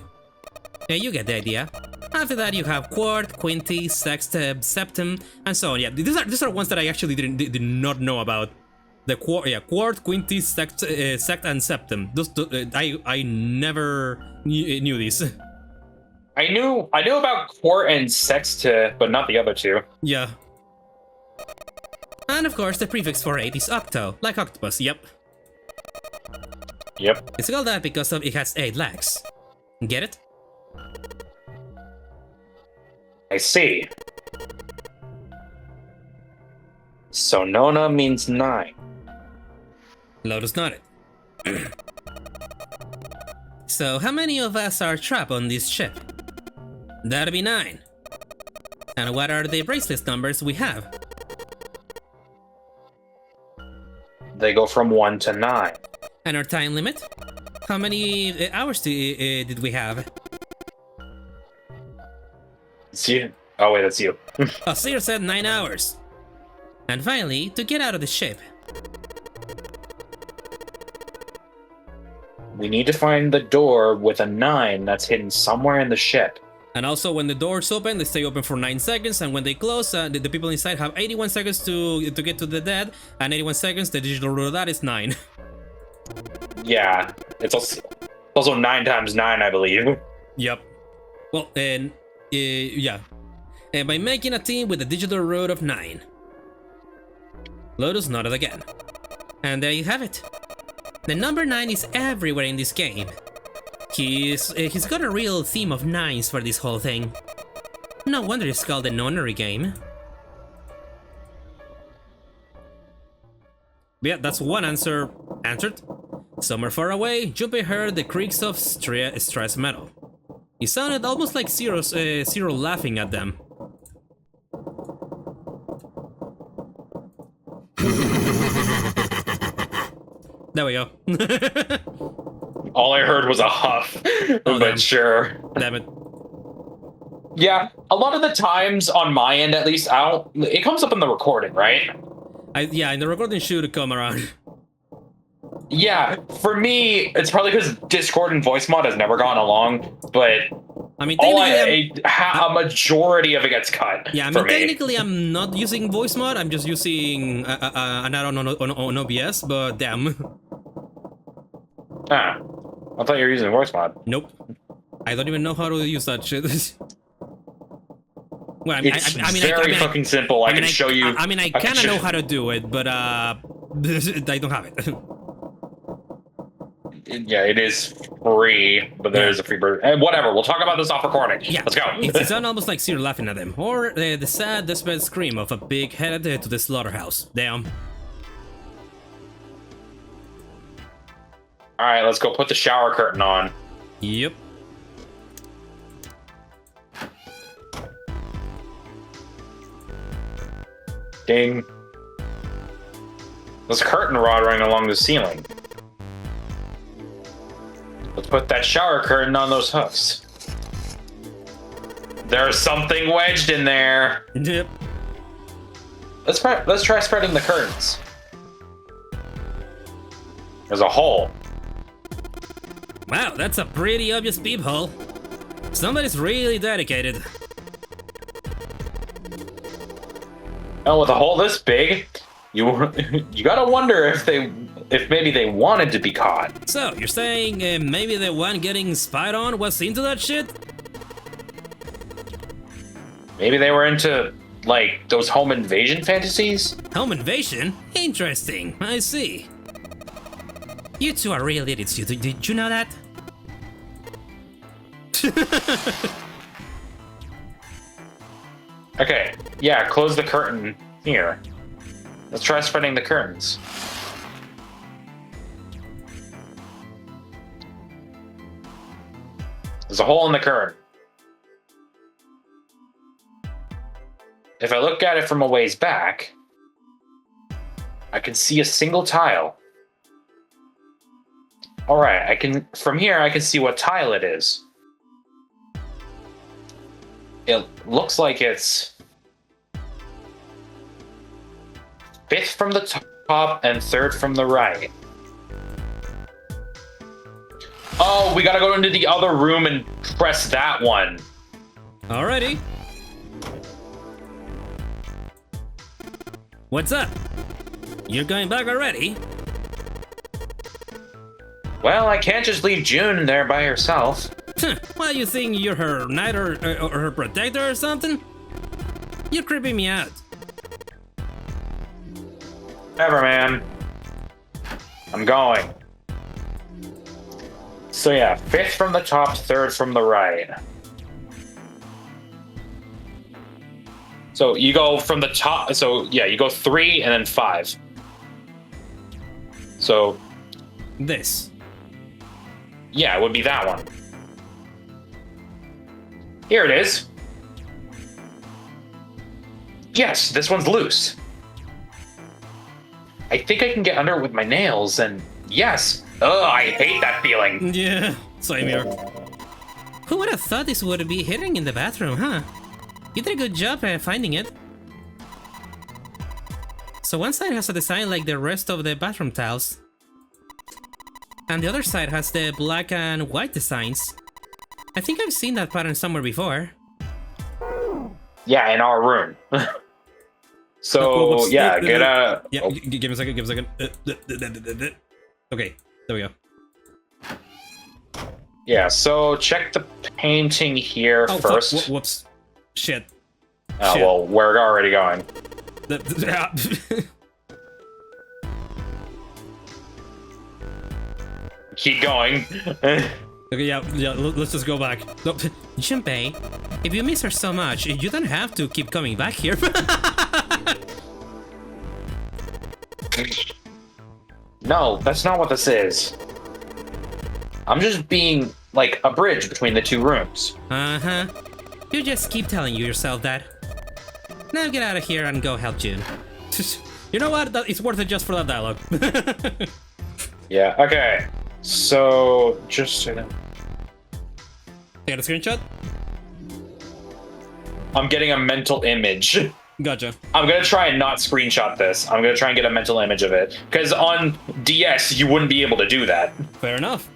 You get the idea. After that you have quart, quinty, sextuple, septum, and so on. Yeah, these are ones that I actually did not know about. The quart, quinty, sect, and septum. Those I never knew these. I knew about quart and sextuple, but not the other two. Yeah. And of course the prefix for 8 is octo, like octopus, yep. Yep. It's called that because it has 8 legs. Get it? I see. So nona means 9. Lotus nodded. So how many of us are trapped on this ship? That'd be 9. And what are the bracelet numbers we have? They go from 1 to 9. And our time limit? How many hours did we have? It's you. Oh wait, that's you. Oh, Seer said 9 hours. And finally, to get out of the ship. We need to find the door with a 9 that's hidden somewhere in the ship. And also, when the doors open, they stay open for 9 seconds, and when they close, the people inside have 81 seconds to get to the dead, and 81 seconds, the digital root of that is 9. Yeah, it's also 9 times 9, I believe. Yep. Well, and yeah. And by making a team with a digital root of 9. Lotus nodded again. And there you have it. The number 9 is everywhere in this game. He's got a real theme of 9s for this whole thing. No wonder it's called the nonary game. Yeah, that's one answer answered. Somewhere far away, Junpei heard the creaks of stress metal. It sounded almost like Zero laughing at them. There we go. All I heard was a huff, Oh, but damn. sure. Damn it. Yeah, a lot of the times on my end, at least, it comes up in the recording, right? Yeah, and the recording should come around. Yeah, for me, it's probably because Discord and voice mod has never gone along, but I mean, technically, a majority of it gets cut. yeah, I for mean, me. technically, I'm not using voice mod. I'm just using an add-on on OBS. But damn, Ah, I thought you were using voice mod. nope. I don't even know how to use that shit. Well, It's very fucking simple. I can show you. I mean, I can kind of show know you. how to do it, but I don't have it. Yeah, it is free, but there is a free version. And whatever, we'll talk about this off recording. Yeah, Let's go. It sounds almost like Zero laughing at them, or the sad, desperate scream of a pig headed to the slaughterhouse. Damn. All right, let's go put the shower curtain on. Yep. Ding. There's a curtain rod running along the ceiling. Let's put that shower curtain on those hooks. There's something wedged in there. Yep. Let's try spreading the curtains. There's a hole. Wow, that's a pretty obvious peephole. Somebody's really dedicated. Oh, with a hole this big, you gotta wonder if maybe they wanted to be caught. So, you're saying maybe the one getting spied on was into that shit? Maybe they were into like those home invasion fantasies. Home invasion? Interesting, I see. You two are real idiots. Did you know that? Okay, yeah, close the curtain here. Let's try spreading the curtains. There's a hole in the curtain. If I look at it from a ways back, I can see a single tile. All right, from here I can see what tile it is. It looks like it's 5th from the top and 3rd from the right. Oh, we gotta go into the other room and press that one. Alrighty. What's up? You're going back already? Well, I can't just leave June there by herself. What, you think you're her knight or her protector or something? You're creeping me out. Never, man. I'm going. So yeah, 5th from the top, 3rd from the right. So you go from the top, so yeah, you go 3 and then 5. So This. yeah, it would be that one. Here it is. Yes, this one's loose. I think I can get under it with my nails, and yes. Ugh, I hate that feeling. Yeah, same here. Who would have thought this would be hidden in the bathroom, huh? You did a good job finding it. So one side has a design like the rest of the bathroom tiles. And the other side has the black and white designs. I think I've seen that pattern somewhere before. Yeah, in our room. So Whoops. yeah, get a. Yeah, Oh, give me a second, give me a second. Okay, there we go. yeah, so check the painting here Oh, first. fuck, whoops. Shit. Oh, shit. well, we're already going. Keep going. Okay, yeah, let's just go back. No, Junpei, if you miss her so much, you don't have to keep coming back here. No, that's not what this is. I'm just being like a bridge between the two rooms. Uh-huh. You just keep telling yourself that. Now get out of here and go help June. You know what? It's worth it just for that dialogue. Yeah, okay. So, just so that. Got a screenshot? I'm getting a mental image. Gotcha. I'm gonna try and not screenshot this. I'm gonna try and get a mental image of it. Because on DS, you wouldn't be able to do that. Fair enough.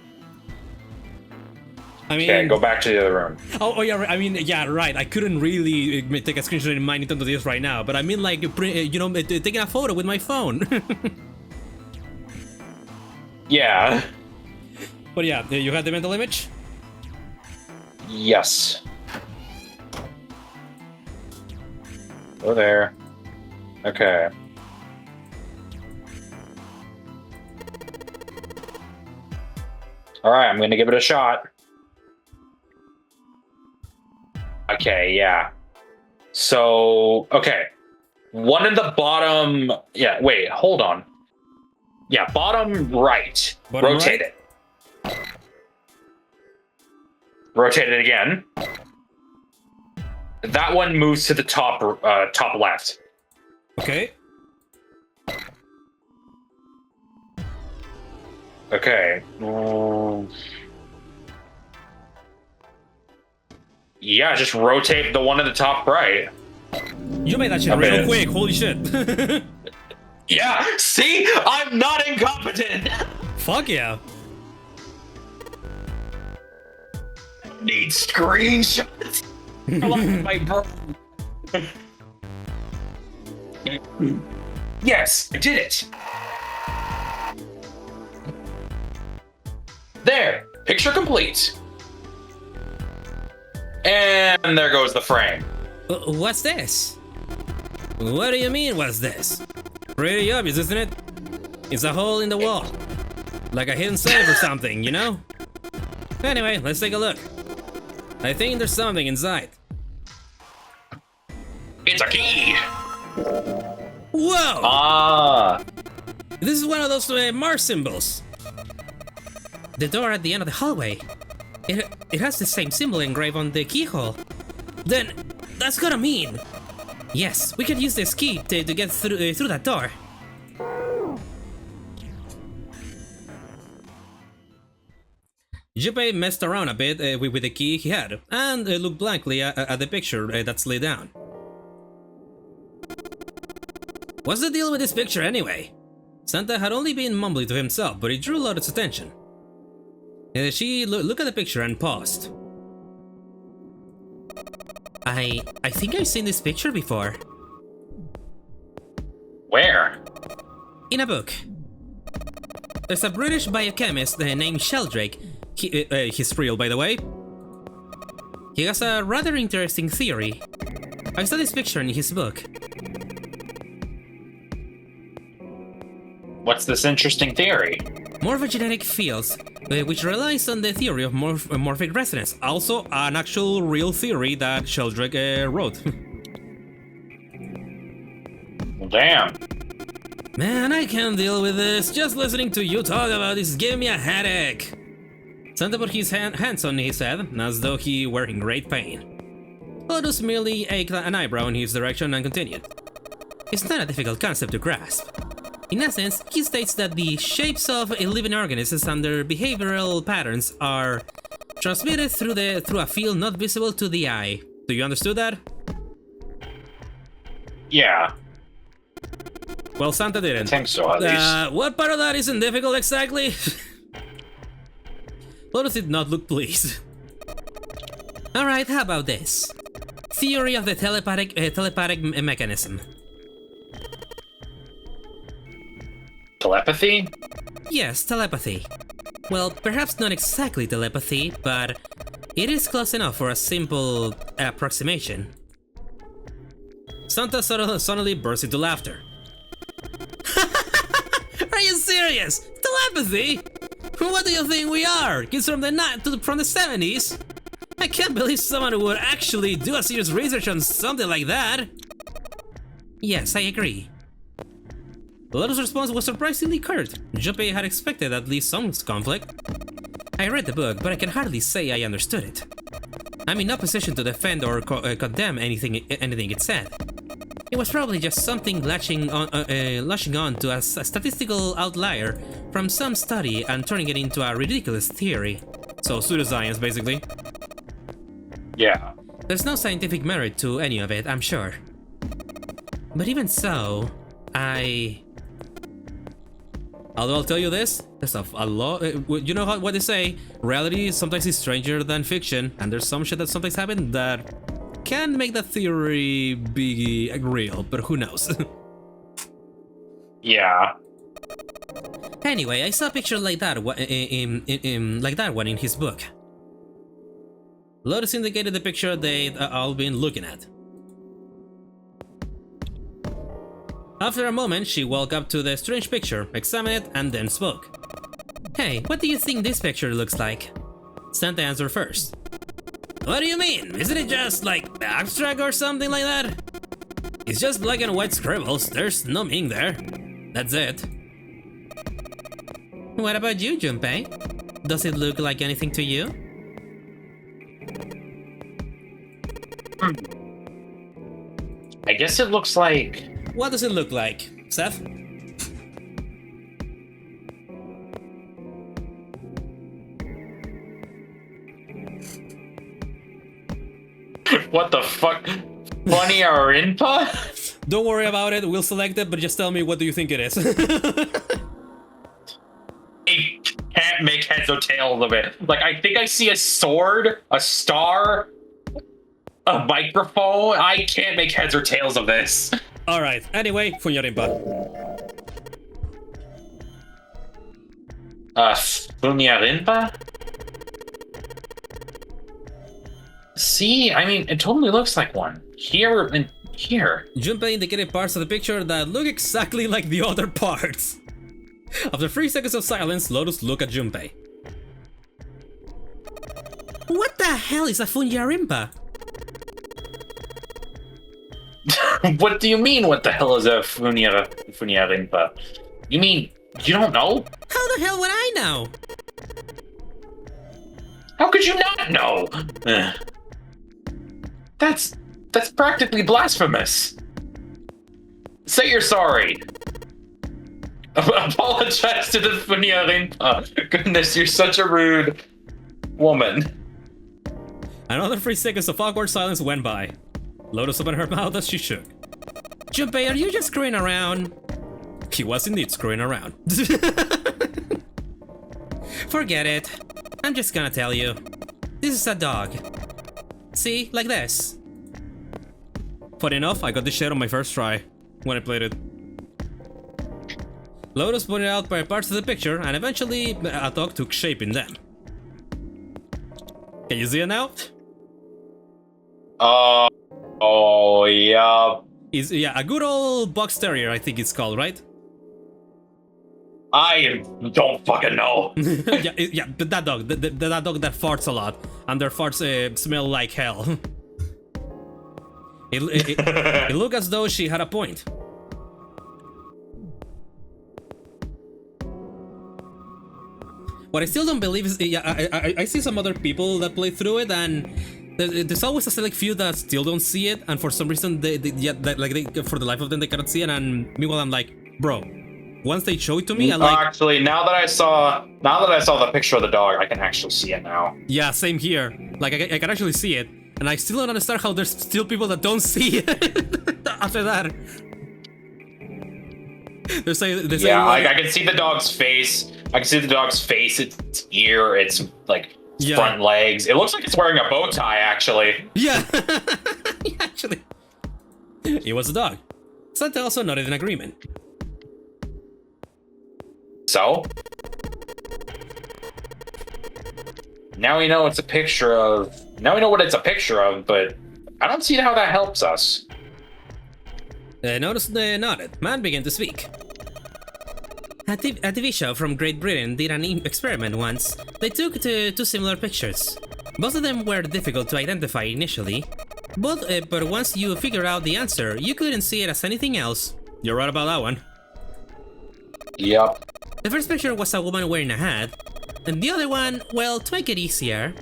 I mean... Okay, go back to the other room. Oh yeah, I mean, yeah, right. I couldn't really take a screenshot in my Nintendo DS right now, but I mean, like, you know, taking a photo with my phone. Yeah. But yeah, you had the mental image? Yes. Go there. Okay. Alright, I'm gonna give it a shot. Okay, yeah. So, okay. One in the bottom... Yeah, wait, hold on. Yeah, bottom right. Bottom Rotate right? it. Rotate it again. That one moves to the top top left. Okay. Okay. Yeah, just rotate the one at the top right. You made that shit Okay. real quick, holy shit. Yeah, see? I'm not incompetent! Fuck yeah. Need screenshots. My bro. Yes, I did it. There, picture complete. And there goes the frame. What's this? What do you mean, what's this? Pretty obvious, isn't it? It's a hole in the wall. Like a hidden save or something, you know? Anyway, let's take a look. I think there's something inside. It's a key. Whoa! Ah. This is one of those Mars symbols. The door at the end of the hallway. it has the same symbol engraved on the keyhole. Then, that's gotta mean... Yes, we can use this key to get through that door. Junpei messed around a bit with the key he had, and looked blankly at the picture that's laid down. What's the deal with this picture anyway? Santa had only been mumbling to himself, but it drew Lotus's attention. She looked at the picture and paused. I think I've seen this picture before. Where? In a book. There's a British biochemist named Sheldrake. He's real, by the way. He has a rather interesting theory. I saw this picture in his book. What's this interesting theory? Morphogenetic fields, which relies on the theory of morphic resonance. Also, an actual real theory that Sheldrake wrote. Well, damn. Man, I can't deal with this. Just listening to you talk about this is giving me a headache. Santa put his hands on his head, as though he were in great pain. Lotus merely ached an eyebrow in his direction and continued. It's not a difficult concept to grasp. In essence, he states that the shapes of living organisms and their behavioral patterns are transmitted through a field not visible to the eye. Do you understand that? Yeah. Well, Santa didn't. I think so, at least. What part of that isn't difficult exactly? Lotus did not look pleased. Alright, how about this? Theory of the telepathic mechanism. Telepathy? Yes, telepathy. Well, perhaps not exactly telepathy, but it is close enough for a simple approximation. Santa suddenly burst into laughter. Are you serious? Telepathy? What do you think we are? Kids from the 70s? I can't believe someone would actually do a serious research on something like that. Yes, I agree. Lotus' response was surprisingly curt. Junpei had expected at least some conflict. I read the book, but I can hardly say I understood it. I'm in no position to defend or condemn anything it said. It was probably just something latching on to a statistical outlier from some study and turning it into a ridiculous theory. So pseudoscience, basically. Yeah. There's no scientific merit to any of it, I'm sure. But even so, Although I'll tell you this, there's a lot. You know what they say? Reality sometimes is stranger than fiction, and there's some shit that sometimes happen that can make that theory be real, but who knows? Yeah. Anyway, I saw a picture like that like that one in his book. Lotus indicated the picture they'd all been looking at. After a moment, she walked up to the strange picture, examined it, and then spoke. Hey, what do you think this picture looks like? Santa answered first. What do you mean? Isn't it just like abstract or something like that? It's just black and white scribbles, there's no meaning there. That's it. What about you, Junpei? Does it look like anything to you? I guess it looks like... What does it look like, Seth? What the fuck? Funyarinpa? Don't worry about it, we'll select it, but just tell me what do you think it is. I can't make heads or tails of it. Like, I think I see a sword, a star, a microphone. I can't make heads or tails of this. Alright, anyway, Funyarinpa. Funyarinpa? See, I mean, it totally looks like one. Here and here. Junpei indicated parts of the picture that look exactly like the other parts. After 3 seconds of silence, Lotus looked at Junpei. What the hell is a Funyarinpa? What do you mean, what the hell is a Funyarinpa? You mean, you don't know? How the hell would I know? How could you not know? That's practically blasphemous. Say you're sorry. Apologize to the Funyarinpa. Goodness, you're such a rude woman. Another 3 seconds of awkward silence went by. Lotus opened her mouth as she shook. Junpei, are you just screwing around? He was indeed screwing around. Forget it. I'm just gonna tell you. This is a dog. See, like this. Funny enough, I got this shit on my first try when I played it. Lotus pointed out by parts of the picture, and eventually a dog took shape in them. Can you see it now? Oh, yeah. Yeah, a good old box terrier, I think it's called, right? I don't fucking know. yeah, but that dog, that dog that farts a lot, and their farts smell like hell. It looked as though she had a point. What I still don't believe is, I see some other people that play through it, and there's always a select few that still don't see it, and for some reason, for the life of them, they cannot see it. And meanwhile, I'm like, bro, once they show it to me, I like. Actually, now that I saw the picture of the dog, I can actually see it now. Yeah, same here. Like, I can actually see it, and I still don't understand how there's still people that don't see it after that. They're saying, yeah, like, I can see the dog's face. I can see the dog's face, its ear, its like front legs. It looks like it's wearing a bow tie, actually. Yeah, actually, it was a dog. Santa also nodded in agreement. So now we know it's a picture of. Now we know what it's a picture of, but I don't see how that helps us. Notice they nodded. Man began to speak. A TV show from Great Britain did an experiment once. They took two similar pictures. Both of them were difficult to identify initially, but once you figured out the answer, you couldn't see it as anything else. You're right about that one. Yep. The first picture was a woman wearing a hat, and the other one, well, to make it easier,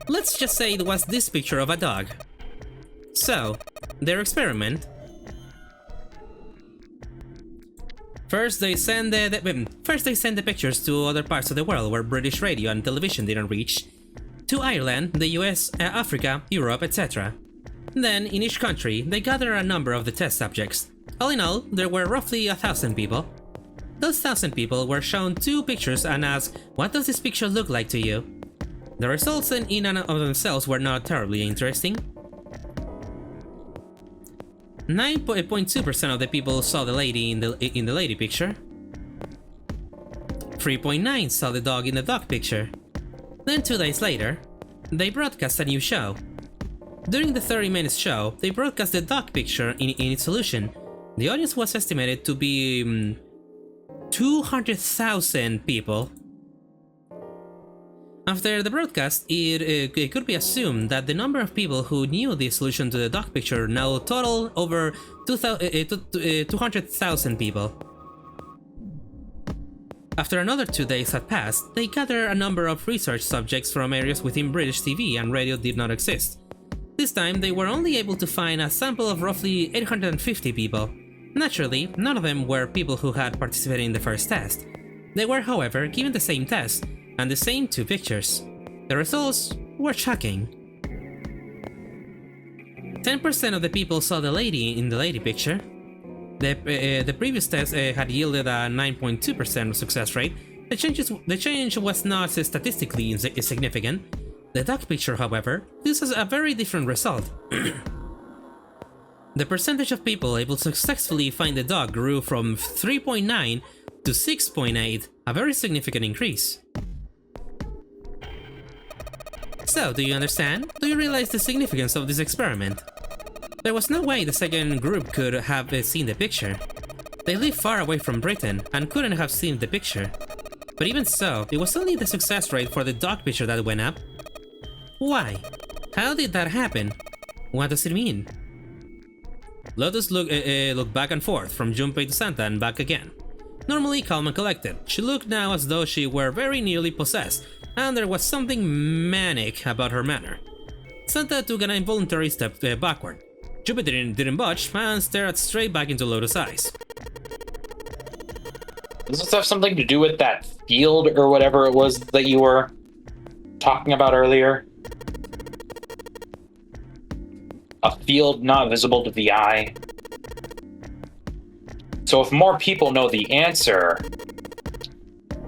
let's just say it was this picture of a dog. So, their experiment. First, they send the pictures to other parts of the world where British radio and television didn't reach, to Ireland, the US, Africa, Europe, etc. Then, in each country, they gather a number of the test subjects. All in all, there were roughly 1,000 people. Those 1,000 people were shown 2 pictures and asked, "What does this picture look like to you?" The results in and of themselves were not terribly interesting. 9.2% of the people saw the lady in the lady picture. 3.9% saw the dog in the dog picture. Then 2 days later, they broadcast a new show. During the 30-minute show, they broadcast the dog picture in its solution. The audience was estimated to be 200,000 people. After the broadcast, it could be assumed that the number of people who knew the solution to the dog picture now total over 200,000 people. After another 2 days had passed, they gathered a number of research subjects from areas within British TV and radio did not exist. This time, they were only able to find a sample of roughly 850 people. Naturally, none of them were people who had participated in the first test. They were, however, given the same test, and the same 2 pictures. The results were shocking. 10% of the people saw the lady in the lady picture. The previous test had yielded a 9.2% success rate. The change was not statistically insignificant. The dog picture, however, this is a very different result. The percentage of people able to successfully find the dog grew from 3.9 to 6.8, a very significant increase. So, do you understand? Do you realize the significance of this experiment? There was no way the second group could have seen the picture. They lived far away from Britain and couldn't have seen the picture. But even so, it was only the success rate for the dog picture that went up. Why? How did that happen? What does it mean? Lotus looked back and forth, from Junpei to Santa and back again. Normally calm and collected, she looked now as though she were very nearly possessed, and there was something manic about her manner. Santa took an involuntary step backward. Jupiter didn't budge and stared straight back into Lotus' eyes. Does this have something to do with that field or whatever it was that you were talking about earlier? A field not visible to the eye. So if more people know the answer,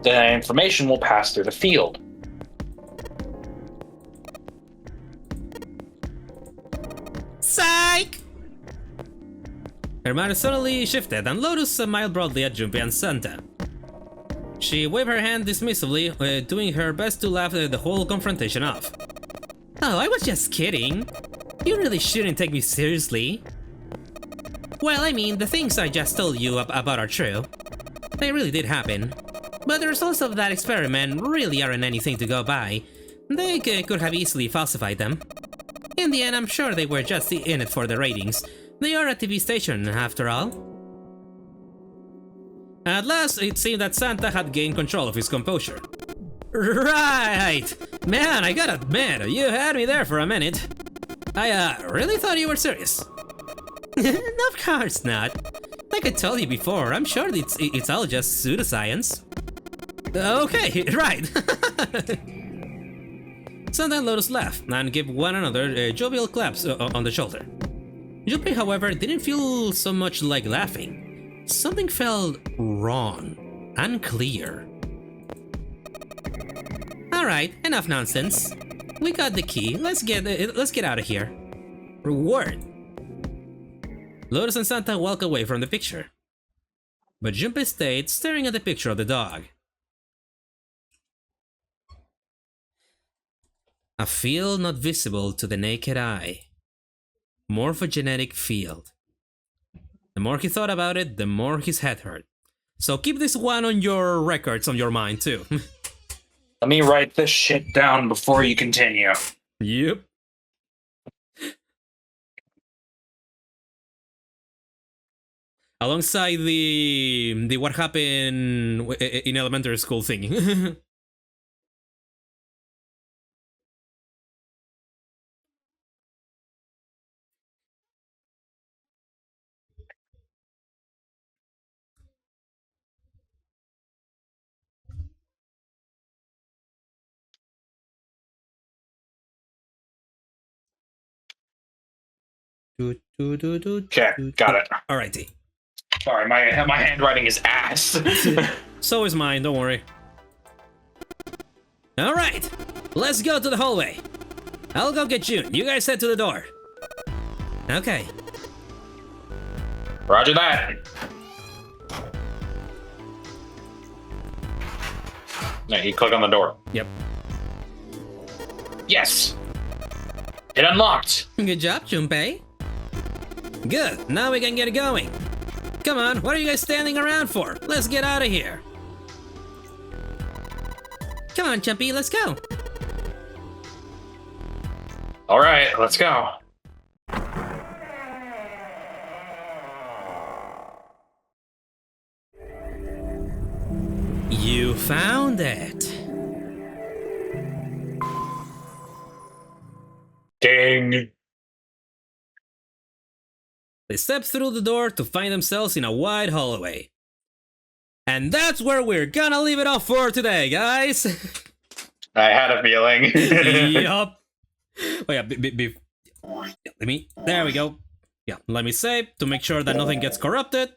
then information will pass through the field. Psych! Her manner suddenly shifted, and Lotus smiled broadly at Junpei and Santa. She waved her hand dismissively, doing her best to laugh the whole confrontation off. Oh, I was just kidding. You really shouldn't take me seriously. Well, I mean, the things I just told you about are true. They really did happen. But the results of that experiment really aren't anything to go by. They could have easily falsified them. In the end, I'm sure they were just in it for the ratings. They are a TV station, after all. At last, it seemed that Santa had gained control of his composure. Right! Man, I gotta admit, you had me there for a minute. I really thought you were serious. Of course not. Like I told you before, I'm sure it's all just pseudoscience. Okay, right. Santa and Lotus laughed and gave one another jovial claps on the shoulder. Junpei, however, didn't feel so much like laughing. Something felt wrong, unclear. Alright, enough nonsense. We got the key, let's get out of here. Reward. Lotus and Santa walk away from the picture. But Junpei stayed staring at the picture of the dog. A field not visible to the naked eye. Morphogenetic field. The more he thought about it, the more his head hurt. So keep this one on your records, on your mind too. Let me write this shit down before you continue. Yep. Alongside the what happened in elementary school thing. Okay, got it. Alrighty. Sorry, my handwriting is ass. So is mine, don't worry. Alright, let's go to the hallway. I'll go get June. You guys head to the door. Okay. Roger that. Now you click on the door. Yep. Yes. It unlocked. Good job, Junpei. Good, now we can get going. Come on, what are you guys standing around for? Let's get out of here. Come on, Chumpy, let's go. All right, let's go. You found it. Ding. They step through the door to find themselves in a wide hallway. And that's where we're gonna leave it off for today, guys. I had a feeling. Yup. Oh yeah, let me, there we go. Yeah, let me save to make sure that nothing gets corrupted.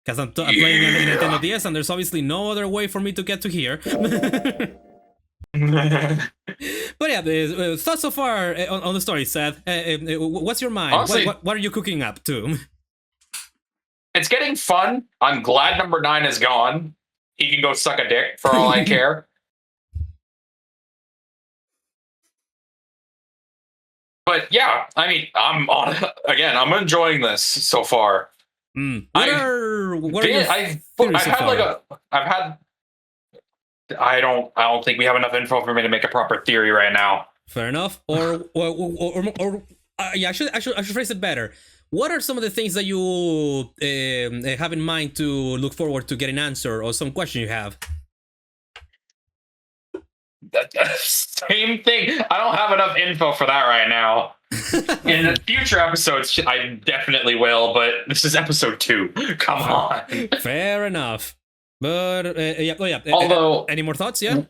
Because I'm playing on the Nintendo DS and there's obviously no other way for me to get to here. But yeah, thoughts so far on the story, Seth. What's your mind? Honestly, what are you cooking up to? It's getting fun. I'm glad number 9 is gone. He can go suck a dick for all I care. But yeah, I mean, I'm enjoying this so far. What are your I don't think we have enough info for me to make a proper theory right now. Fair enough. Or Yeah, I should phrase it better. What are some of the things that you have in mind to look forward to getting answered, or some question you have? Same thing. I don't have enough info for that right now. In the future episodes, I definitely will, but this is episode 2. Come on. Fair enough. But yeah. Although, any more thoughts? Yeah.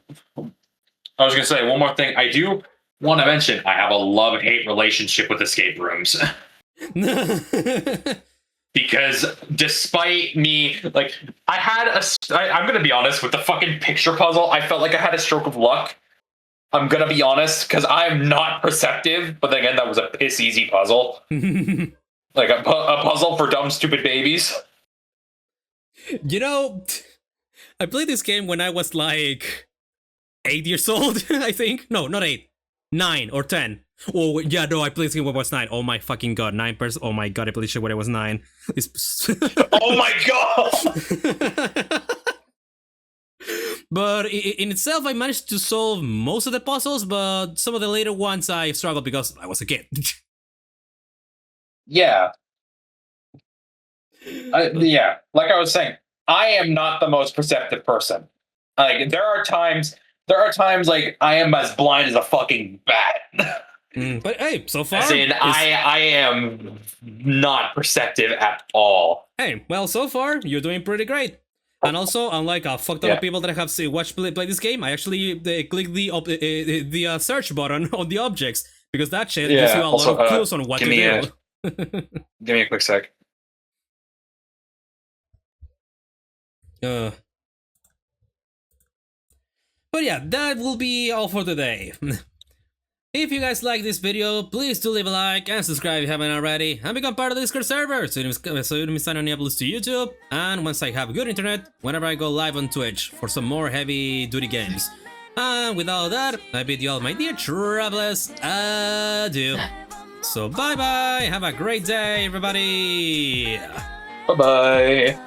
I was gonna say one more thing. I do want to mention I have a love-hate relationship with escape rooms. Because despite me, like, I'm gonna be honest with the fucking picture puzzle. I felt like I had a stroke of luck. I'm gonna be honest, because I'm not perceptive. But then again, that was a piss easy puzzle. Like a puzzle for dumb, stupid babies. You know, I played this game when I was like 8 years old. I think no, not 8, 9 or 10. Oh yeah, no, I played this game when I was 9. Oh my fucking god, 9%. Oh my god, I played this shit when I was 9. Oh my god. But in itself, I managed to solve most of the puzzles, but some of the later ones I struggled because I was a kid. Yeah. Yeah, like I was saying, I am not the most perceptive person. Like there are times like I am as blind as a fucking bat. But hey, so far, as in, I am not perceptive at all. Hey, well, so far you're doing pretty great. And also, unlike fucked up people that I have watched play this game, I actually click the search button on the objects because that shit gives you a lot of clues on what to do. Give me a quick sec. But yeah, that will be all for today. If you guys like this video, please do leave a like and subscribe if you haven't already, and become part of the Discord server so you don't miss out on any uploads to YouTube, and once I have good internet, whenever I go live on Twitch for some more heavy duty games. And with all that, I bid you all, my dear travelers, adieu. So bye bye, have a great day everybody! Bye bye!